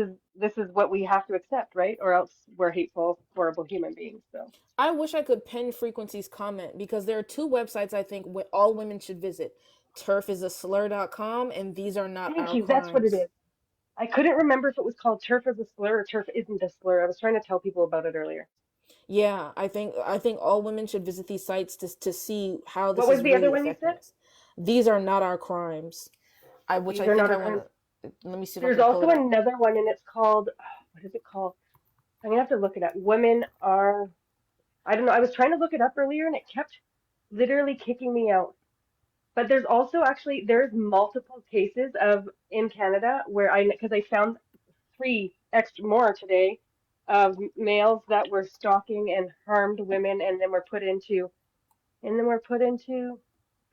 is what we have to accept, right? Or else we're hateful, horrible human beings. So I wish I could pin Frequency's comment because there are two websites I think all women should visit. Turfisaslur.com and These Are Not thank Our you. That's what it Crimes. is. I couldn't remember if it was called turf as a slur or turf isn't a slur. I was trying to tell people about it earlier. Yeah, I think all women should visit these sites to see how What this was is the other really one you affecting said? us. These are not our crimes. Which These I are think not I our want crimes. to let me see if I There's can pull also it up. another one, and it's called what is it called? I'm gonna have to look it up. Women are I don't know. I was trying to look it up earlier, and it kept literally kicking me out. But there's also actually there's multiple cases of in Canada where I because I found three extra more today of males that were stalking and harmed women and then were put into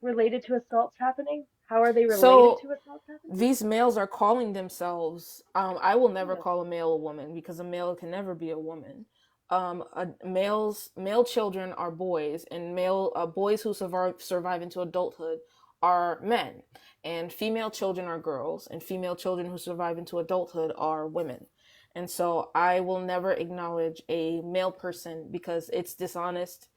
related to assaults happening. How are they related So to assaults happening? these males are calling themselves I will never Yes. call a male a woman because a male can never be a woman. Male children are boys, and male boys who survive into adulthood are men, and female children are girls, and female children who survive into adulthood are women. And so I will never acknowledge a male person because it's dishonest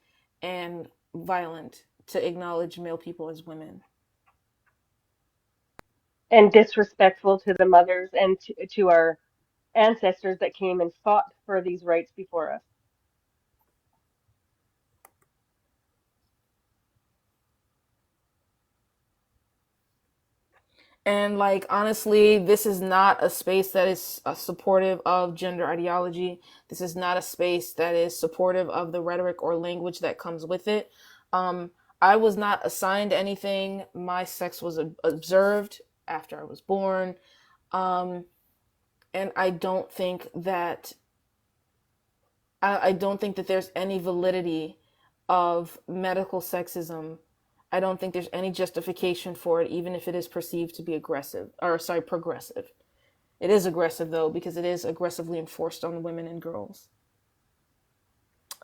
and violent to acknowledge male people as women. And disrespectful to the mothers and to our ancestors that came and fought for these rights before us. And like honestly, this is not a space that is supportive of gender ideology. This is not a space that is supportive of the rhetoric or language that comes with it. Um, I was not assigned anything. My sex was observed after I was born, um, and I don't think that there's any validity of medical sexism. I don't think there's any justification for it, even if it is perceived to be aggressive, or sorry, progressive. It is aggressive though, because it is aggressively enforced on women and girls.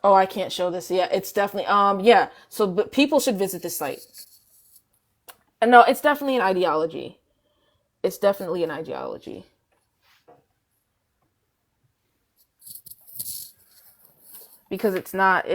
Oh, I can't show this. Yeah, it's definitely yeah. So but people should visit this site. And no, it's definitely an ideology. It's definitely an ideology. Because it's not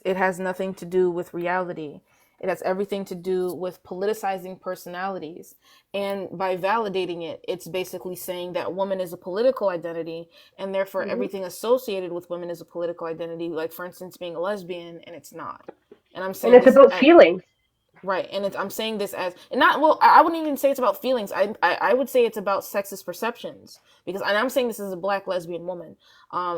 it has nothing to do with reality. It has everything to do with politicizing personalities. And by validating it, it's basically saying that woman is a political identity, and therefore Hmm. everything associated with women is a political identity, like, for instance, being a lesbian, and it's not. And I'm And saying it's this about at, feelings. right, and I'm saying this as, and not, well, I wouldn't even say it's about feelings. I would say it's about sexist perceptions, because, and I'm saying this as a black lesbian woman,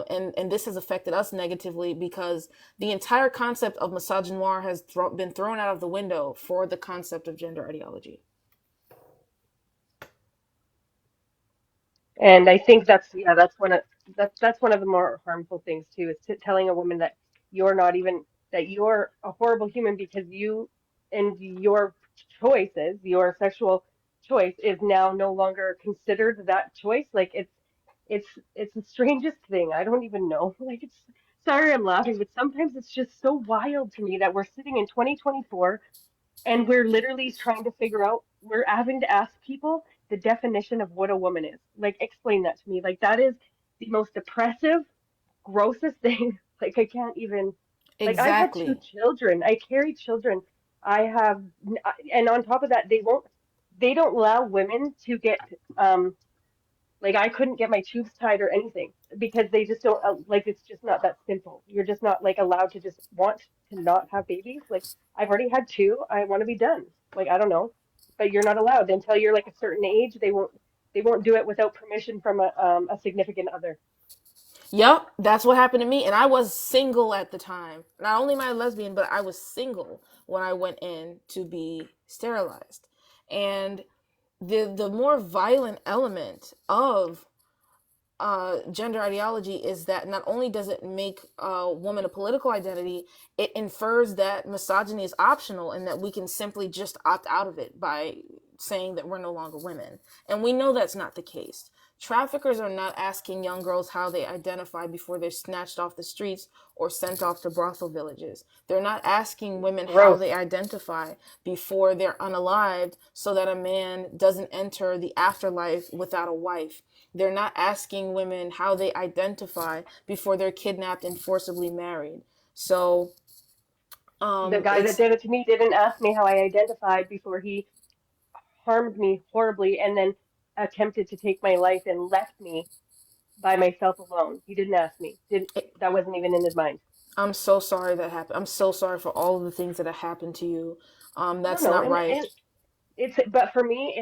and this has affected us negatively because the entire concept of misogynoir has been thrown out of the window for the concept of gender ideology. And I think that's one of that's one of the more harmful things too, is telling a woman that you're not even that you're a horrible human because you and your choices, your sexual choice is now no longer considered that choice. Like it's the strangest thing. I don't even know. Like it's sorry I'm laughing, but sometimes it's just so wild to me that we're sitting in 2024 and we're literally trying to figure out, we're having to ask people the definition of what a woman is. Like, explain that to me. Like, that is the most oppressive, grossest thing. Like, I can't even, like, I've had two Exactly. children. I carry children. I have, and on top of that, they don't allow women to get, like I couldn't get my tubes tied or anything because they just don't like it's just not that simple. You're just not like allowed to just want to not have babies. Like I've already had two. I want to be done. Like I don't know, but you're not allowed until you're like a certain age. They won't do it without permission from a significant other. Yep, that's what happened to me. And I was single at the time. Not only am I a lesbian, but I was single when I went in to be sterilized. And the more violent element of gender ideology is that not only does it make a woman a political identity, it infers that misogyny is optional and that we can simply just opt out of it by saying that we're no longer women. And we know that's not the case. Traffickers are not asking young girls how they identify before they're snatched off the streets or sent off to brothel villages. They're not asking women how Gross. they identify before they're unalived so that a man doesn't enter the afterlife without a wife. They're not asking women how they identify before they're kidnapped and forcibly married. So The guy that it's did it to me didn't ask me how I identified before he harmed me horribly and then attempted to take my life and left me by myself alone. He didn't ask me. Didn't That wasn't even in his mind. I'm so sorry that happened. I'm so sorry for all of the things that have happened to you. No, That's no, not and right. it's but for me,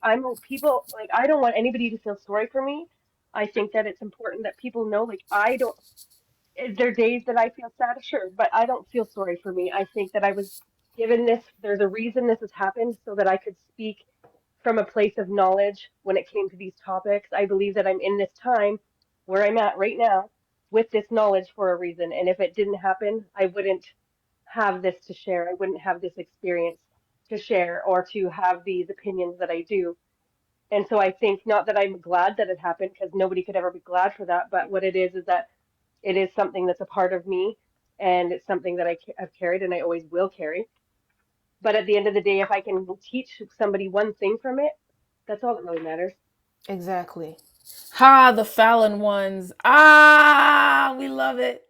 I'm people like I don't want anybody to feel sorry for me. I think that it's important that people know like I don't. Is there days that I feel sad? Sure, but I don't feel sorry for me. I think that I was given this. There's a reason this has happened so that I could speak from a place of knowledge when it came to these topics. I believe that I'm in this time where I'm at right now with this knowledge for a reason. And if it didn't happen, I wouldn't have this to share. I wouldn't have this experience to share or to have these opinions that I do. And so I think not that I'm glad that it happened because nobody could ever be glad for that, but what it is that it is something that's a part of me and it's something that have carried and I always will carry. But at the end of the day, if I can teach somebody one thing from it, that's all that really matters. Exactly. Ha, the Fallon ones. Ah, we love it.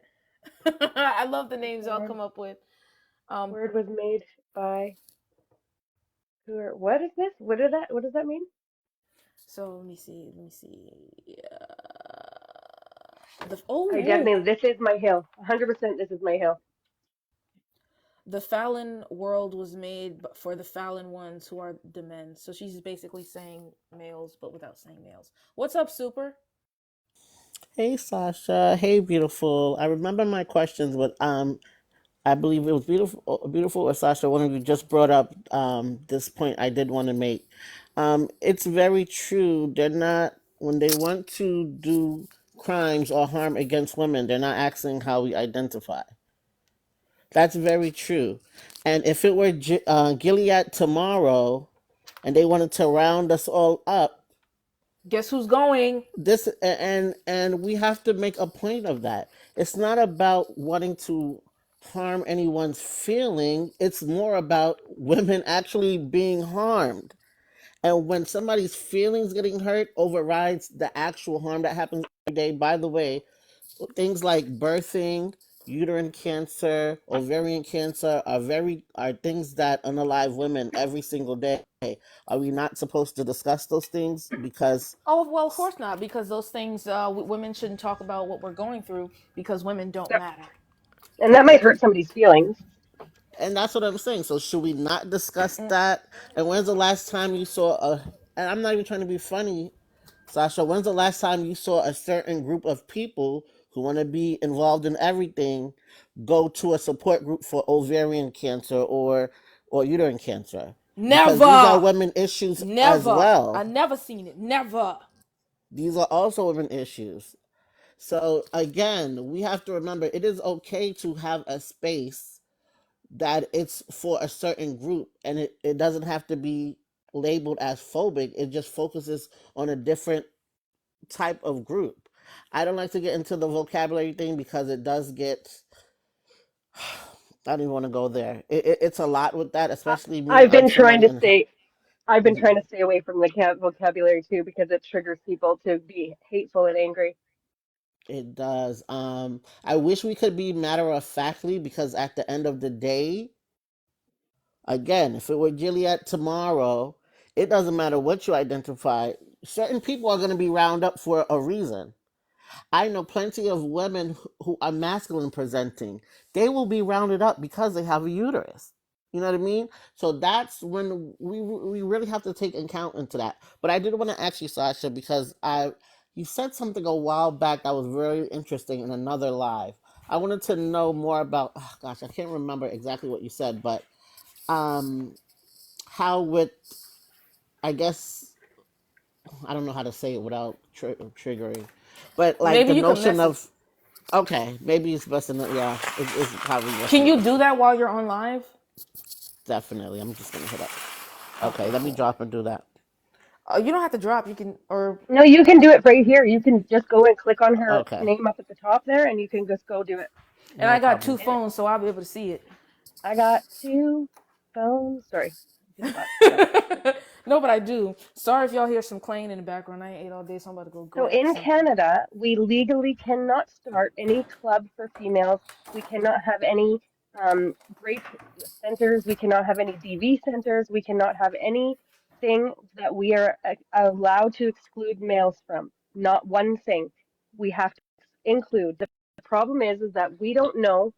I love the names y'all Word, come up with. Um, word was made by who or what is this? What does that mean? so let me see. Let me see. I Oh, definitely, this is my hill. 100% this is my hill. the Fallon world was made for the Fallon ones who are the men. So she's basically saying males, but without saying males. What's up, Super? Hey Sasha, hey beautiful. I remember my questions, but I believe it was beautiful or Sasha. One of you just brought up this point I did want to make. It's very true. They're not when they want to do crimes or harm against women. They're not asking how we identify. That's very true. And if it were Gilead tomorrow, and they wanted to round us all up, Guess who's going? and we have to make a point of that. It's not about wanting to harm anyone's feeling. It's more about women actually being harmed. And when somebody's feelings getting hurt overrides the actual harm that happens every day. By the way, things like birthing, uterine cancer, ovarian cancer are things that unalive women every single day. Are we not supposed to discuss those things? Because Oh, well, of course not, because those things, women shouldn't talk about what we're going through because women don't That, matter. and that might hurt somebody's feelings. and that's what I'm saying. So should we not discuss that? And when's the last time you saw a and I'm not even trying to be funny, Sasha, when's the last time you saw a certain group of people who want to be involved in everything go to a support group for ovarian cancer or uterine cancer? Because these are Never! women issues as Never! I well. never seen it. Never! These are also women issues. So again, we have to remember it is okay to have a space that it's for a certain group, and it doesn't have to be labeled as phobic. It just focuses on a different type of group. I don't like to get into the vocabulary thing because it does get. I don't even want to go there. It's a lot with that, I, especially me I've of been trying somebody to in. stay. I've been Mhm. trying to stay away from the vocabulary too because it triggers people to be hateful and angry. It does. I wish we could be matter of factly because at the end of the day, again, if it were Juliet tomorrow, it doesn't matter what you identify. Certain people are going to be round up for a reason. I know plenty of women who are masculine presenting. They will be rounded up because they have a uterus. You know what I mean? So that's when we really have to take account into that. But I did want to ask you, Sasha, because I you said something a while back that was very interesting in another live. I wanted to know more about. Oh gosh, I can't remember exactly what you said, but um, how with I guess I don't know how to say it without triggering, but like Maybe the you can notion message. of okay, maybe it's best in yeah, it's probably best Can in you do message. that while you're on live? Definitely, I'm just gonna hit up. Okay, Okay, let me cool. drop and do that. You don't have to drop. You can, or No, you can do it right here. You can just go and click on her Okay, name up at the top there, and you can just go do it. and no I got two problem. And phones, so I'll be able to see it. I got two phones. Sorry, just got a picture. No, but I do. Sorry if y'all hear some clang in the background. I ain't ate all day, so I'm about to go So grab in something. Canada, we legally cannot start any club for females. We cannot have any rape centers. We cannot have any DV centers. We cannot have anything that we are allowed to exclude males from. Not one thing. We have to include. The problem is that we don't know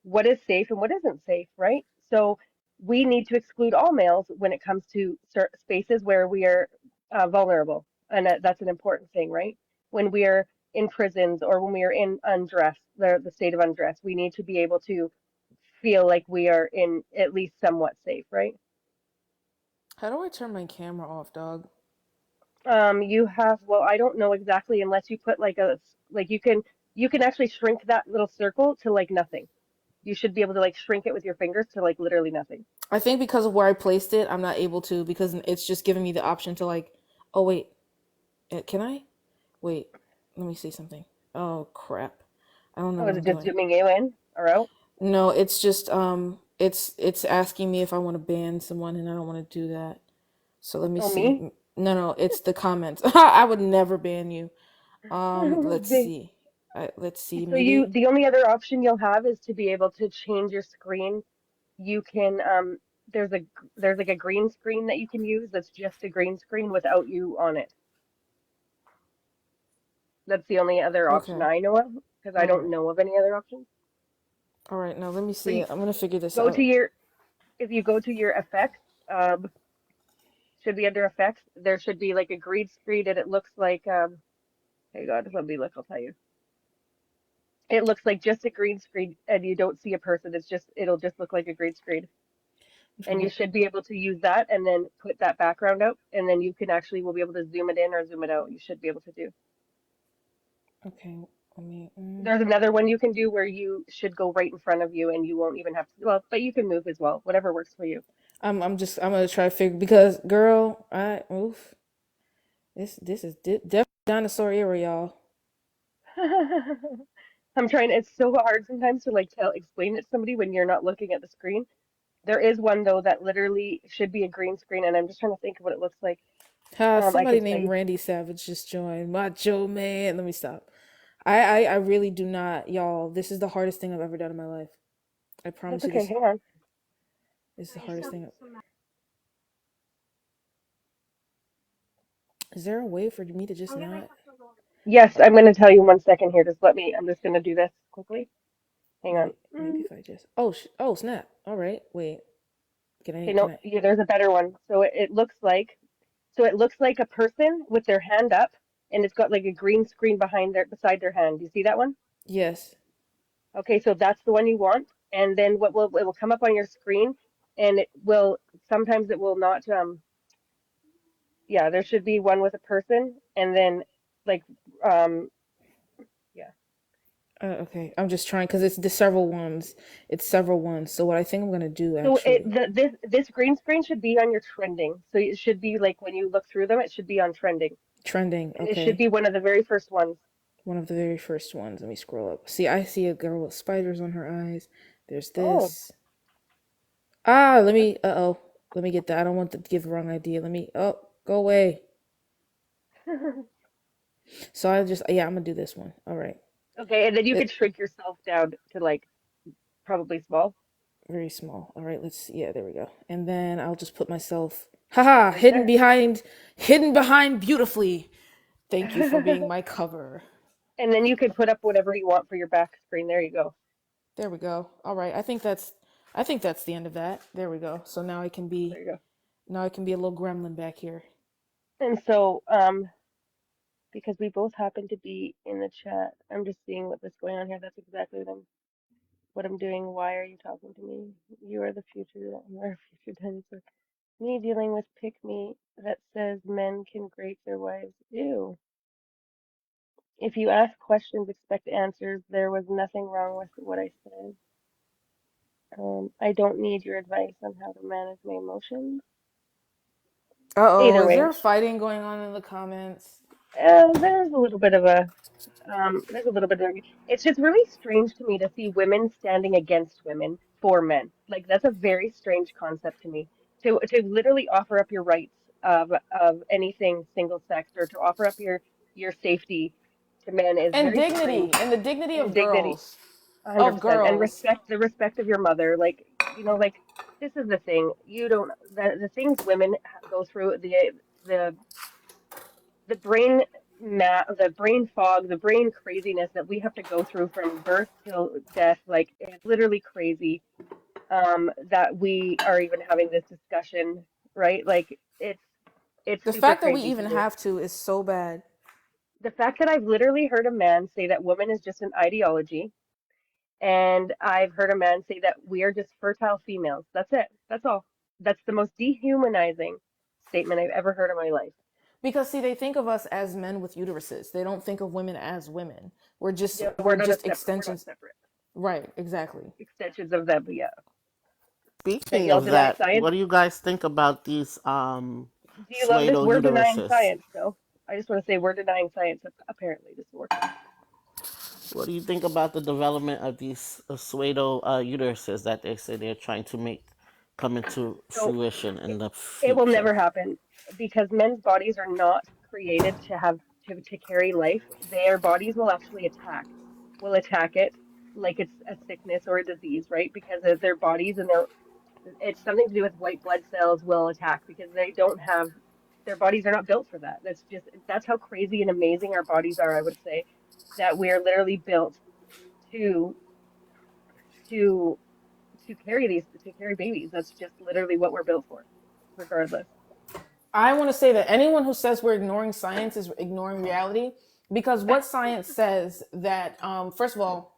what is safe and what isn't safe, right? So we need to exclude all males when it comes to spaces where we are vulnerable, and that's an important thing, right? When we are in prisons or when we are in undress, the state of undress, we need to be able to feel like we are in at least somewhat safe, right? How do I turn my camera off, dog? You have, well, I don't know exactly unless you put like like you can actually shrink that little circle to like nothing. You should be able to like shrink it with your fingers to like literally nothing. I think because of where I placed it, I'm not able to because it's just giving me the option to like. Oh wait, can I? Wait, let me see something. Oh crap, I don't know Oh, what is it I'm just doing. zooming you in or out? No, it's just it's asking me if I want to ban someone, and I don't want to do that. So let me Oh, see. me? No, no, it's the comments. I would never ban you. Let's Okay. see. Let's see. So Maybe. the only other option you'll have is to be able to change your screen. You can there's a there's like a green screen that you can use that's just a green screen without you on it. That's the only other option Okay. I know of because I All don't right. know of any other options. All right. Now let me So see you it. I'm gonna figure this go to out. your if you go to your effects, should be under effects. There should be like a green screen and it looks like hey God, let me look, I'll tell you. It looks like just a green screen and you don't see a person. It'll just look like a green screen. I'm trying And you to. should be able to use that and then put that background up and then you can actually will be able to zoom it in or zoom it out. You should be able to do. Okay. Let me. There's another one you can do where you should go right in front of you and you won't even have to, well, but you can move as well, whatever works for you. I'm gonna try to figure because girl, I oof. This is definitely dinosaur era, y'all. I'm trying, it's so hard sometimes to like explain it to somebody when you're not looking at the screen. There is one though that literally should be a green screen and I'm just trying to think of what it looks like. I Somebody can tell named you. Randy Savage just joined. Macho man. Let me stop. I really do not, y'all. This is the hardest thing I've ever done in my life. I That's promise you okay. this. Hang on. This is the hardest thing. Is there a way for me to just not? Yes, I'm going to tell you 1 second here. Just let me. I'm just going to do this quickly. Hang on. Maybe if I just. Oh, oh, snap. All right. Wait. Can I? Okay, Can no, I? yeah, there's a better one. So it looks like a person with their hand up, and it's got like a green screen behind their beside their hand. Do you see that one? Yes. Okay, so that's the one you want. And then what will it will come up on your screen, and it will sometimes it will not. Yeah, there should be one with a person, and then like um yeah. Okay. I'm just trying because it's the several ones. It's several ones. So what I think I'm gonna do So actually. this green screen should be on your trending. So it should be like when you look through them, it should be on trending, Trending. and it should Okay. be one of the very first ones. One of the very first ones. Let me scroll up. See, I see a girl with spiders on her eyes. There's Oh, this. Ah, let that's me. Uh-oh. Let me get that. I don't want to give the wrong idea. Let me. Oh, go away. So I just. Yeah, I'm gonna do this one. All right. okay. And then you could It shrink yourself down to like probably small, very small. All right. Let's. Yeah, there we go. And then I'll just put myself. Haha, right there. hidden behind beautifully. Thank you for being my cover. And then you could put up whatever you want for your back screen. There you go. There we go. All right. I think that's the end of that. There we go. So now I can There be you go. now I can be a little gremlin back here. And so, because we both happen to be in the chat, I'm just seeing what's going on here. That's exactly what I'm doing. Why are you talking to me? You are the future. You are a future dinosaur. Me dealing with pick me that says men can grape their wives. Ew. If you ask questions, expect answers. There was nothing wrong with what I said. I don't need your advice on how to manage my emotions. Uh-oh, Either is way, there fighting going on in the comments? there's a little bit of a there's a little bit of it's just really strange to me to see women standing against women for men. Like that's a very strange concept to me. To literally offer up your rights of anything single sex or to offer up your safety to men is And very dignity, strange. and the dignity And of dignity, girls. Of 100%. And girls. respect the respect of your mother. Like, like this is the thing. You don't the things women go through the the brain fog, the brain craziness that we have to go through from birth till death, like it's literally crazy. That we are even having this discussion, right? Like it's The super fact that we crazy to even me. have to is so bad. The fact that I've literally heard a man say that woman is just an ideology, and I've heard a man say that we are just fertile females. That's it. That's all. That's the most dehumanizing statement I've ever heard in my life. Because see, they think of us as men with uteruses. They don't think of women as women. We're just Yeah, we're we're not a just separate. We're not extensions. separate Right, exactly. extensions of them. But yeah. That Speaking y'all of deny that, science? what do you guys think about these Do you love this? pseudo We're denying uteruses? science, no? I just want to say we're denying science, apparently, this works. What do you think about the development of these pseudo uteruses that they say they're trying to make come into So fruition it, in the it will future? never happen because men's bodies are not created to have to carry life. Their bodies will actually will attack it like it's a sickness or a disease, right? Because of their bodies and it's something to do with white blood cells will attack because they don't have their bodies are not built for that. That's how crazy and amazing our bodies are, I would say, that we're literally built to to to carry babies. That's just literally what we're built for, regardless. I want to say that anyone who says we're ignoring science is ignoring reality, because what science says that first of all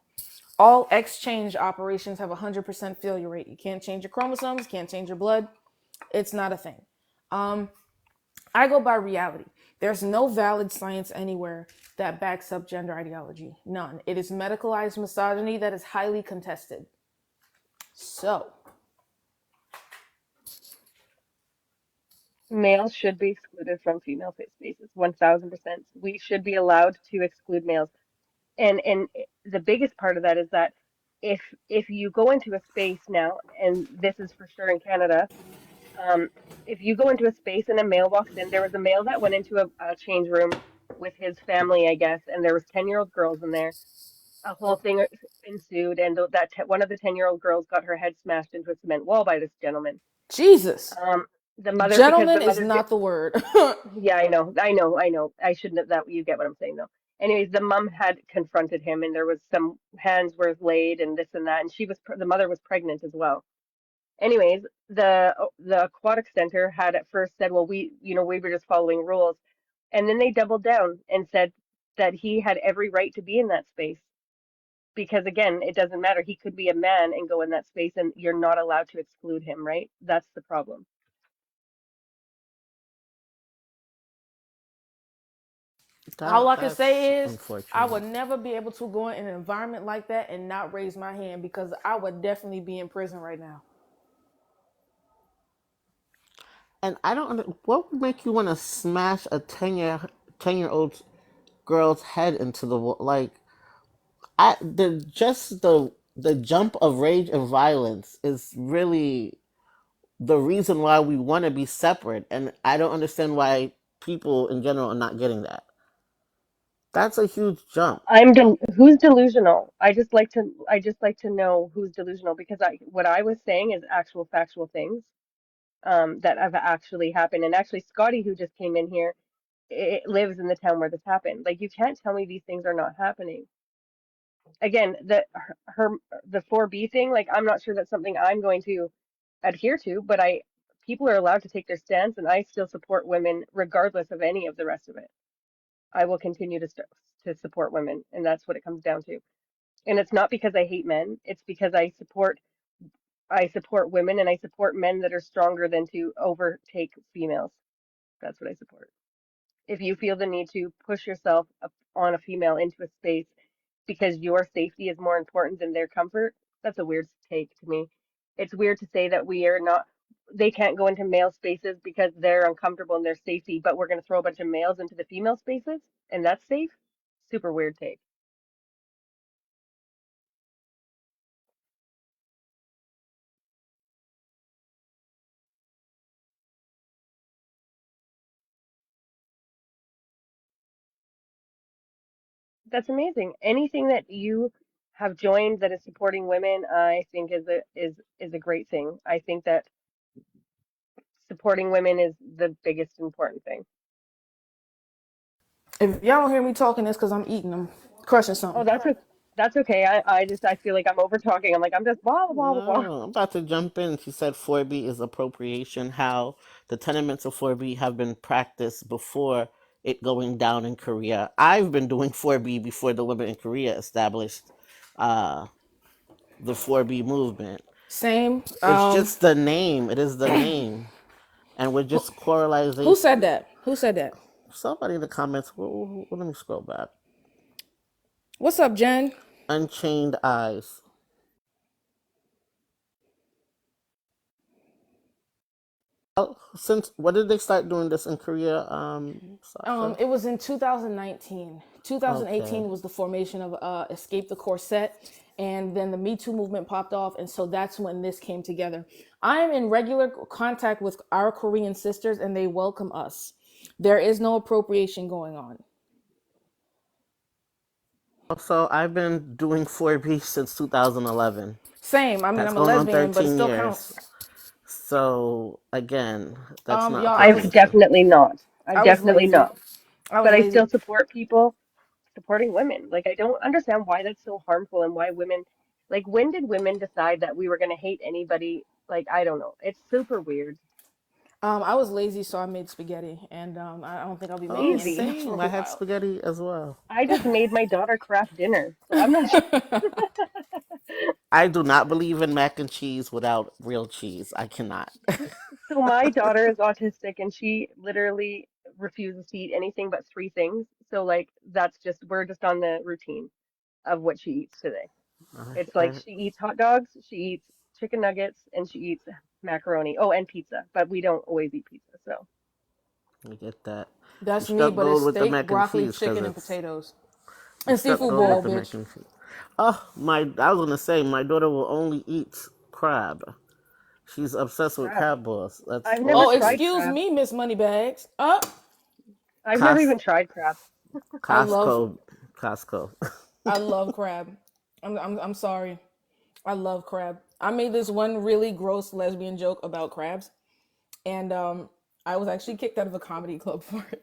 exchange operations have a 100% failure rate. You can't change your chromosomes, can't change your blood. It's not a thing. Um, I go by reality. There's no valid science anywhere that backs up gender ideology. None. It is medicalized misogyny that is highly contested. So, Males should be excluded from female spaces, 1000%. We should be allowed to exclude males. And the biggest part of that is that if if you go into a space now, and this is for sure in Canada, um, if you go into a space and a male walks in, there was a male that went into a change room. with his family, I guess, and there was 10-year-old girls in there. A whole thing ensued, and one of the 10-year-old girls got her head smashed into a cement wall by this gentleman. Jesus. Um, the mother, because the Gentleman is mother did, not the word. yeah, I know. I shouldn't have that. You get what I'm saying, though. Anyways, the mom had confronted him, and there was some hands were laid and this and that, and the mother was pregnant as well. Anyways, the aquatic center had at first said, well, we were just following rules, and then they doubled down and said that he had every right to be in that space because again, it doesn't matter. He could be a man and go in that space, and you're not allowed to exclude him, right? That's the problem. All I can That's say is I would unfortunate. never be able to go in an environment like that and not raise my hand because I would definitely be in prison right now. And I don't. What would make you want to smash a 10-year old girl's head into the wall? Like, the jump of rage and violence is really the reason why we want to be separate, and I don't understand why people in general are not getting that. That's a huge jump. Who's delusional? I just like to know who's delusional because what I was saying is actual factual things that have actually happened. And actually, Scotty, who just came in here, it lives in the town where this happened. Like, you can't tell me these things are not happening. Again, her the 4B thing, like, I'm not sure that's something I'm going to adhere to, but I people are allowed to take their stance, and I still support women regardless of any of the rest of it. I will continue to support women, and that's what it comes down to. And it's not because I hate men, it's because I support women and I support men that are stronger than to overtake females. That's what I support. If you feel the need to push yourself up on a female into a space because your safety is more important than their comfort, that's a weird take to me. It's weird to say that they can't go into male spaces because they're uncomfortable in their safety, but we're going to throw a bunch of males into the female spaces and that's safe. Super weird take. That's amazing. Anything that you have joined that is supporting women, I think is a great thing. I think that supporting women is the biggest important thing. If y'all don't hear me talking, it's because I'm eating them, crushing Oh, something. that's okay. I feel like I'm over talking. I'm like I'm just blah blah blah blah blah. No, I'm about to jump in. She said 4B is appropriation, how the tenements of 4B have been practiced before it going down in Korea. I've been doing 4B before the women in Korea established uh, the 4B movement. Same. It's just the name. It is the name. And we're just Who said coralization. that? Who said that? Somebody in the comments, let me scroll back. What's up, Jen? Unchained Eyes. Since when did they start doing this in Korea, Sasha? It was in 2019. 2018 Okay. was the formation of Escape the Corset, and then the Me Too movement popped off, and so that's when this came together. I am in regular contact with our Korean sisters, and they welcome us. There is no appropriation going on. So I've been doing 4B since 2011. Same. I mean, That's I'm a going on lesbian, but it 13 still years. counts. So again, that's not Y'all, I I've was appropriation. definitely not. I've I was definitely lazy. not. I was But I still lazy. support people supporting women. Like I don't understand why that's so harmful and why women like when did women decide that we were going to hate anybody? Like I don't know. It's super weird. I was lazy, so I made spaghetti, and I don't think I'll be Oh, making anything else for same. a I had while. spaghetti as well. I just made my daughter craft dinner. So I'm not sure. I do not believe in mac and cheese without real cheese. I cannot. So my daughter is autistic and she literally refuses to eat anything but three things. So like we're just on the routine of what she eats today. It's like I she eats hot dogs, she eats chicken nuggets, and she eats macaroni. Oh, and pizza, but we don't always eat pizza. So I get that. I'm That's me, struck but it's gold with the steak, mac and broccoli, cheese because chicken, and it's. potatoes. I'm And struck seafood gold bowl, with the mac bitch. and cheese. Oh my! I was gonna say my daughter will only eat crab. She's obsessed with crab. crab balls. That's I've all never Oh, she tried eats. excuse crab. me, Miss Moneybags. Up. I've never Cas- even tried crab. I love Costco, Costco. I love crab. I'm sorry. I love crab. I made this one really gross lesbian joke about crabs, and I was actually kicked out of a comedy club for it.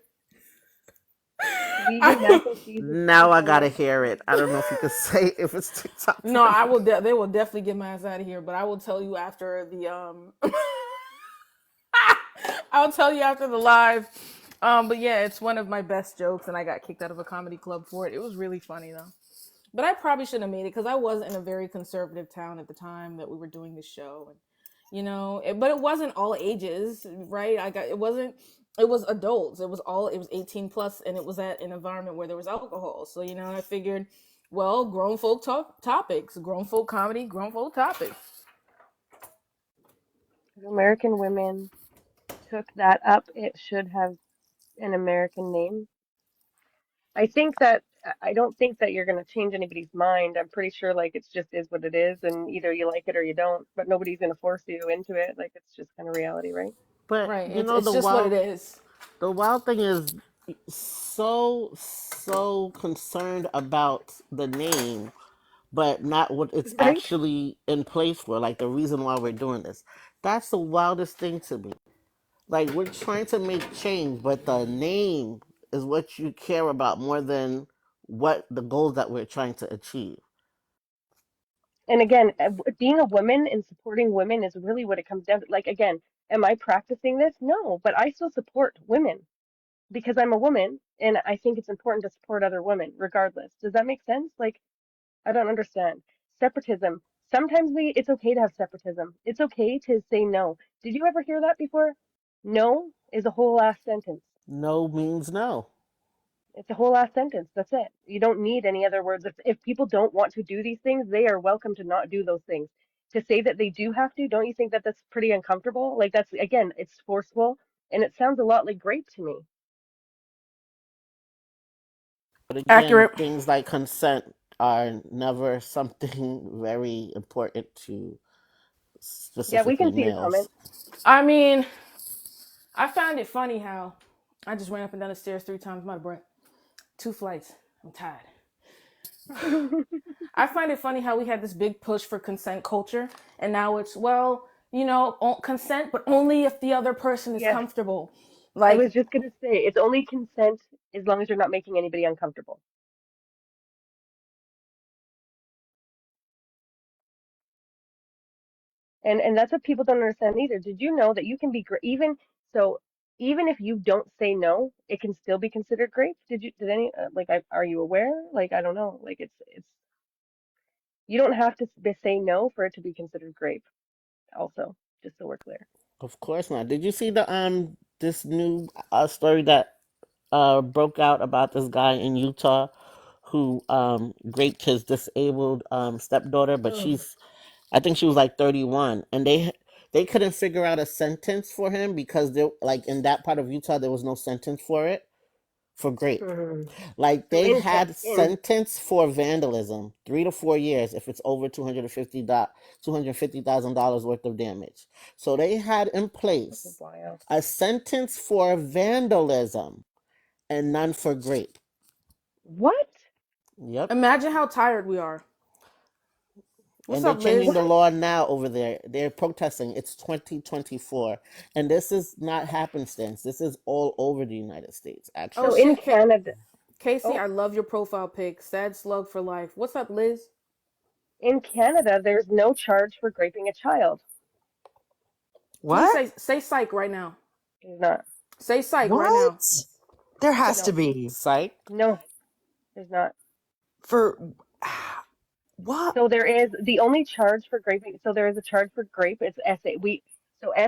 Vegan I, mac and cheese is Now I gotta insane. hear it. I don't know if you could say if it's TikTok no, friendly. I will. They will definitely get my ass out of here. But I will tell you after the I'll tell you after the live. But yeah, it's one of my best jokes, and I got kicked out of a comedy club for it. It was really funny though. But I probably shouldn't have made it because I was in a very conservative town at the time that we were doing this show, and but it wasn't all ages, right? It wasn't. It was adults. It was 18 plus, and it was at an environment where there was alcohol. So I figured, well, grown folk topics, grown folk comedy, grown folk topics. If American women took that up, it should have an American name. I don't think that you're going to change anybody's mind. I'm pretty sure like it's just is what it is, and either you like it or you don't, but nobody's going to force you into it. Like it's just kind of reality, right? But Right. you It's know it's just what it is. the wild thing is so concerned about the name, but not what it's Right? actually in place for. Like the reason why we're doing this. That's the wildest thing to me. Like we're trying to make change, but the name is what you care about more than what the goals that we're trying to achieve. And again, being a woman and supporting women is really what it comes down to. Like, again, am I practicing this? No, but I still support women because I'm a woman and I think it's important to support other women regardless. Does that make sense? Like, I don't understand. Separatism. Sometimes it's okay to have separatism. It's okay to say no. Did you ever hear that before? No is a whole last sentence. No means no. It's a whole last sentence. That's it. You don't need any other words. If people don't want to do these things, they are welcome to not do those things. To say that they do have to, don't you think that that's pretty uncomfortable? Like that's again, it's forceful and it sounds a lot like grape to me. But again, Accurate. things like consent are never something very important to Yeah, we specifically can see your males. comments. I mean, I found it funny how I just ran up and down the stairs 3 times. I'm out of breath. 2 flights. I'm tired. I find it funny how we had this big push for consent culture, and now it's consent, but only if the other person is Yes, comfortable. I Like, was just gonna say it's only consent as long as you're not making anybody uncomfortable. And that's what people don't understand either. Did you know that you can be even so even if you don't say no, it can still be considered grape? Did any like are you aware? Like I don't know. Like it's you don't have to say no for it to be considered grape. Also, just so we're clear. Of course not. Did you see the this new story that broke out about this guy in Utah who raped his disabled stepdaughter, but Ugh. I think she was like 31, and they couldn't figure out a sentence for him because there like in that part of Utah there was no sentence for it for grape. Mhm. Like So they in Can had in sentence for vandalism, 3 to 4 years if it's over $250,000 worth of damage. So they had in this is place wild. a sentence for vandalism and none for grape. What? Yep. imagine how tired we are. What's And they're up, changing Liz? the What? law now over there. They're protesting. It's 2024. And this is not happenstance. This is all over the United States, Oh So actually. in shit, Canada, Casey, oh, I love your profile pic. Sad slug for life. What's up, Liz? in Canada, there's no charge for raping a child. Can you What? say psych right now? There's not. Say psych right now. What? There has to No, be. Psych. no, there's not. For what? So there is the only charge for graping. So there is a charge for grape. It's SA.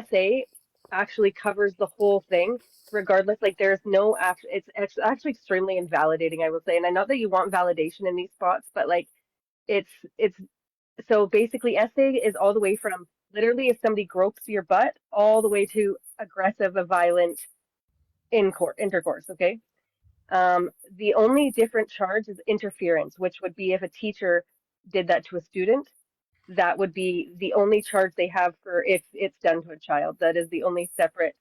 SA actually covers the whole thing, regardless. Like there's no act. It's actually extremely invalidating, I will say. And I know that you want validation in these spots, but like it's so basically SA is all the way from literally if somebody gropes your butt all the way to aggressive and violent in court intercourse. Okay. The only different charge is interference, which would be if a teacher did that to a student. That would be the only charge they have for if it's done to a child. That is the only separate.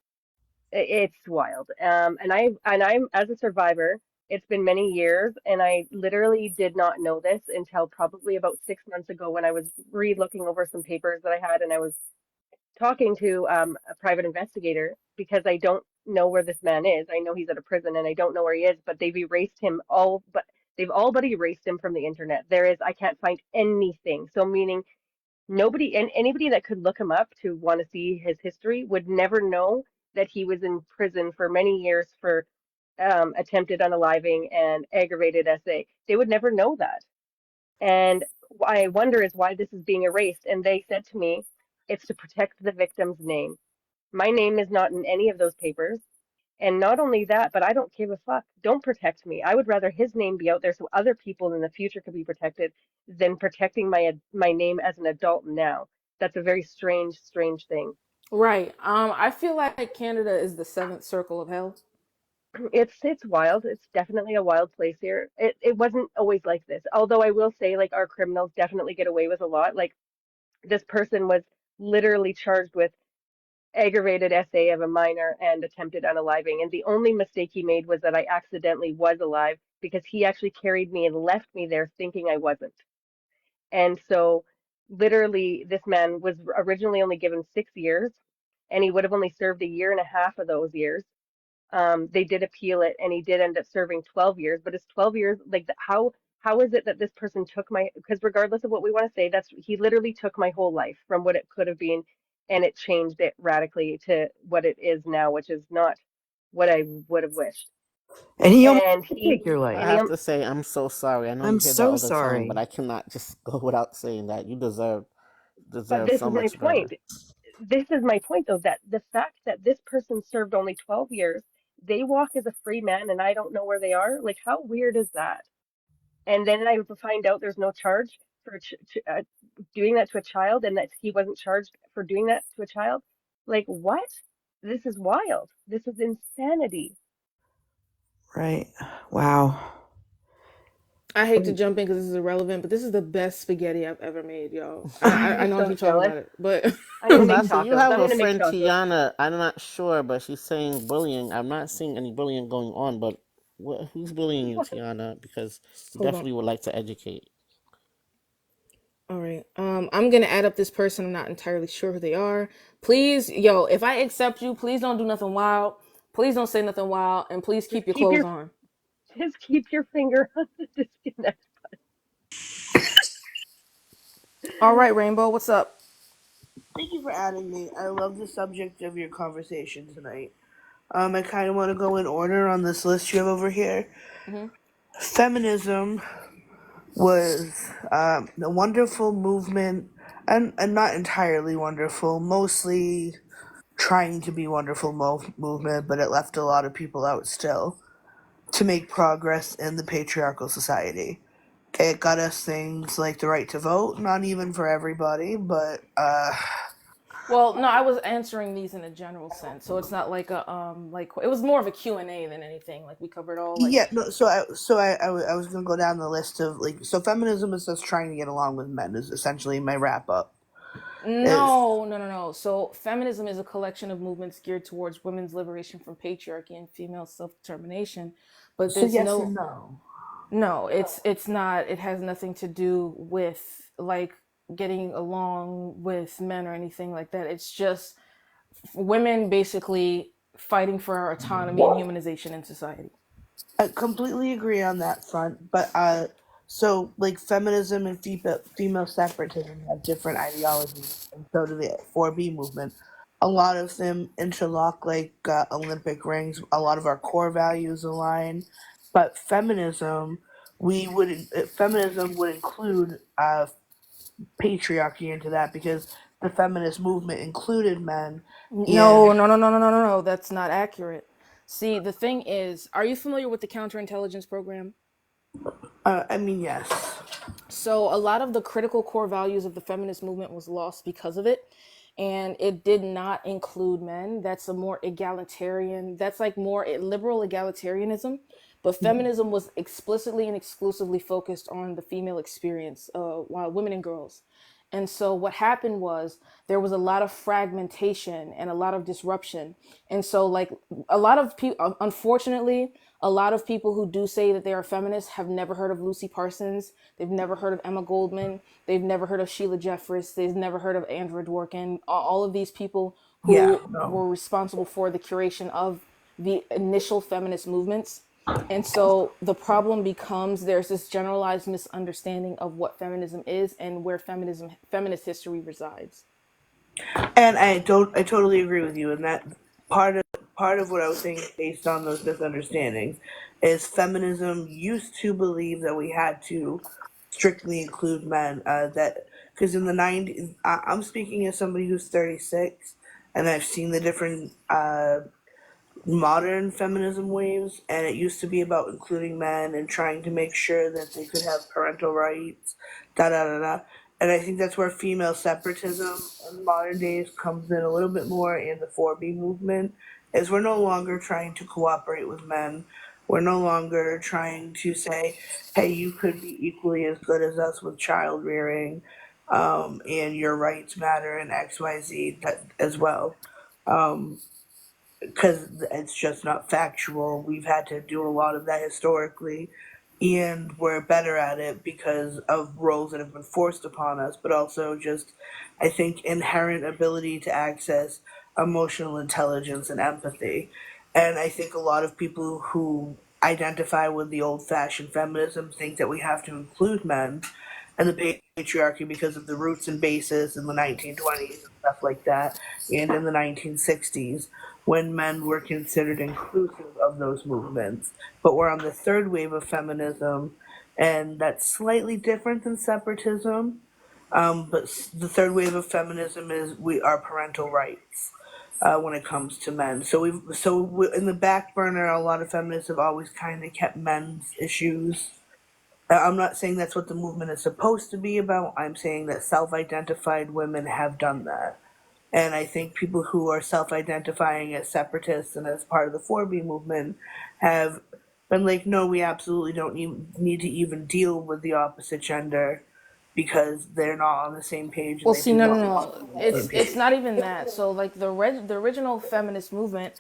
It's wild. And I'm as a survivor. It's been many years, and I literally did not know this until probably about 6 months ago when I was re-looking over some papers that I had, and I was talking to a private investigator because I don't know where this man is. I know he's at a prison, and I don't know where he is, but they've erased him all, but they've all but erased him from the internet. I can't find anything. So meaning nobody and anybody that could look him up to want to see his history would never know that he was in prison for many years for attempted unaliving and aggravated SA. They would never know that. And I wonder is why this is being erased. And they said to me, it's to protect the victim's name. My name is not in any of those papers. And not only that, but I don't give a fuck. Don't protect me. I would rather his name be out there so other people in the future could be protected than protecting my name as an adult now. That's a very strange, strange thing. Right. I feel like Canada is the seventh circle of hell. It's wild. It's definitely a wild place here. It wasn't always like this. Although I will say, like, our criminals definitely get away with a lot. Like, this person was literally charged with aggravated SA of a minor and attempted unaliving. And the only mistake he made was that I accidentally was alive because he actually carried me and left me there thinking I wasn't. And so, literally, this man was originally only given 6 years, and he would have only served a year and a half of those years. They did appeal it, and he did end up serving 12 years. But it's 12 years. Like, how is it that this person took my? Because regardless of what we want to say, that's he literally took my whole life from what it could have been, and it changed it radically to what it is now, which is not what I would have wished. And he almost And did he take your I and he life. have to say, I'm so sorry. I know I'm you hear that so all the time, but sorry. I cannot just go without saying that. You but deserve this so is my much better. point. This is my point, though, that the fact that this person served only 12 years, they walk as a free man, and I don't know where they are. Like, how weird is that? And then I would find out there's no charge for doing that to a child, and that he wasn't charged for doing that to a child. Like, what? This is wild. This is insanity. Right. Wow. I hate to jump in because this is irrelevant, but this is the best spaghetti I've ever made, y'all. I I'm know I so keep talking jealous. about it, but I'm gonna make Sasha, you tacos. have I'm a gonna make friend tacos. Tiana. I'm not sure, but she's saying bullying. I'm not seeing any bullying going on, but who's bullying you, Tiana? Because we hold on. definitely would like to educate. All right. I'm gonna add up this person. I'm not entirely sure who they are. Please, yo, if I accept you, please don't do nothing wild. Please don't say nothing wild, and please keep Just your keep clothes your on. just keep your finger on the disconnect. All right, Rainbow, what's up? Thank you for adding me. I love the subject of your conversation tonight. I kind of want to go in order on this list you have over here. Hmm. Feminism was a wonderful movement, and not entirely wonderful, mostly trying to be wonderful movement, but it left a lot of people out still to make progress in the patriarchal society. It got us things like the right to vote, not even for everybody, but Well, no, I was answering these in a general sense, so it's not like a like it was more of a Q and A than anything. Like we covered all like. yeah, no. I was gonna go down the list of like so feminism is just trying to get along with men is essentially my wrap up. Is No, no, no, no. So feminism is a collection of movements geared towards women's liberation from patriarchy and female self-determination, but so there's yes and no. no. No, it's not. It has nothing to do with like getting along with men or anything like that. It's just women basically fighting for our autonomy and humanization in society. I completely agree on that front, but so like feminism and female separatism have different ideologies, and so do the 4B movement. A lot of them interlock like Olympic rings. A lot of our core values align, but feminism would include patriarchy into that because the feminist movement included men in. No, no, no, no, no, no, no, no. That's not accurate. See, the thing is, are you familiar with the counterintelligence program? I mean, yes. So a lot of the critical core values of the feminist movement was lost because of it. And it did not include men. That's a more egalitarian, that's like more liberal egalitarianism. But feminism was explicitly and exclusively focused on the female experience, while women and girls. And so what happened was there was a lot of fragmentation and a lot of disruption. And so like a lot of people, unfortunately, a lot of people who do say that they are feminists have never heard of Lucy Parsons. They've never heard of Emma Goldman. They've never heard of Sheila Jeffress. They've never heard of Andrew Dworkin. All of these people Yeah, who no. were responsible for the curation of the initial feminist movements. And so the problem becomes there's this generalized misunderstanding of what feminism is and where feminist history resides. And I totally agree with you. And that part of what I was saying based on those misunderstandings is feminism used to believe that we had to strictly include men. That because in the 90s, I'm speaking as somebody who's 36, and I've seen the different modern feminism waves, and it used to be about including men and trying to make sure that they could have parental rights, da da da da. And I think that's where female separatism in modern days comes in a little bit more in the 4B movement, is we're no longer trying to cooperate with men. We're no longer trying to say, hey, you could be equally as good as us with child rearing, and your rights matter and XYZ that, as well. Um, because it's just not factual. We've had to do a lot of that historically, and we're better at it because of roles that have been forced upon us, but also just, I think, inherent ability to access emotional intelligence and empathy. And I think a lot of people who identify with the old fashioned feminism think that we have to include men and the patriarchy because of the roots and basis in the 1920s and stuff like that, and in the 1960s when men were considered inclusive of those movements. But we're on the third wave of feminism, and that's slightly different than separatism. But the third wave of feminism is we are parental rights when it comes to men. In the back burner, a lot of feminists have always kind of kept men's issues. I'm not saying that's what the movement is supposed to be about. I'm saying that self-identified women have done that. And I think people who are self identifying as separatists and as part of the 4B movement have been like, no, we absolutely don't need to even deal with the opposite gender because they're not on the same page and Well, they see, do no, no, not want to no. be on the same It's page. not even that. So, like the original feminist movement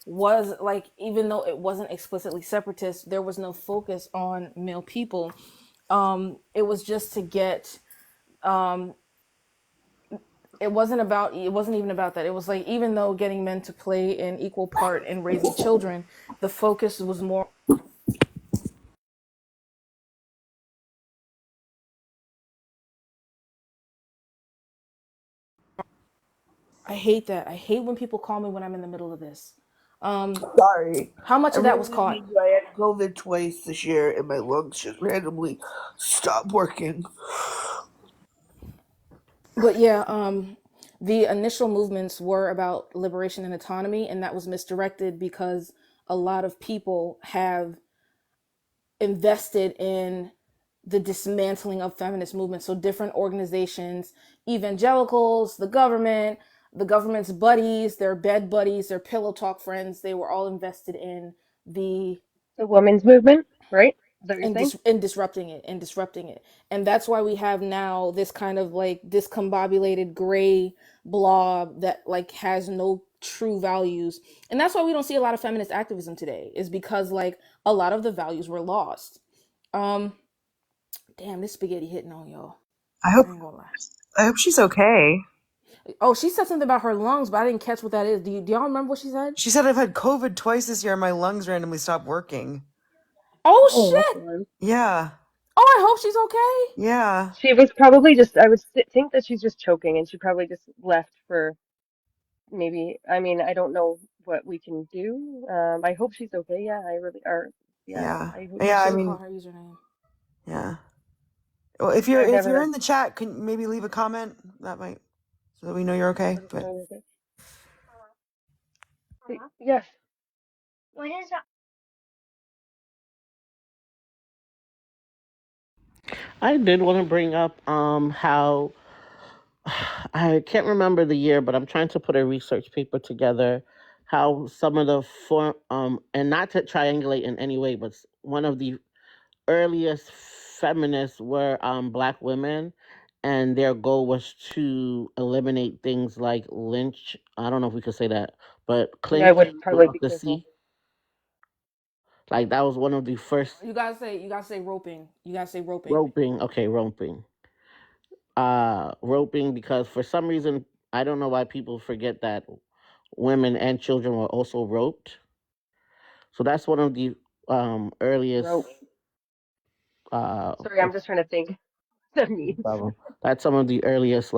was like, even though it wasn't explicitly separatist, there was no focus on male people. It was just to get. It wasn't even about that. It was like even though getting men to play an equal part in raising children, the focus was more. I hate that. I hate when people call me when I'm in the middle of this. Sorry. How much I of that was really caught? need you. I had COVID twice this year and my lungs just randomly stopped working. But yeah, the initial movements were about liberation and autonomy, and that was misdirected because a lot of people have invested in the dismantling of feminist movements. So different organizations, evangelicals, the government's buddies, their bed buddies, their pillow talk friends, they were all invested in the The women's movement, right? Is that what you're in, saying? disrupting it, and that's why we have now this kind of like discombobulated gray blob that like has no true values, and that's why we don't see a lot of feminist activism today, is because like a lot of the values were lost. um Damn, this spaghetti hitting on y'all. I hope I ain't gonna lie. I hope she's okay. Oh, she said something about her lungs, but I didn't catch what that is. Do y'all remember what she said? She said I've had COVID twice this year and my lungs randomly stopped working. Oh Oh, that's shit. one. Yeah. Oh, I hope she's okay. Yeah. She was probably just, I would think that she's just choking and she probably just left for maybe, I mean, I don't know what we can do. I hope she's okay. Yeah, I really are. Yeah, Yeah. I hope I Yeah, she's I should have okay. mean, caught her username. yeah. Well, I've if never you're heard. in the chat, can you maybe leave a comment? That might so that we know you're okay. Let us But know you're okay. Yes. I did want to bring up how I can't remember the year, but I'm trying to put a research paper together. How some of the form and not to triangulate in any way, but one of the earliest feminists were black women, and their goal was to eliminate things like lynch. I don't know if we could say that, but Yeah, I would clinch probably without be the careful. C. Like that was one of the first You gotta say roping. You gotta say roping. roping. Okay, roping. Roping because for some reason I don't know why people forget that women and children were also roped. So that's one of the earliest Rope. Sorry, I'm what's just trying to think what that the means. problem? That's some of the earliest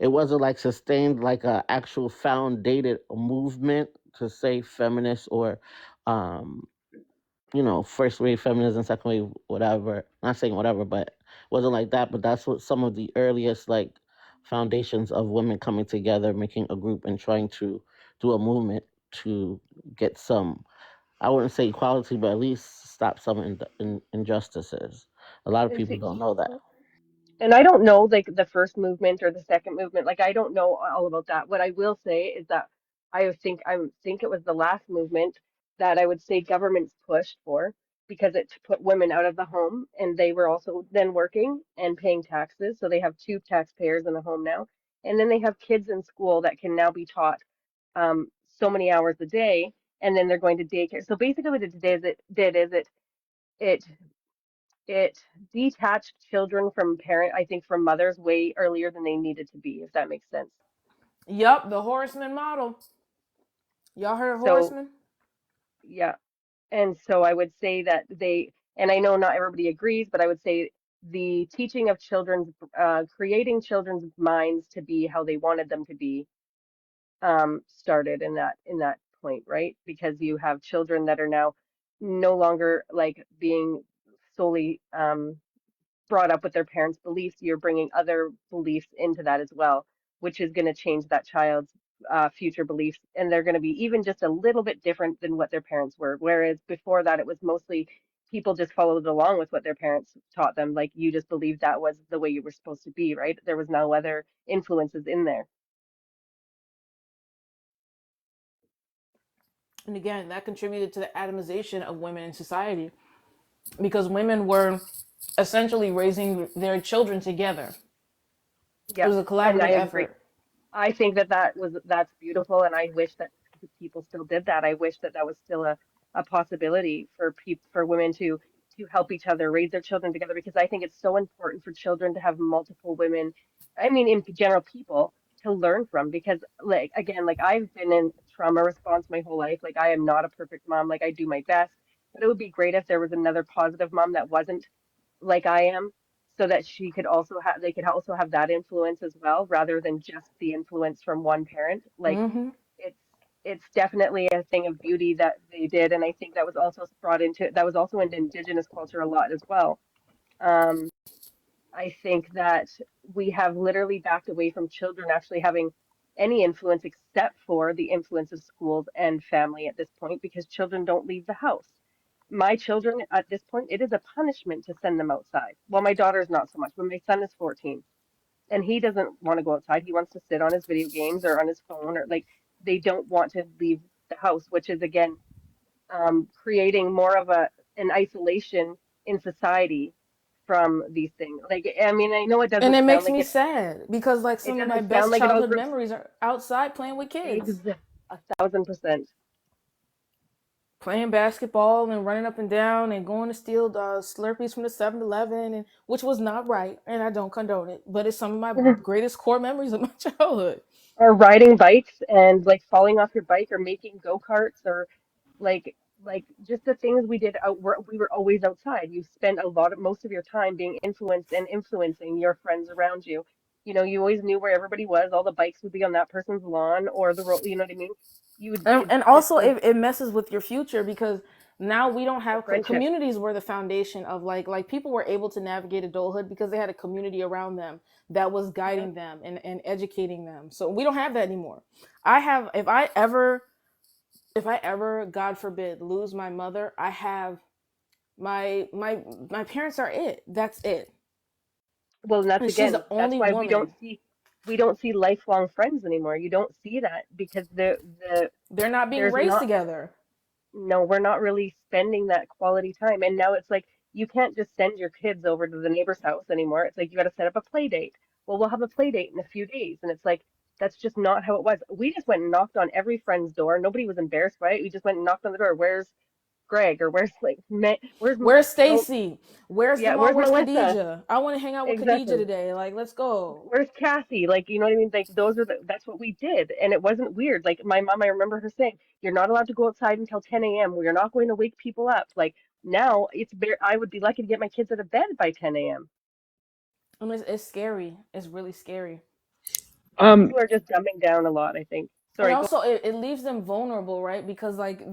it wasn't like sustained like a actual founded movement to say feminist or um first wave feminism, second wave, whatever. Not saying whatever, but it wasn't like that. But that's what some of the earliest like foundations of women coming together, making a group, and trying to do a movement to get some. I wouldn't say equality, but at least stop some injustices. A lot of And people see, don't know that. and I don't know like the first movement or the second movement. Like I don't know all about that. What I will say is that I think it was the last movement that I would say governments pushed for because it put women out of the home and they were also then working and paying taxes. So they have two taxpayers in the home now. And then they have kids in school that can now be taught so many hours a day and then they're going to daycare. So basically what it did is it it detached children from parent, I think from mothers way earlier than they needed to be, if that makes sense. Yup, the horseman model. Y'all heard of So, horseman? yeah. And so I would say that and I know not everybody agrees, but I would say the teaching of creating children's minds to be how they wanted them to be, started in that point, right? Because you have children that are now no longer like being solely, brought up with their parents' beliefs, you're bringing other beliefs into that as well, which is going to change that child's future beliefs. And they're going to be even just a little bit different than what their parents were. Whereas before that, it was mostly people just followed along with what their parents taught them. Like you just believed that was the way you were supposed to be, right? There was no other influences in there. And again, that contributed to the atomization of women in society because women were essentially raising their children together. It Yeah. was a And I collaborative agree. effort. I think that's beautiful, and I wish that people still did that. I wish that that was still a possibility for for women to help each other raise their children together because I think it's so important for children to have multiple women. I mean, in general, people to learn from because, like again, like I've been in trauma response my whole life. Like I am not a perfect mom. Like I do my best, but it would be great if there was another positive mom that wasn't like I am, so that she could also have they could also have that influence as well, rather than just the influence from one parent. Like Mm-hmm. it's it's definitely a thing of beauty that they did, and I think that was also in indigenous culture a lot as well. Um, I think that we have literally backed away from children actually having any influence except for the influence of schools and family at this point because children don't leave the house. My children at this point, it is a punishment to send them outside. Well, my daughter's not so much, but my son is 14 and he doesn't want to go outside. He wants to sit on his video games or on his phone or like they don't want to leave the house, which is again creating more of an isolation in society from these things. Like, I mean, I know And it makes me sad because like it some of my doesn't sound best like it all childhood groups memories are outside playing with kids. eggs 1,000%. Playing basketball and running up and down and going to steal Slurpees from the 7-Eleven, and which was not right, and I don't condone it, but it's some of my greatest core memories of my childhood. Or riding bikes and like falling off your bike or making go-karts or like just the things we did we were always outside. You spent a lot of most of your time being influenced and influencing your friends around you. You know, you always knew where everybody was. All the bikes would be on that person's lawn or the road, you know what I mean? You would and, it and just also was it messes with your future because now we don't the have friendship. communities were the foundation of like people were able to navigate adulthood because they had a community around them that was Yeah. guiding them and educating them. So we don't have that anymore. I have if I ever God forbid lose my mother, I have my parents are it. That's it. Well, and And she's the that's only why woman. we don't see lifelong friends anymore. You don't see that because They're not being there's raised not together. no, we're not really spending that quality time. And now it's like you can't just send your kids over to the neighbor's house anymore. It's like you got to set up a play date. Well, we'll have a play date in a few days. And it's like, that's just not how it was. We just went and knocked on every friend's door. Nobody was embarrassed by it. We just went and knocked on the door. Where's Greg? Or where's like, Where's oh, Stacy? Where's the yeah, mom? where's Where's Melissa? Khadija? I want to hang out with Khadija Exactly. today. Like, let's go. Where's Cassie? Like, you know what I mean? Like, that's what we did. And it wasn't weird. Like, my mom, I remember her saying, you're not allowed to go outside until 10 a.m. We're not going to wake people up. Like, now I would be lucky to get my kids out of bed by 10 a.m. I mean, it's scary. It's really scary. Um, People are just dumbing down a lot, I think. And Sorry, go. also, it leaves them vulnerable, right? Because like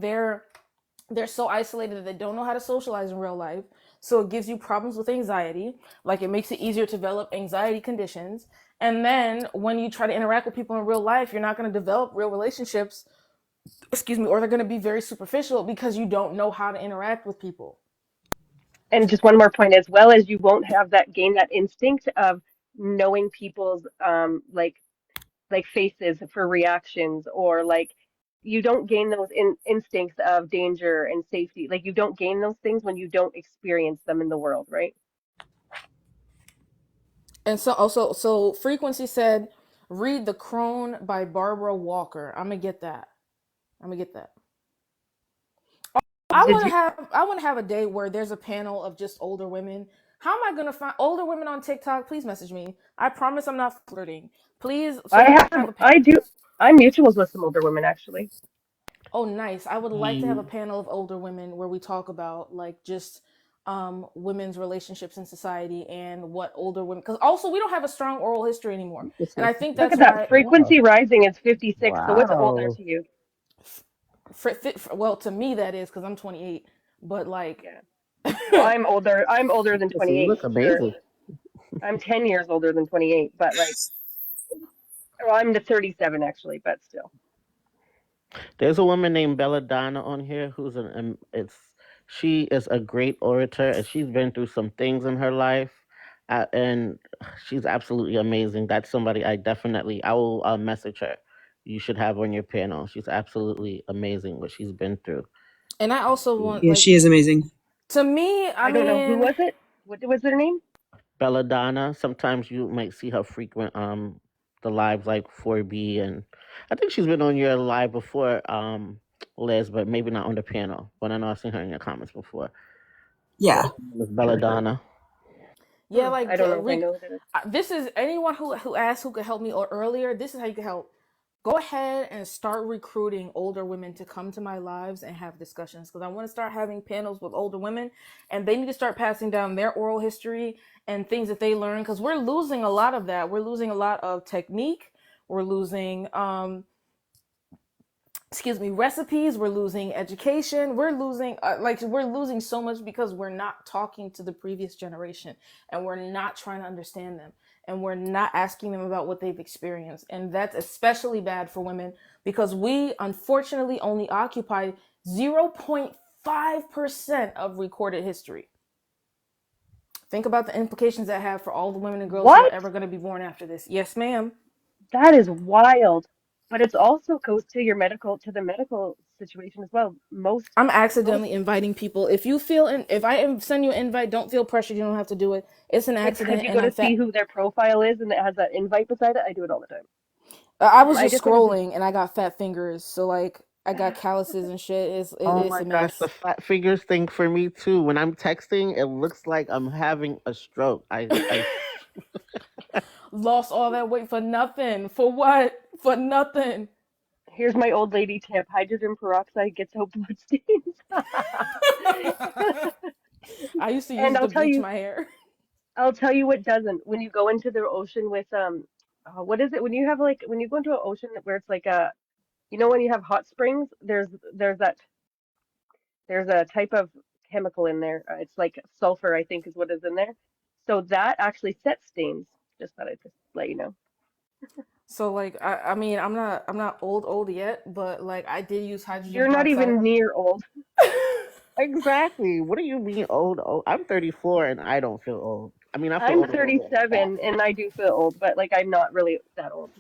they're so isolated that they don't know how to socialize in real life. So it gives you problems with anxiety. Like it makes it easier to develop anxiety conditions. And then when you try to interact with people in real life, you're not going to develop real relationships, excuse me, or they're going to be very superficial because you don't know how to interact with people. And just one more point, as well as you won't have that gain that instinct of knowing people's like faces for reactions or like you don't gain those instincts of danger and safety. Like you don't gain those things when you don't experience them in the world, right? And so also, so Frequency said, read The Crone by Barbara Walker. I'm gonna get that. I'm gonna get that. Did you? I want to have a day where there's a panel of just older women. How am I gonna find older women on TikTok? Please message me. I promise I'm not flirting. Please, so we can have a I do. I'm mutuals with some older women actually. oh nice. I would like to have a Mm, panel of older women where we talk about like just women's relationships in society and what older women, because also we don't have a strong oral history anymore, this and is I think Look that's at that. why wow. Frequency rising is 56. So what's older Wow. to you? well, to me that is because I'm 28, but like Yeah. Well, I'm older. I'm older than Listen, you 28 look for sure. amazing. I'm 10 years older than 28, but like, well, I'm the 37 actually, but still. There's a woman named Belladonna on here who's it's she is a great orator and she's been through some things in her life, and she's absolutely amazing. That's somebody I will message her. You should have on your panel. She's absolutely amazing what she's been through. and I also Mm. want Yeah, like she is amazing. to me, I I don't know who mean, was it. What was their name? Belladonna. Sometimes you might see her frequent the lives like 4B, and I think she's been on your live before, Liz, but maybe not on the panel. But I know I've seen her in your comments before. Yeah. Miss Belladonna. yeah, like I don't know if I know who that is. this is anyone who asked who could help me or earlier. This is how you can help. Go ahead and start recruiting older women to come to my lives and have discussions because I want to start having panels with older women, and they need to start passing down their oral history and things that they learn because we're losing a lot of that. We're losing a lot of technique. We're losing excuse me, recipes, we're losing education, we're losing we're losing so much because we're not talking to the previous generation and we're not trying to understand them and we're not asking them about what they've experienced, and that's especially bad for women because we unfortunately only occupy 0.5% of recorded history. Think about the implications that have for all the women and girls who are What? ever going to be born after this. Yes ma'am. That is wild. But it's also goes to to the medical situation as well. I'm Most, accidentally inviting people. If you feel, if I send you an invite, don't feel pressured. You don't have to do it. It's an it's because accident, you and go I'm to see fat. who their profile is and it has that invite beside it. I do it all the time. I was I just just went into, scrolling, and I got fat fingers, so like I got calluses and shit. Oh It's my a gosh, the mess. fat fingers thing for me too. When I'm texting, it looks like I'm having a stroke. I Lost all that weight for nothing. For what? For nothing. here's my old lady tip. Hydrogen peroxide gets out blood stains. I used to use And it to bleach my hair. I'll tell you what doesn't. When you go into the ocean with what is it? When you have like when you go into an ocean where it's like a you know when you have hot springs, there's a type of chemical in there. It's like sulfur, I think, is what is in there. So that actually sets stains. Just thought I'd just let you know. So like I mean I'm not old yet, but like I did use hydrogen You're not peroxide. even near old. exactly. What do you mean old? Oh, I'm 34 and I don't feel old. I mean, I feel I'm old a little bit. 37 and I do feel old, but like I'm not really that old.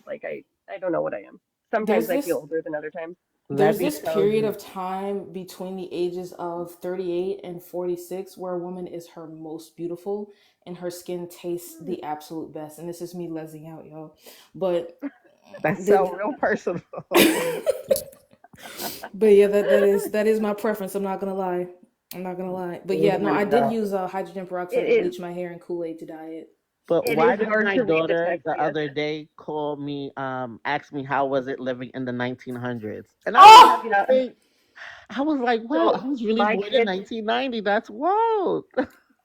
I don't know what I am. Sometimes There's I feel this older than other times. Let There's me this tell period of you. time between the ages of 38 and 46 where a woman is her most beautiful and her skin tastes the absolute best. And this is me lesing out, y'all. But That's so the real personal. but yeah, that is my preference. I'm not gonna lie. I'm not gonna lie. But yeah, no, I did Yeah. use hydrogen peroxide It to is. bleach my hair and Kool-Aid to dye it. But It why is did hard my to read the daughter text. the Yes. other day call me, ask me how was it living in the 1900s? And I was Oh, having to Yeah. think, I was like, wow, I So was really my born in kids. 1990. That's wild.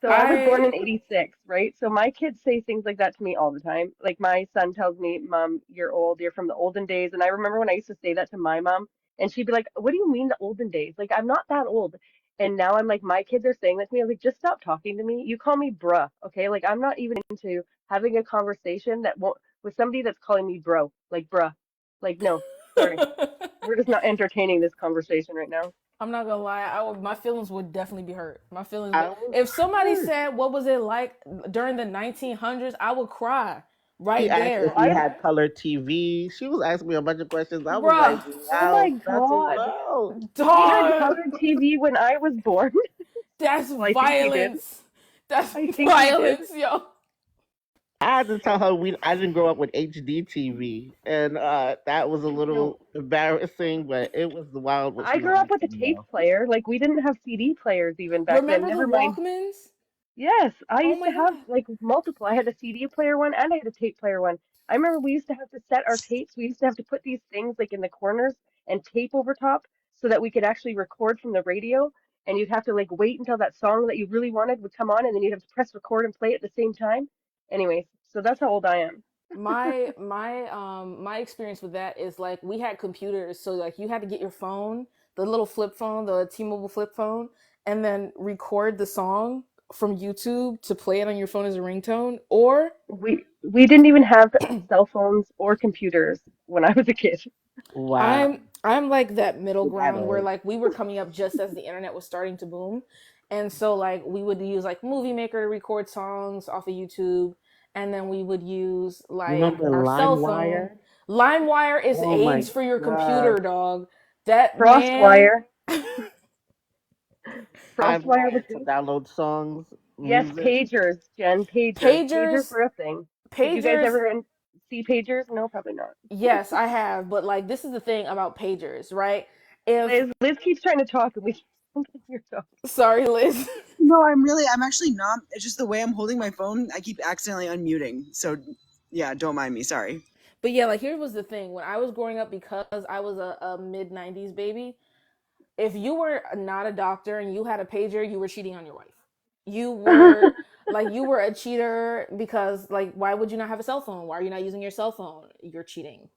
So I was born in I '86, right? So my kids say things like that to me all the time. Like my son tells me, "Mom, you're old. You're from the olden days." And I remember when I used to say that to my mom, and she'd be like, "What do you mean the olden days? Like I'm not that old." And now I'm like, my kids are saying that to me. I was like, just stop talking to me. You call me bruh, okay? Like I'm not even into having a conversation that won't with somebody that's calling me bro, like bruh. Like no, sorry, we're just not entertaining this conversation right now. I'm not gonna lie. My feelings would definitely be hurt. My feelings would. I was If somebody hurt. said what was it like during the 1900s, I would cry She right asked if there, Well, we I had color TV. She was asking me a bunch of questions. I was like, bruh. Oh my wow, that's God. wild. We had Dog, colored TV when I was born. that's Well, I think we did. violence. That's I think we did. violence, yo. I had to tell her I didn't grow up with HD TV, and that was a No, little embarrassing, but it was wild what I she was grew up with a asking tape though. player. Like we didn't have CD players even back then. Remember the Never mind. Walkmans? Yes, I Oh used my to have god. like multiple. I had a CD player one and I had a tape player one. I remember we used to have to set our tapes. We used to have to put these things like in the corners and tape over top so that we could actually record from the radio. And you'd have to like wait until that song that you really wanted would come on, and then you'd have to press record and play at the same time. Anyways, so that's how old I am. My experience with that is like we had computers, so like you had to get your phone, the little flip phone, the T-Mobile flip phone, and then record the song from YouTube to play it on your phone as a ringtone. Or We didn't even have cell phones or computers when I was a kid. Wow, I'm like that middle that ground where old. like we were coming up just as the internet was starting to boom. And so like we would use like Movie Maker to record songs off of YouTube, and then we would use You like remember our cell phone. LimeWire? LimeWire is Oh my AIDS for your god, computer, dog. That man. Frostwire. Frostwire was LimeWire to good. download songs, Yes, music. pagers, Jen, pagers. Pagers Pagers were a thing. Did you guys pagers ever see pagers? No, probably not. yes, I have, but like this is the thing about pagers, right? If Liz keeps trying to talk and we keep holding your talk. sorry, Liz. No, I'm actually not. It's just the way I'm holding my phone. I keep accidentally unmuting. So, yeah, don't mind me. Sorry. But yeah, like here was the thing. When I was growing up, because I was a mid 90s baby, if you were not a doctor and you had a pager, you were cheating on your wife. You were a cheater because like why would you not have a cell phone? Why are you not using your cell phone? You're cheating.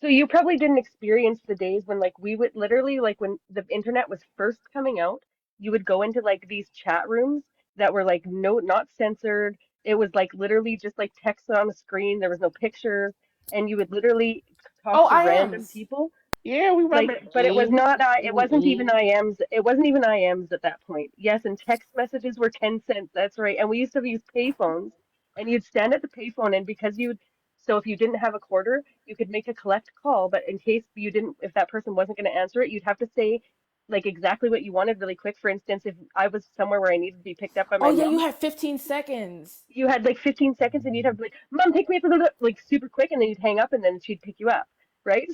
So you probably didn't experience the days when like we would literally like when the internet was first coming out, you would go into like these chat rooms that were like no not censored. It was like literally just like text on a screen. There was no pictures, and you would literally talk Oh, to random IMs. people. Yeah, we remember Like, but it was AIM. not it Even wasn't even AIM. IMs. It wasn't even IMs at that point. Yes, and text messages were 10 cents. That's right. And we used to use payphones, and you'd stand at the payphone, and because you'd so if you didn't have a quarter, you could make a collect call, but in case you didn't if that person wasn't going to answer it, you'd have to say like exactly what you wanted really quick. For instance, if I was somewhere where I needed to be picked up by Oh my yeah, you mom, had 15 seconds. you had like 15 seconds and you'd have to like, "Mom, pick me up," like super quick, and then you'd hang up and then she'd pick you up, right?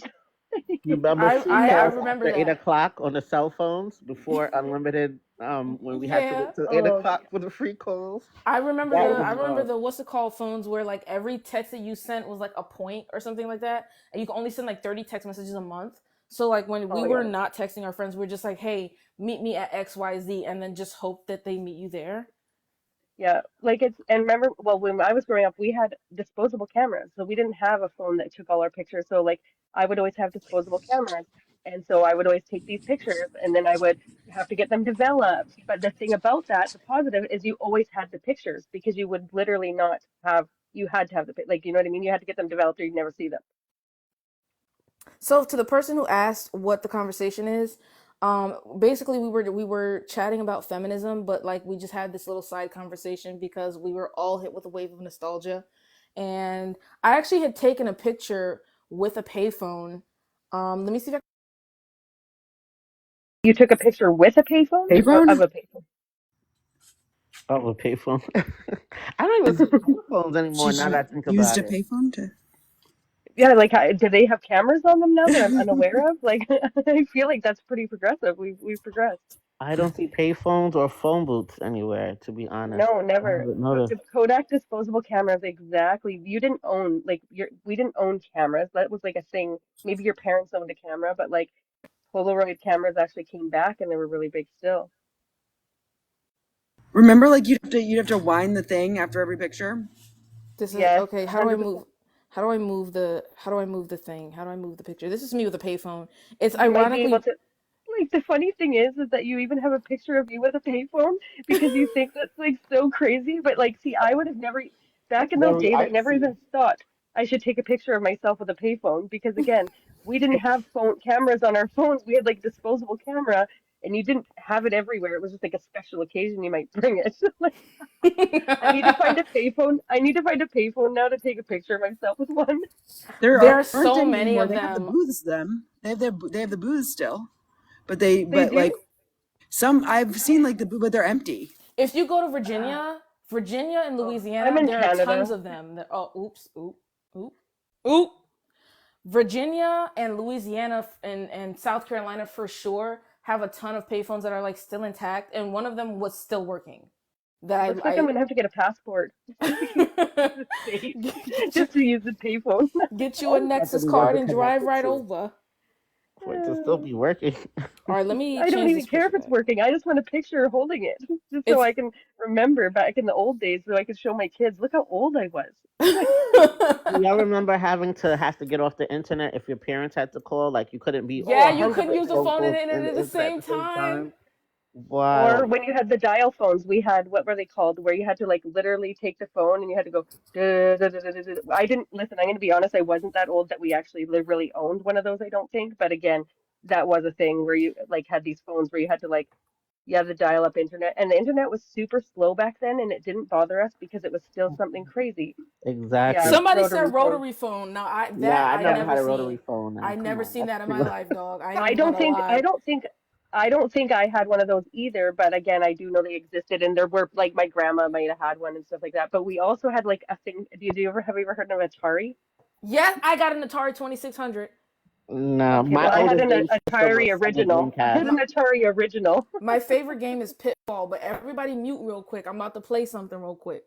You remember I free I, I calls remember after eight that. o'clock on the cell phones before unlimited. When we had to Yeah. wait till eight Oh, o'clock for the free calls. I remember That the was I remember wild. the what's it called phones where like every text that you sent was like a point or something like that, and you can only send like 30 text messages a month. So like when we oh were yeah. not texting our friends, we are just like, hey, meet me at XYZ, and then just hope that they meet you there. Yeah, like it's and remember, well, when I was growing up, we had disposable cameras, so we didn't have a phone that took all our pictures. So like I would always have disposable cameras, and so I would always take these pictures, and then I would have to get them developed. But the thing about that, the positive, is you always had the pictures because you would literally not have you had to have like you know what I mean? You had to get them developed or you'd never see them. So to the person who asked what the conversation is, basically we were chatting about feminism, but like we just had this little side conversation because we were all hit with a wave of nostalgia, and I actually had taken a picture with a payphone. Let me see if I You took a picture with a payphone or of Payphone? a payphone? Oh, a payphone. I don't even see payphones anymore now She that I think used about a it. payphone to. Yeah, like do they have cameras on them now that I'm unaware of? Like I feel like that's pretty progressive. We've progressed. I don't see payphones or phone booths anywhere, to be honest. No, I never. haven't noticed. The Kodak disposable cameras, exactly. You didn't own like we didn't own cameras. That was like a thing. Maybe your parents owned a camera, but like Polaroid cameras actually came back and they were really big still. Remember, like you'd have to wind the thing after every picture. This is Yes, okay. How do I 100%. move? How do I move the thing? How do I move the picture? This is me with a payphone. It's You might be able ironically to. Like the funny thing is that you even have a picture of you with a payphone because you think that's like so crazy. But like, see, I would have never, That's back in those very days, I never artsy. even thought I should take a picture of myself with a payphone because again, we didn't have phone cameras on our phones. We had like disposable camera, and you didn't have it everywhere. It was just like a special occasion you might bring it. Like, I need to find a payphone. I need to find a payphone now to take a picture of myself with one. there are Aren't so any many anymore. of They have the them. booths. They have the booths still, They but like do. some I've seen like but they're empty. If you go to Virginia and Oh, I'm Louisiana, in there are tons Canada. of them. Oh, oops, oop, oop, oop. Virginia and Louisiana and South Carolina for sure have a ton of payphones that are like still intact, and one of them was still working. That Looks like I'm gonna have to get a passport to use the States get you just to use the payphone. get you a Always have to Nexus be able card to and connect drive it right to over. for it to still be working. All right, let me I don't change even this care picture if it's back. working. I just want a picture holding it, just so It's I can remember back in the old days, so I could show my kids, look how old I was. Do y'all remember having to have to get off the internet if your parents had to call? Like you couldn't be Oh, yeah, a you hundred couldn't use the percent. phone and both internet in at the the internet at same the same time. time? Or Wild. when you had the dial phones, we had what were they called? Where you had to like literally take the phone and you had to go. Duh, duh, duh, duh, duh, duh. I didn't listen. I'm going to be honest. I wasn't that old that we actually really owned one of those. I don't think. But again, that was a thing where you like had these phones where you had to like you have the dial-up internet, and the internet was super slow back then, and it didn't bother us because it was still something crazy. Yeah, Exactly. Somebody said rotary phone. rotary phone. Now Yeah, I I never never had a rotary seen. phone now. I Come never on, seen that's that in my too life, dog. I I ain't don't gonna think I lie. don't think I don't think I had one of those either, but again, I do know they existed and there were like my grandma might have had one and stuff like that. But we also had like a thing. Do you ever have you ever heard of Atari? Yes, I got an Atari 2600. no. Okay, My well I had oldest an game system Atari was Sega original. I had Dreamcast. My, an Atari original. my favorite game is Pitfall, but everybody mute real quick. I'm about to play something real quick.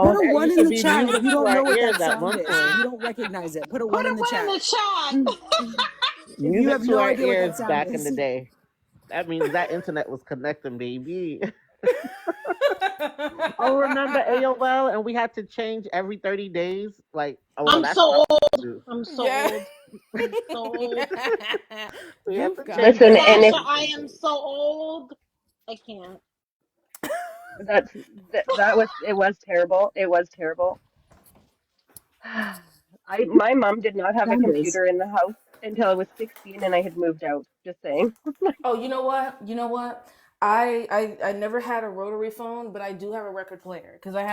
Put a That one used in to the be chat if music you to don't our know what ears that at sound one is. If point. you don't recognize it, put a Put one a in the one in chat. the chat. If you Music have to no our idea what that ears sound back in the is. day. That means that internet was connecting, baby. Oh, remember AOL, and we had to change every 30 days. Like, oh well, I'm that's what so I old. do. I'm so Yeah. old. I'm so old. We had You've to got change Listen, every and Sasha, if 30 I am days. so old. I can't. that's that was it was terrible. It was terrible. My mom did not have a Sound is. computer in the house until I was 16 and I had moved out. Just saying. Oh, you know what? You know what? I never had a rotary phone, but I do have a record player because I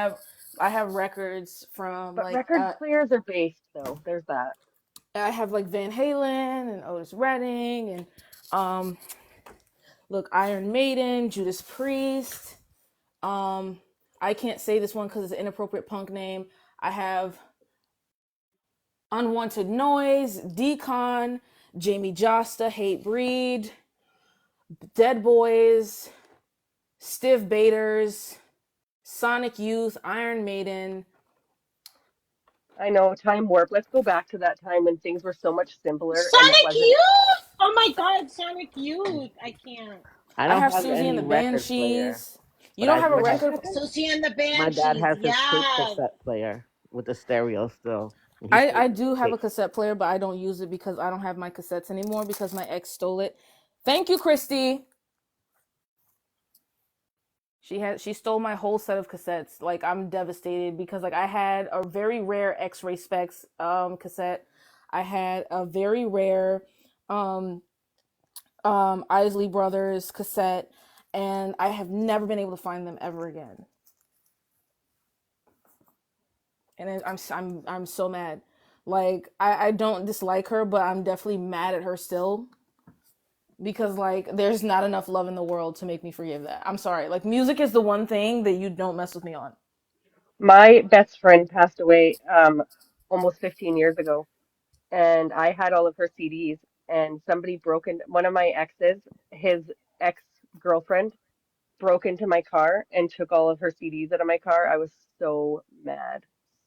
have records from But like record players are based though. There's that. I have like Van Halen and Otis Redding and um look Iron Maiden, Judas Priest. Um I can't say this one because it's an inappropriate punk name. I have Unwanted Noise, Decon, Jamie Josta, Hate Breed, Dead Boys, Stiff Baiters, Sonic Youth, Iron Maiden. I know, time warp. Let's go back to that time when things were so much simpler and it Sonic wasn't. Youth! Oh my god, Sonic Youth. I can't. I I don't have have Susie and any the record player, Banshees. You but don't I have a do What have. just record? happened? Susie and the My dad Banshees. has his tape Yes. cassette player with the stereo still. I do have a cassette player, but I don't use it because I don't have my cassettes anymore because my ex stole it. Thank you, Christy. She stole my whole set of cassettes. Like, I'm devastated because like I had a very rare X-Ray Specs cassette. I had a very rare um Isley Brothers cassette, and I have never been able to find them ever again. And I'm so mad. Like, I don't dislike her, but I'm definitely mad at her still because like there's not enough love in the world to make me forgive that. I'm sorry. Like, music is the one thing that you don't mess with me on. My best friend passed away almost 15 years ago, and I had all of her CDs, and somebody broke in, one of my exes, his ex-girlfriend broke into my car and took all of her CDs out of my car. I was so mad,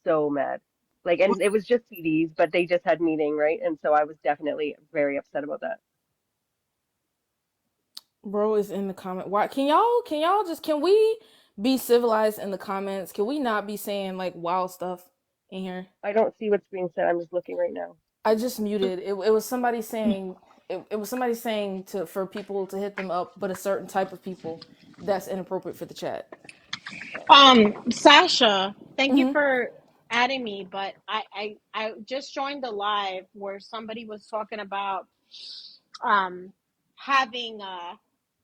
so mad. Like, and it was just CDs, but they just had meaning, right? And so I was definitely very upset about that. Bro is in the comment. Why can we be civilized in the comments? Can we not be saying like wild stuff in here? I don't see what's being said. I'm just looking right now. I just muted. It was somebody saying it was somebody saying to for people to hit them up, but a certain type of people that's inappropriate for the chat. Sasha, thank you Hmm. for adding me, but I just joined the live where somebody was talking about um having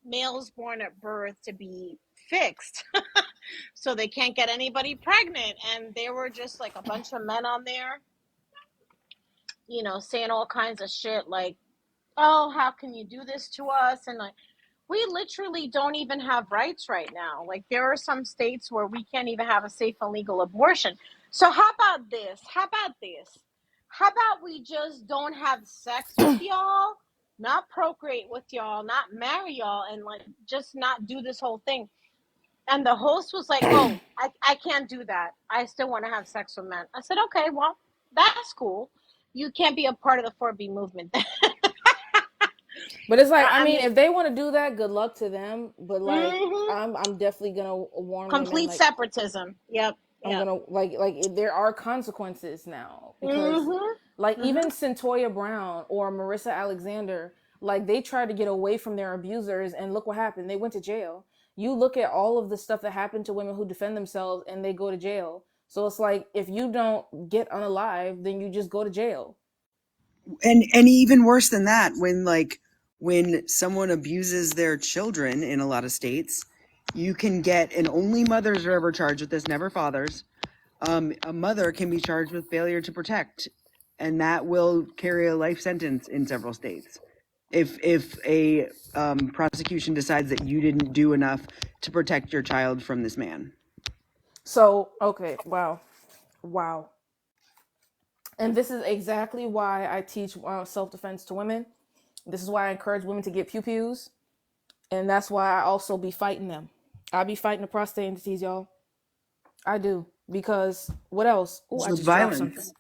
males born at birth to be fixed so they can't get anybody pregnant, and there were just like a bunch of men on there, saying all kinds of shit like, oh, how can you do this to us? And like, we literally don't even have rights right now. Like, there are some states where we can't even have a safe and legal abortion. So how about this? How about we just don't have sex with y'all, not procreate with y'all, not marry y'all, and like just not do this whole thing? And the host was like, oh, I can't do that. I still want to have sex with men. I said, okay, well, that's cool. You can't be a part of the 4B movement. But it's like, I I mean, mean, if they want to do that, good luck to them. But like, mm-hmm. I'm definitely gonna warn women. Complete Like, separatism. Yep. I'm Yep. gonna there are consequences now because like Mm-hmm. even Mm-hmm. Centoya Brown or Marissa Alexander, like they tried to get away from their abusers and look what happened. They went to jail. You look at all of the stuff that happened to women who defend themselves and they go to jail. So it's like if you don't get unalive, then you just go to jail. And even worse than that, when someone abuses their children in a lot of states, you can get, and only mothers are ever charged with this, never fathers. A mother can be charged with failure to protect, and that will carry a life sentence in several states. If a prosecution decides that you didn't do enough to protect your child from this man. So, okay, wow. Wow. And this is exactly why I teach self-defense to women. This is why I encourage women to get pew-pews. And that's why I also be fighting them. I be fighting the prostate entities, y'all. I do. Because what else? Oh, It's I with just dropped something. violence.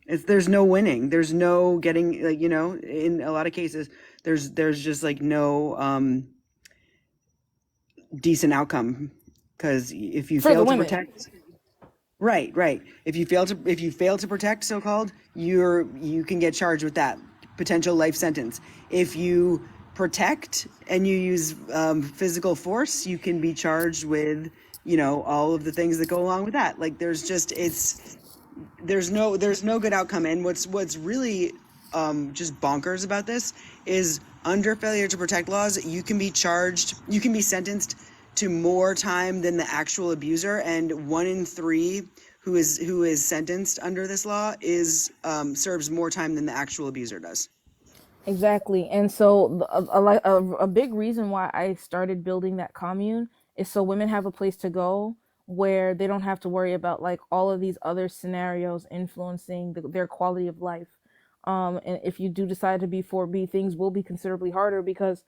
There's no winning. There's no getting, like, in a lot of cases, there's just like no decent outcome, because if you For the fail to women. protect, right. If you fail to protect, so called, you can get charged with that potential life sentence. If you protect and you use physical force, you can be charged with all of the things that go along with that. Like, there's no good outcome. And what's really just bonkers about this is, under failure to protect laws, you can be sentenced to more time than the actual abuser, and 1 in 3 who is sentenced under this law is serves more time than the actual abuser does. Exactly. And so a big reason why I started building that commune is so women have a place to go where they don't have to worry about like all of these other scenarios influencing their quality of life. And if you do decide to be 4B, things will be considerably harder because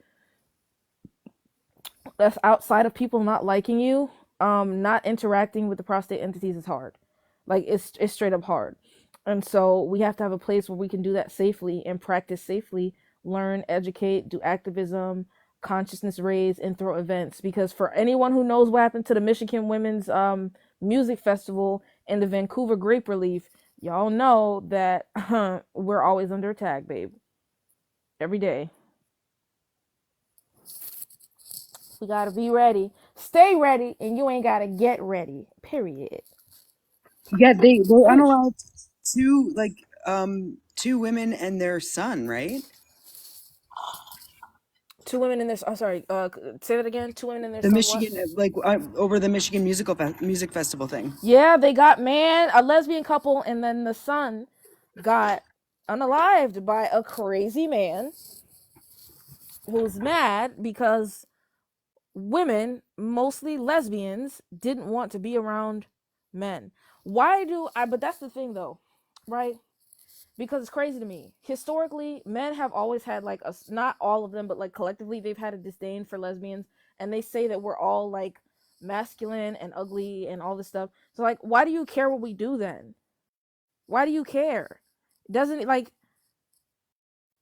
that's outside of people not liking you, not interacting with the prostate entities is hard. Like it's straight up hard. And so we have to have a place where we can do that safely and practice safely, learn, educate, do activism, consciousness raise, and throw events. Because for anyone who knows what happened to the Michigan Women's Music Festival in the Vancouver Grape Relief, y'all know that we're always under attack, babe. Every day. We gotta be ready. Stay ready, and you ain't gotta get ready. Period. Yeah, they Period. unalive two women and their son, right? Two women in this. I'm sorry. Say that again. Two women in their The son. What? Michigan, over the Michigan music festival thing. Yeah, they got a lesbian couple, and then the son got unalived by a crazy man who's mad because women, mostly lesbians, didn't want to be around men. Why do I? But that's the thing, though, right? Because it's crazy to me. Historically, men have always had like not all of them, but like collectively, they've had a disdain for lesbians, and they say that we're all like masculine and ugly and all this stuff. So like, why do you care what we do then? Why do you care? Doesn't it like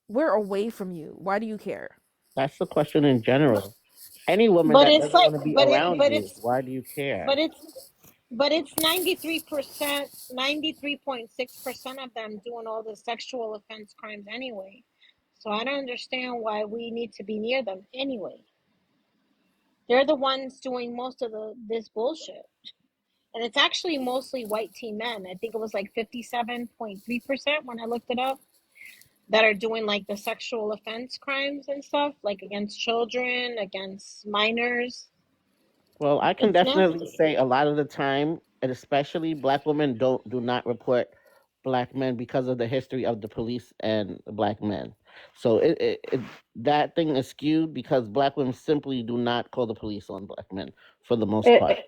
we're away from you? Why do you care? That's the question in general. Any woman But that it's doesn't like, want to be around but you, why do you but care? it's, but it's 93%, 93.6% of them doing all the sexual offense crimes anyway. So I don't understand why we need to be near them anyway. They're the ones doing most of this bullshit. And it's actually mostly white teen men. I think it was like 57.3% when I looked it up, that are doing like the sexual offense crimes and stuff, like against children, against minors. Well, I can It's definitely nasty. say a lot of the time, and especially black women do not report black men because of the history of the police and black men. So that thing is skewed because black women simply do not call the police on black men for the most And, part.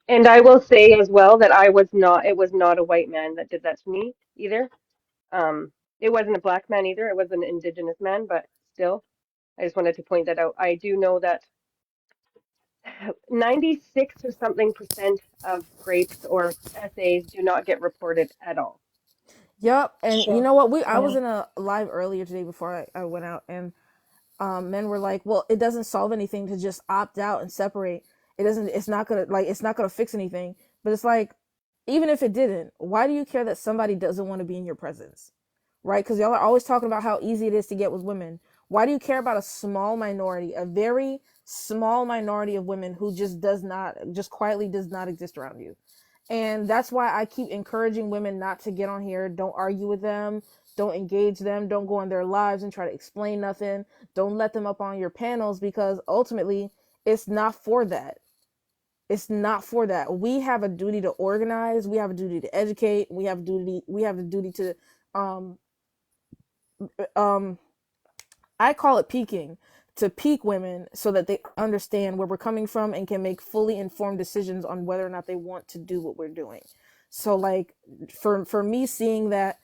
and I will say as well that it was not a white man that did that to me either. It wasn't a black man either. It was an indigenous man, but still, I just wanted to point that out. I do know that 96 or something percent of rapes or SAs do not get reported at all. Yep. And you So, know what? I was so in a live earlier today before I went out, and men were like, well, it doesn't solve anything to just opt out and separate. It's not gonna fix anything. But it's like, even if it didn't, why do you care that somebody doesn't want to be in your presence? Right? Because y'all are always talking about how easy it is to get with women. Why do you care about a small minority, a very small minority of women who just quietly does not exist around you? And that's why I keep encouraging women not to get on here. Don't argue with them. Don't engage them. Don't go in their lives and try to explain nothing. Don't let them up on your panels, because ultimately it's not for that. It's not for that. We have a duty to organize. We have a duty to educate. We have a duty to um um I call it peaking, to peak women so that they understand where we're coming from and can make fully informed decisions on whether or not they want to do what we're doing. So like for me, seeing that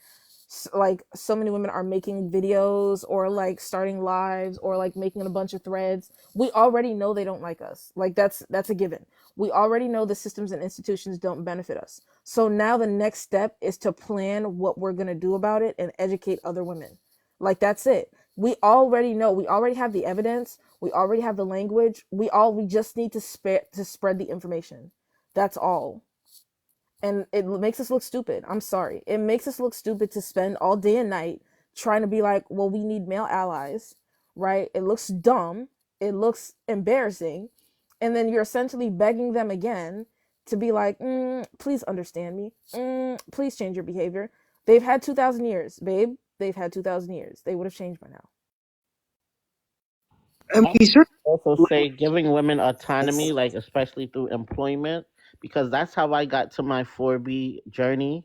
like so many women are making videos or like starting lives or like making a bunch of threads, we already know they don't like us. Like that's a given. We already know the systems and institutions don't benefit us. So now the next step is to plan what we're going to do about it and educate other women. Like that's it. We already know. We already have the evidence. We already have the language. We just need to spread the information. That's all. And it makes us look stupid. I'm sorry. It makes us look stupid to spend all day and night trying to be like, well, we need male allies, right? It looks dumb. It looks embarrassing. And then you're essentially begging them again to be like, please understand me. Please change your behavior. They've had 2,000 years, babe. They've had 2,000 years. They would have changed by now. And I we sort also of say giving women autonomy, this. like especially through employment, because that's how I got to my 4B journey.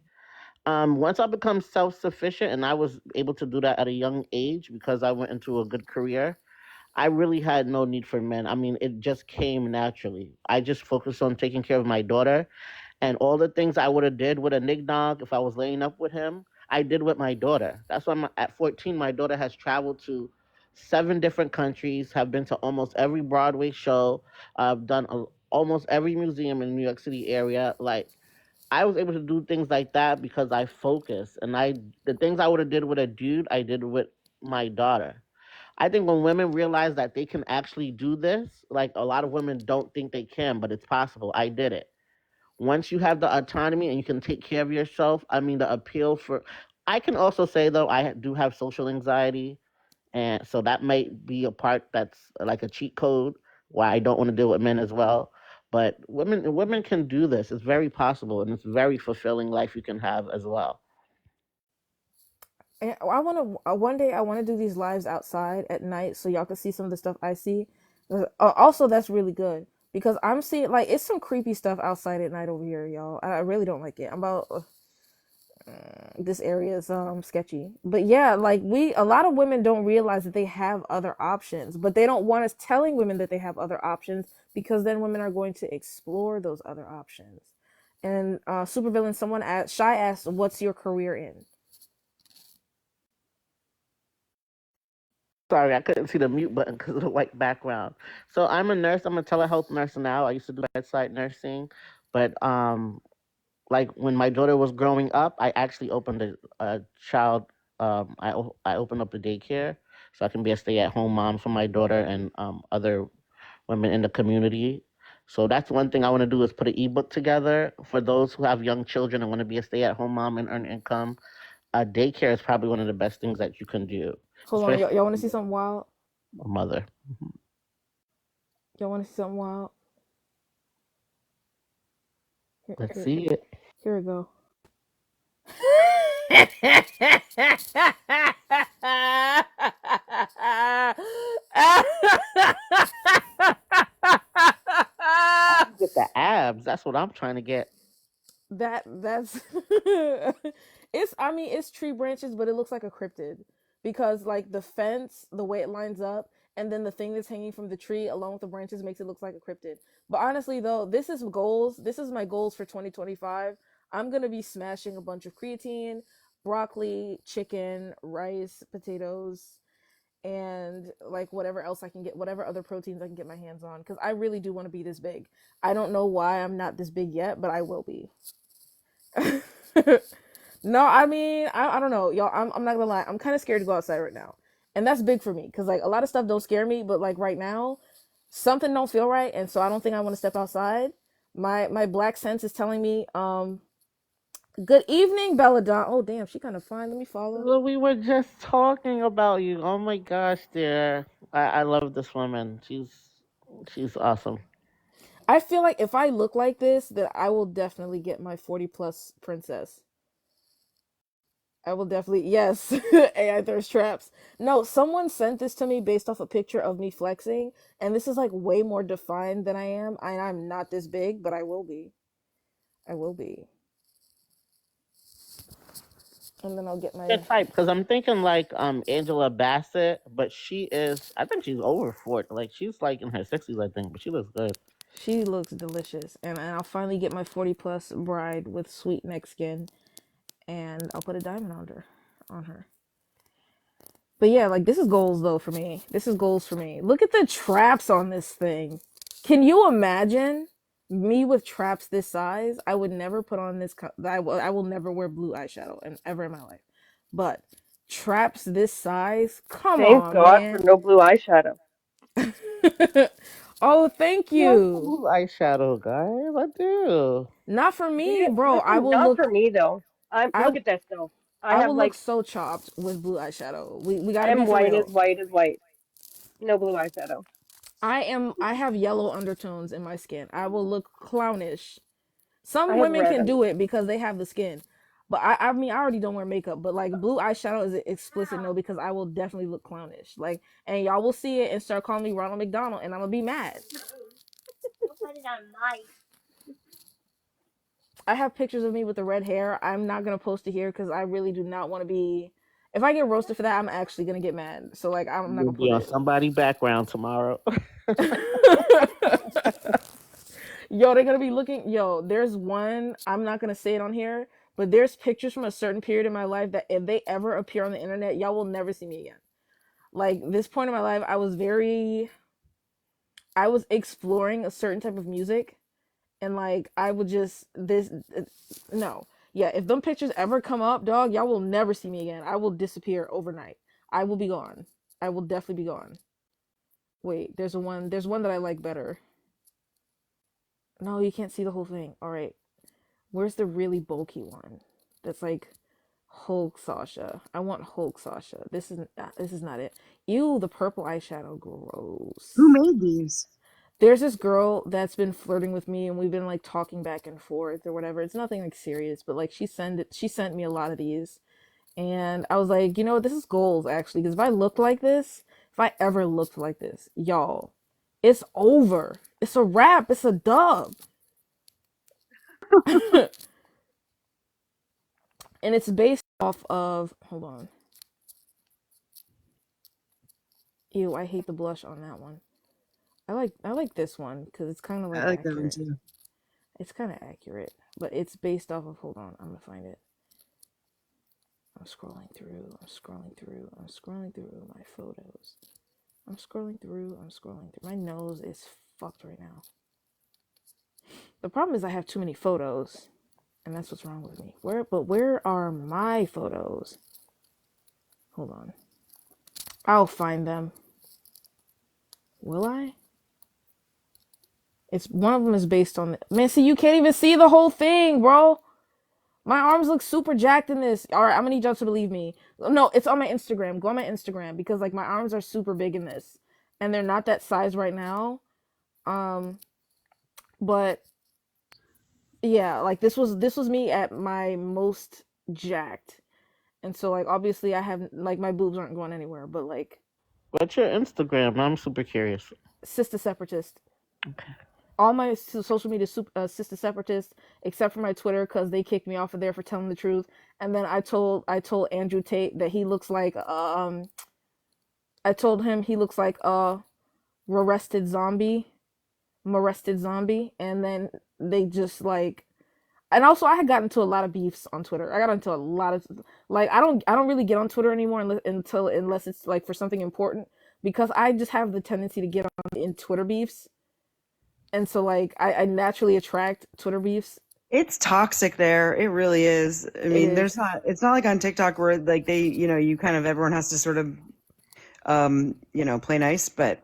Once I become self sufficient, and I was able to do that at a young age because I went into a good career, I really had no need for men. I mean, it just came naturally. I just focused on taking care of my daughter, and all the things I would have did with a nignog if I was laying up with him, I did with my daughter. That's why at 14, my daughter has traveled to 7 different countries, have been to almost every Broadway show. I've done almost every museum in the New York City area. Like, I was able to do things like that because I focused, and the things I would have did with a dude, I did with my daughter. I think when women realize that they can actually do this, like a lot of women don't think they can, but it's possible. I did it. once you have the autonomy and you can take care of yourself, I mean, the appeal for. I can also say though, do have social anxiety, and so that might be a part that's like a cheat code why I don't want to deal with men as well. But women can do this. It's very possible, and it's very fulfilling life you can have as well. And I want to one day I want to do these lives outside at night so y'all can see some of the stuff I see. Also, that's really good because I'm seeing like it's some creepy stuff outside at night over here, y'all. I really don't like it. I'm about this area is sketchy, but yeah, like a lot of women don't realize that they have other options, but they don't want us telling women that they have other options because then women are going to explore those other options. And supervillain, someone asked, Shy asked, "What's your career in?" Sorry, I couldn't see the mute button because of the white background. So I'm a nurse. I'm a telehealth nurse now. I used to do bedside nursing, but like when my daughter was growing up, I actually opened a child. I opened up a daycare so I can be a stay-at-home mom for my daughter and other women in the community. So that's one thing I want to do is put an ebook together for those who have young children and want to be a stay-at-home mom and earn income. Daycare is probably one of the best things that you can do, Hold on, especially y'all want to see something wild? a mother. Y'all want to see something wild? Here, Let's here, see it. here we go. How do you get the abs? That's what I'm trying to get. That's it's I mean it's tree branches, but it looks like a cryptid because like the fence, the way it lines up, and then the thing that's hanging from the tree along with the branches makes it look like a cryptid. But honestly though, this is goals. This is my goals for 2025. I'm gonna be smashing a bunch of creatine, broccoli, chicken, rice, potatoes, and like whatever else I can get, whatever other proteins I can get my hands on, because I really do want to be this big. I don't know why I'm not this big yet, but I will be. No, I mean, I don't know, y'all. I'm not gonna lie. I'm kind of scared to go outside right now, and that's big for me because like a lot of stuff don't scare me, but like right now, something don't feel right, and so I don't think I want to step outside. My black sense is telling me, good evening, Belladonna. Oh damn, she kind of fine. Let me follow. Well, we were just talking about you. Oh my gosh, dear. I love this woman. She's awesome. I feel like if I look like this, that I will definitely get my 40 plus princess. I will definitely, yes. AI thirst traps. No, someone sent this to me based off a picture of me flexing, and this is like way more defined than I am. I'm not this big, but I will be. I will be. And then I'll get Good my. type because I'm thinking like Angela Bassett, but she is. I think she's over 40. Like she's like in her 60s, I think, but she looks good. She looks delicious, and I'll finally get my 40 plus bride with sweet neck skin, and I'll put a diamond on her. On her. But yeah, like this is goals though for me. This is goals for me. Look at the traps on this thing. Can you imagine me with traps this size? I would never put on this. I will never wear blue eyeshadow and ever in my life. But traps this size? Come Thank on, God for man. no blue eyeshadow. Oh, thank You like you. blue eyeshadow, guys. I do. Not for me, bro. I Listen, will not for look. me though. I'm I look at this though. I I have will look like so chopped with blue eyeshadow. We got I to be am for white as real. white as white. No blue eyeshadow. I am. I have yellow undertones in my skin. I will look clownish. I Some have women red can do undertones. it because they have the skin. But I mean, I already don't wear makeup. But like blue eyeshadow is an explicit no because I will definitely look clownish. Like, and y'all will see it and start calling me Ronald McDonald, and I'm gonna be mad. I have pictures of me with the red hair. I'm not gonna post it here because I really do not want to be. If I get roasted for that, I'm actually gonna get mad. So like, I'm not You'll gonna be put on it. somebody background tomorrow. Yo, they're gonna be looking. Yo, there's one. I'm not gonna say it on here, but there's pictures from a certain period in my life that if they ever appear on the internet, y'all will never see me again. Like this point in my life, I was exploring a certain type of music, and like I would just no, yeah. If them pictures ever come up, dog, y'all will never see me again. I will disappear overnight. I will be gone. I will definitely be gone. Wait, there's one. There's one that I like better. No, you can't see the whole thing. All right. Where's the really bulky one? That's like Hulk Sasha. I want Hulk Sasha. This is not it. Ew, the purple eyeshadow, Who gross. made these? There's this girl that's been flirting with me, and we've been like talking back and forth or whatever. It's nothing like serious, but like she sent me a lot of these, and I was like, you know what, this is goals actually, because if I looked like this, if I ever looked like this, y'all, it's over. It's a wrap. It's a dub. And it's based off of, hold on. Ew, I hate the blush on that one. I like this one because it's kind of I like like that one accurate. too. It's kind of accurate, but it's based off of, hold on, I'm gonna find it. I'm scrolling through. I'm scrolling through. I'm scrolling through my photos. I'm scrolling through. I'm scrolling through. My nose is fucked right now. The problem is I have too many photos, and that's what's wrong with me. Where are my photos? Hold on. I'll find them. Will I? It's one of them is based on the, man. See, you can't even see the whole thing, bro. My arms look super jacked in this. All right, I'm gonna need y'all to believe me. No, it's on my Instagram. Go on my Instagram because like my arms are super big in this, and they're not that size right now. Um, but yeah, like this was me at my most jacked, and so like obviously I have like my boobs aren't going anywhere, but like What's your Instagram? I'm super curious. sister separatist. Okay. All my social media sister separatist except for my Twitter because they kicked me off of there for telling the truth. And then I told Andrew Tate that he looks like I told him he looks like a molested zombie, and then they just like, and also I had gotten into a lot of beefs on Twitter. I got into a lot of like I don't really get on Twitter anymore unless it's like for something important because I just have the tendency to get on in Twitter beefs, and so like I naturally attract Twitter beefs. It's toxic there. It really is. I It mean, is. it's not like on TikTok where like they, you kind of everyone has to sort of play nice, but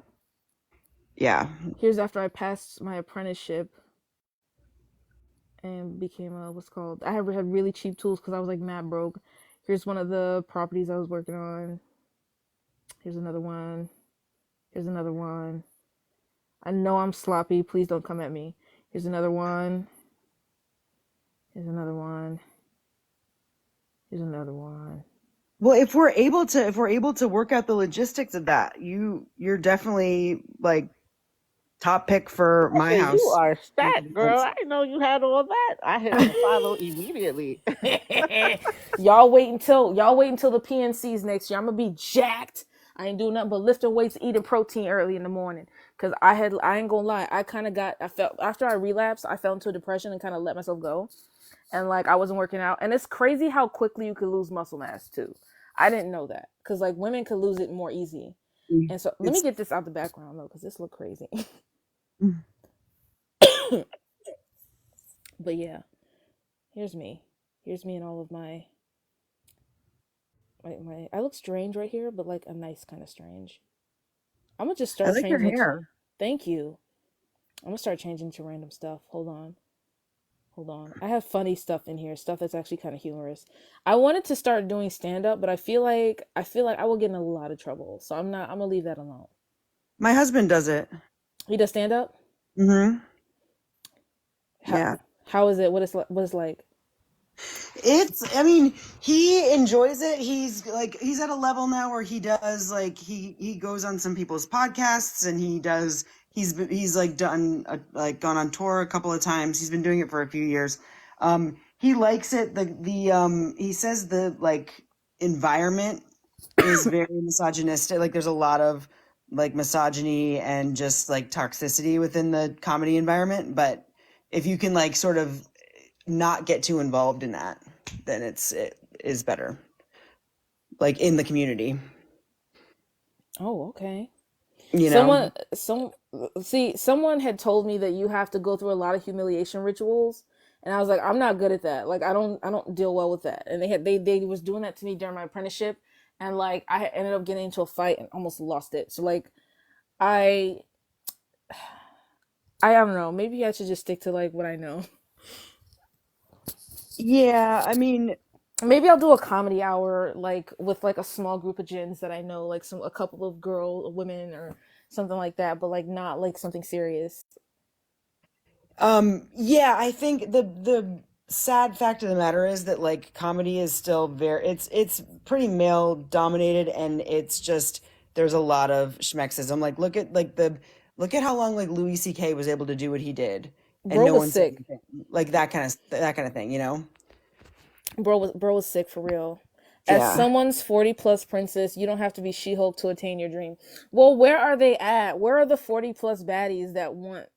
yeah. Here's after I passed my apprenticeship and became a what's called. I had really cheap tools because I was like mad broke. Here's one of the properties I was working on. Here's another one. Here's another one. I know I'm sloppy. Please don't come at me. Here's another one. Here's another one. Here's another one. Well, if we're able to work out the logistics of that, you're definitely like top pick for my Hey, you house. are stat, girl. I didn't know you had all that. I hit follow immediately. Y'all wait until the PNCs next year. I'm gonna be jacked. I ain't doing nothing but lifting weights, eating protein early in the morning. Cause I ain't gonna lie, I felt after I relapsed, I fell into a depression and kind of let myself go. And like I wasn't working out. And it's crazy how quickly you could lose muscle mass too. I didn't know that. Cause like women could lose it more easy. And so let me It's get this out the background though, cause this look crazy. But yeah, here's me. Here's me and all of my I look strange right here, but like a nice kind of strange. I'm gonna just I start like your changing it. hair. Thank you. I'm gonna start changing to random stuff. Hold on. Hold on. I have funny stuff in here, stuff that's actually kind of humorous. I wanted to start doing stand up, but I feel like I will get in a lot of trouble. So I'm gonna leave that alone. My husband does it. He does stand up? Mm-hmm. How Yeah. how is it? What is like? I mean, he enjoys it. He's at a level now where he does like he goes on some people's podcasts and he's like like gone on tour a couple of times. He's been doing it for a few years. He likes it. He says the like environment is very misogynistic. Like there's a lot of like misogyny and just like toxicity within the comedy environment, but if you can like sort of not get too involved in that, then it is better. Like in the community, Oh, okay. you know. Someone some see someone had told me that you have to go through a lot of humiliation rituals, and I was like, I'm not good at that. Like I don't deal well with that. And they was doing that to me during my apprenticeship, and like I ended up getting into a fight and almost lost it. So like I I don't know. Maybe I should just stick to like what I know. Yeah, I mean, Maybe I'll do a comedy hour, like with like a small group of gins that I know, like a couple of women, or something like that, but like not like something serious. yeah, I think the sad fact of the matter is that like comedy is still very it's pretty male dominated, and it's just there's a lot of schmexism. Like look at how long like Louis C.K. was able to do what he did, and Bro no was one said sick. anything. Like that kind of thing, you know? Bro was sick for real. As Yeah. someone's 40 plus princess, you don't have to be She-Hulk to attain your dream. Well, where are they at? Where are the 40 plus baddies that want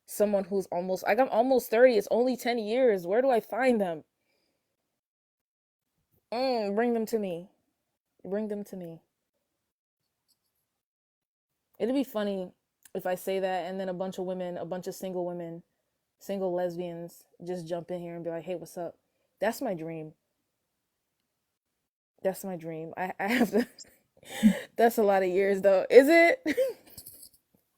someone who's almost, like, I'm almost 30. It's only 10 years. Where do I find them? Bring them to me. Bring them to me. It'd be funny if I say that and then a bunch of women, a bunch of single women, single lesbians just jump in here and be like, "Hey, what's up?" That's my dream. That's my dream. I have to. That's a lot of years, though. Is it?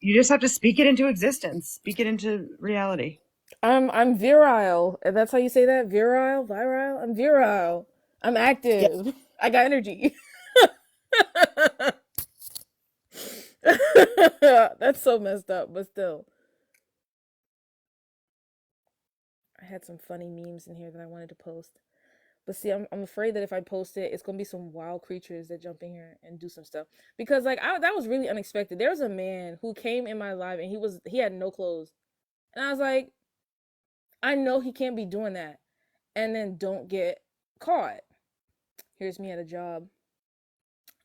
You just have to speak it into existence. Speak it into reality. I'm virile. And that's how you say that? Virile? Virile? I'm virile. I'm Yeah. active. I got energy. That's so messed up, but still. I had some funny memes in here that I wanted to post. But see, I'm afraid that if I post it, it's gonna be some wild creatures that jump in here and do some stuff. Because like that was really unexpected. There was a man who came in my life and he had no clothes. And I was like, I know he can't be doing that. And then don't get caught. Here's me at a job.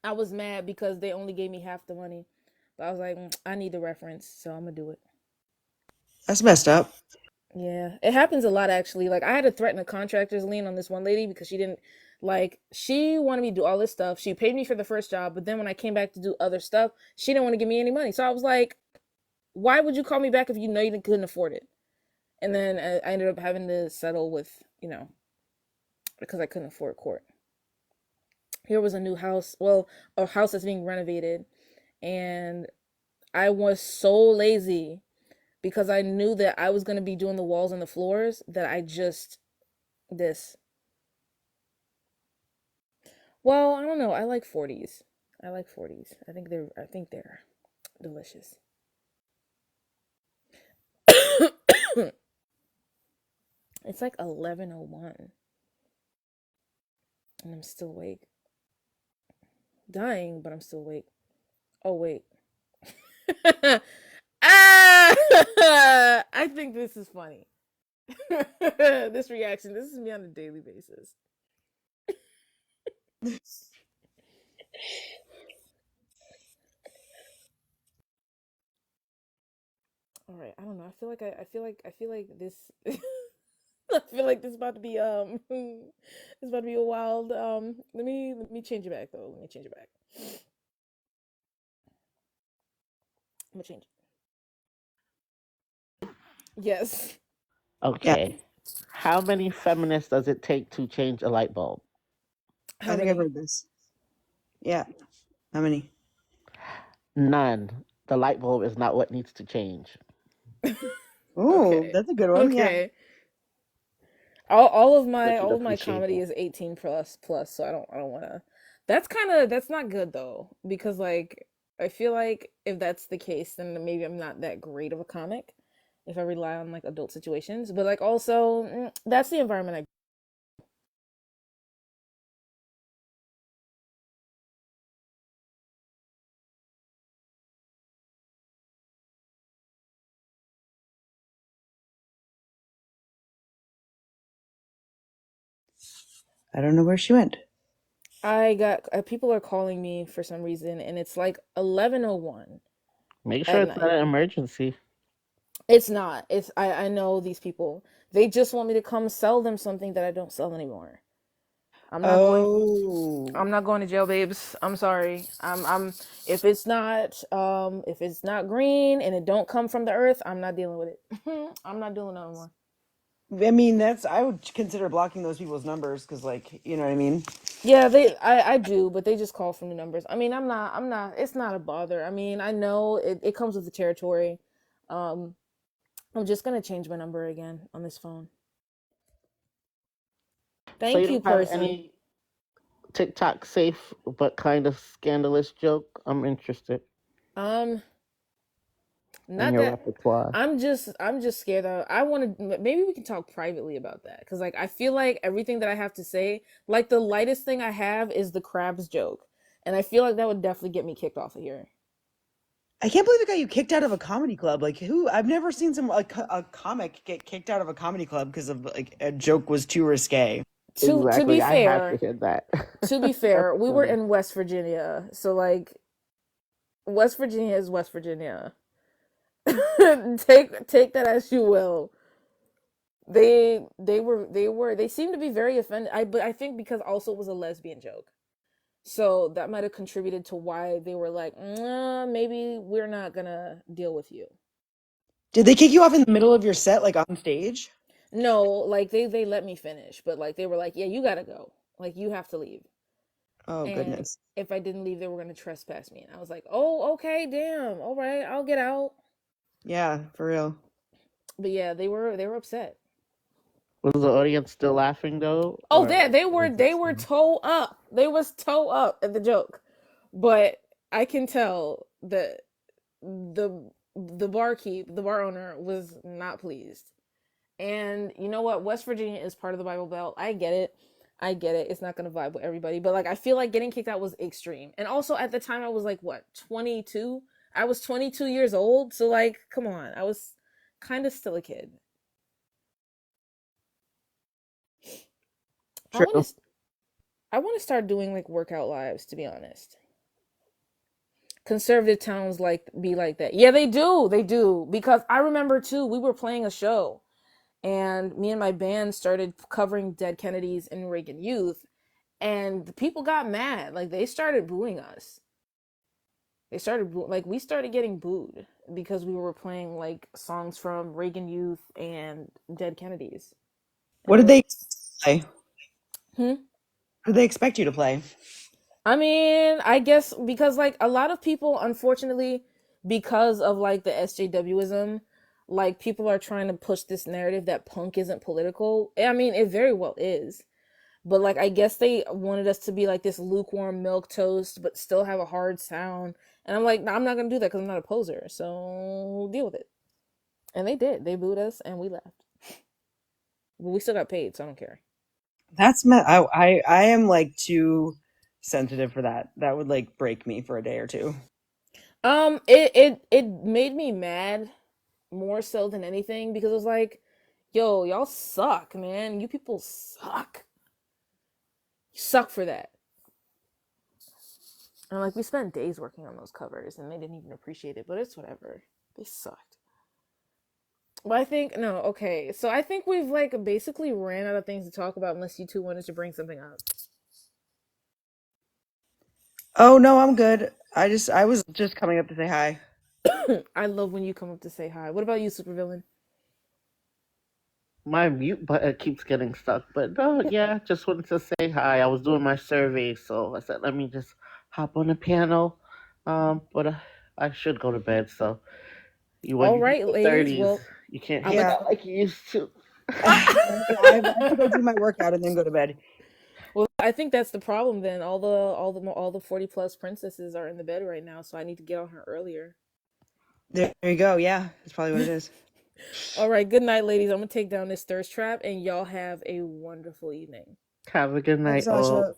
I was mad because they only gave me half the money. But I was like, I need the reference, so I'm gonna do it. That's messed up. Yeah, it happens a lot actually. Like I had to threaten a contractor's lien on this one lady because she wanted me to do all this stuff. She paid me for the first job, but then when I came back to do other stuff, she didn't want to give me any money. So I was like, why would you call me back if you know you couldn't afford it? And then I ended up having to settle with, because I couldn't afford court. Here was a new house, well, a house that's being renovated, and I was so lazy because I knew that I was going to be doing the walls and the floors that I just this. Well, I don't know. I like 40s. I like 40s. I think they're delicious. It's like 11:01 and I'm still awake. Dying, but I'm still awake. Oh wait. Ah! I think this is funny. This reaction. This is me on a daily basis. All right. I don't know. I feel like this. I feel like this is about to be it's about to be a wild let me change it back though. Let me change it back. I'm gonna change it. Yes. Yeah, Okay. How many feminists does it take to change a light bulb? How I think I've many? heard this. Yeah. How many? None. The light bulb is not what needs to change. Oh, Okay. that's a good one. Yeah. Okay. All of my But you'd all of my appreciate comedy that. is 18 plus, so I don't want to. That's not good though because like I feel like if that's the case then maybe I'm not that great of a comic if I rely on like adult situations, but like also that's the environment. I don't know where she went. I got people are calling me for some reason and it's like 11:01 Make sure at it's not night. an emergency. It's not. I know these people. They just want me to come sell them something that I don't sell anymore. I'm not going Oh. I'm not going to jail, babes. I'm sorry. I'm if it's not green and it don't come from the earth, I'm not dealing with it. I'm not doing no more. I mean, I would consider blocking those people's numbers because, like, you know what I mean? Yeah, I do, but they just call from the numbers. I mean, I'm not it's not a bother. I mean, I know it comes with the territory. Um I'm just gonna change my number again on this phone. So you Thank you, don't have person. any TikTok safe but kind of scandalous joke? I'm interested Um, in not your that. repertoire. I'm just scared of. I want to. Maybe we can talk privately about that because, like, I feel like everything that I have to say, like, the lightest thing I have is the crabs joke, and I feel like that would definitely get me kicked off of here. I can't believe it got you kicked out of a comedy club. Like who? I've never seen a comic get kicked out of a comedy club because of like a joke was too risque. To be Exactly. I had to fair, hear that. to be That's fair, we were funny. in West Virginia, so like West Virginia is West Virginia. Take that as you will. They seemed to be very offended. But I think because also it was a lesbian joke. So that might have contributed to why they were like, maybe we're not gonna deal with you. Did they kick you off in the middle of your set, like on stage? No, like they let me finish, but like they were like, yeah, you gotta go. Like you have to leave. Oh And goodness. if I didn't leave, they were gonna trespass me. And I was like, oh, okay, damn. All right, I'll get out. Yeah, for real. But yeah, they were upset. Was the audience still laughing though, Oh, or they was it they were still? toe up. They was toe up at the joke. But I can tell that the bar owner was not pleased. And you know what? West Virginia is part of the Bible Belt. I get it. I get it. It's not gonna vibe with everybody, but like I feel like getting kicked out was extreme. And also at the time I was like what, 22? I was 22 years old, so like come on. I was kind of still a kid. I want True. to I want to start doing like workout lives to be honest. Conservative towns like be like that. Yeah, they do. They do because I remember too we were playing a show and me and my band started covering dead Kennedys in Reagan Youth and the people got mad. Like they started booing us. Like we started getting booed because we were playing like songs from Reagan Youth and Dead Kennedys. And What they did were they play? hmm? What did they expect you to play? I mean, I guess because like a lot of people unfortunately because of like the SJWism, like people are trying to push this narrative that punk isn't political. I mean, it very well is. But like I guess they wanted us to be like this lukewarm milk toast but still have a hard sound. And I'm like, no, I'm not going to do that cuz I'm not a poser. So deal with it. And they did. They booed us and we left. But we still got paid, so I don't care. I am like too sensitive for that. That would like break me for a day or two. It made me mad more so than anything because it was like, yo, y'all suck, man. You people suck. You suck for that. And like we spent days working on those covers and they didn't even appreciate it, but it's whatever. They sucked. But I think no, okay. So I think we've like basically ran out of things to talk about unless you two wanted to bring something up. Oh no, I'm good. I was just coming up to say hi. I love when you come up to say hi. What about you, supervillain? My mute button keeps getting stuck, but no, yeah, just wanted to say hi. I was doing my survey, so I said let me just hop on the panel. But I should go to bed. So when All you hit right, the ladies. thirties, Well, you can't I'm a hang out like you used to. I have to go do my workout and then go to bed. well, I think that's the problem then. All the 40 plus princesses are in the bed right now, so I need to get on her earlier. There you go. Yeah, that's probably what it is. All right, good night, ladies. I'm gonna take down this thirst trap and y'all have a wonderful evening. Have a good Thanks, night, all. Sasha.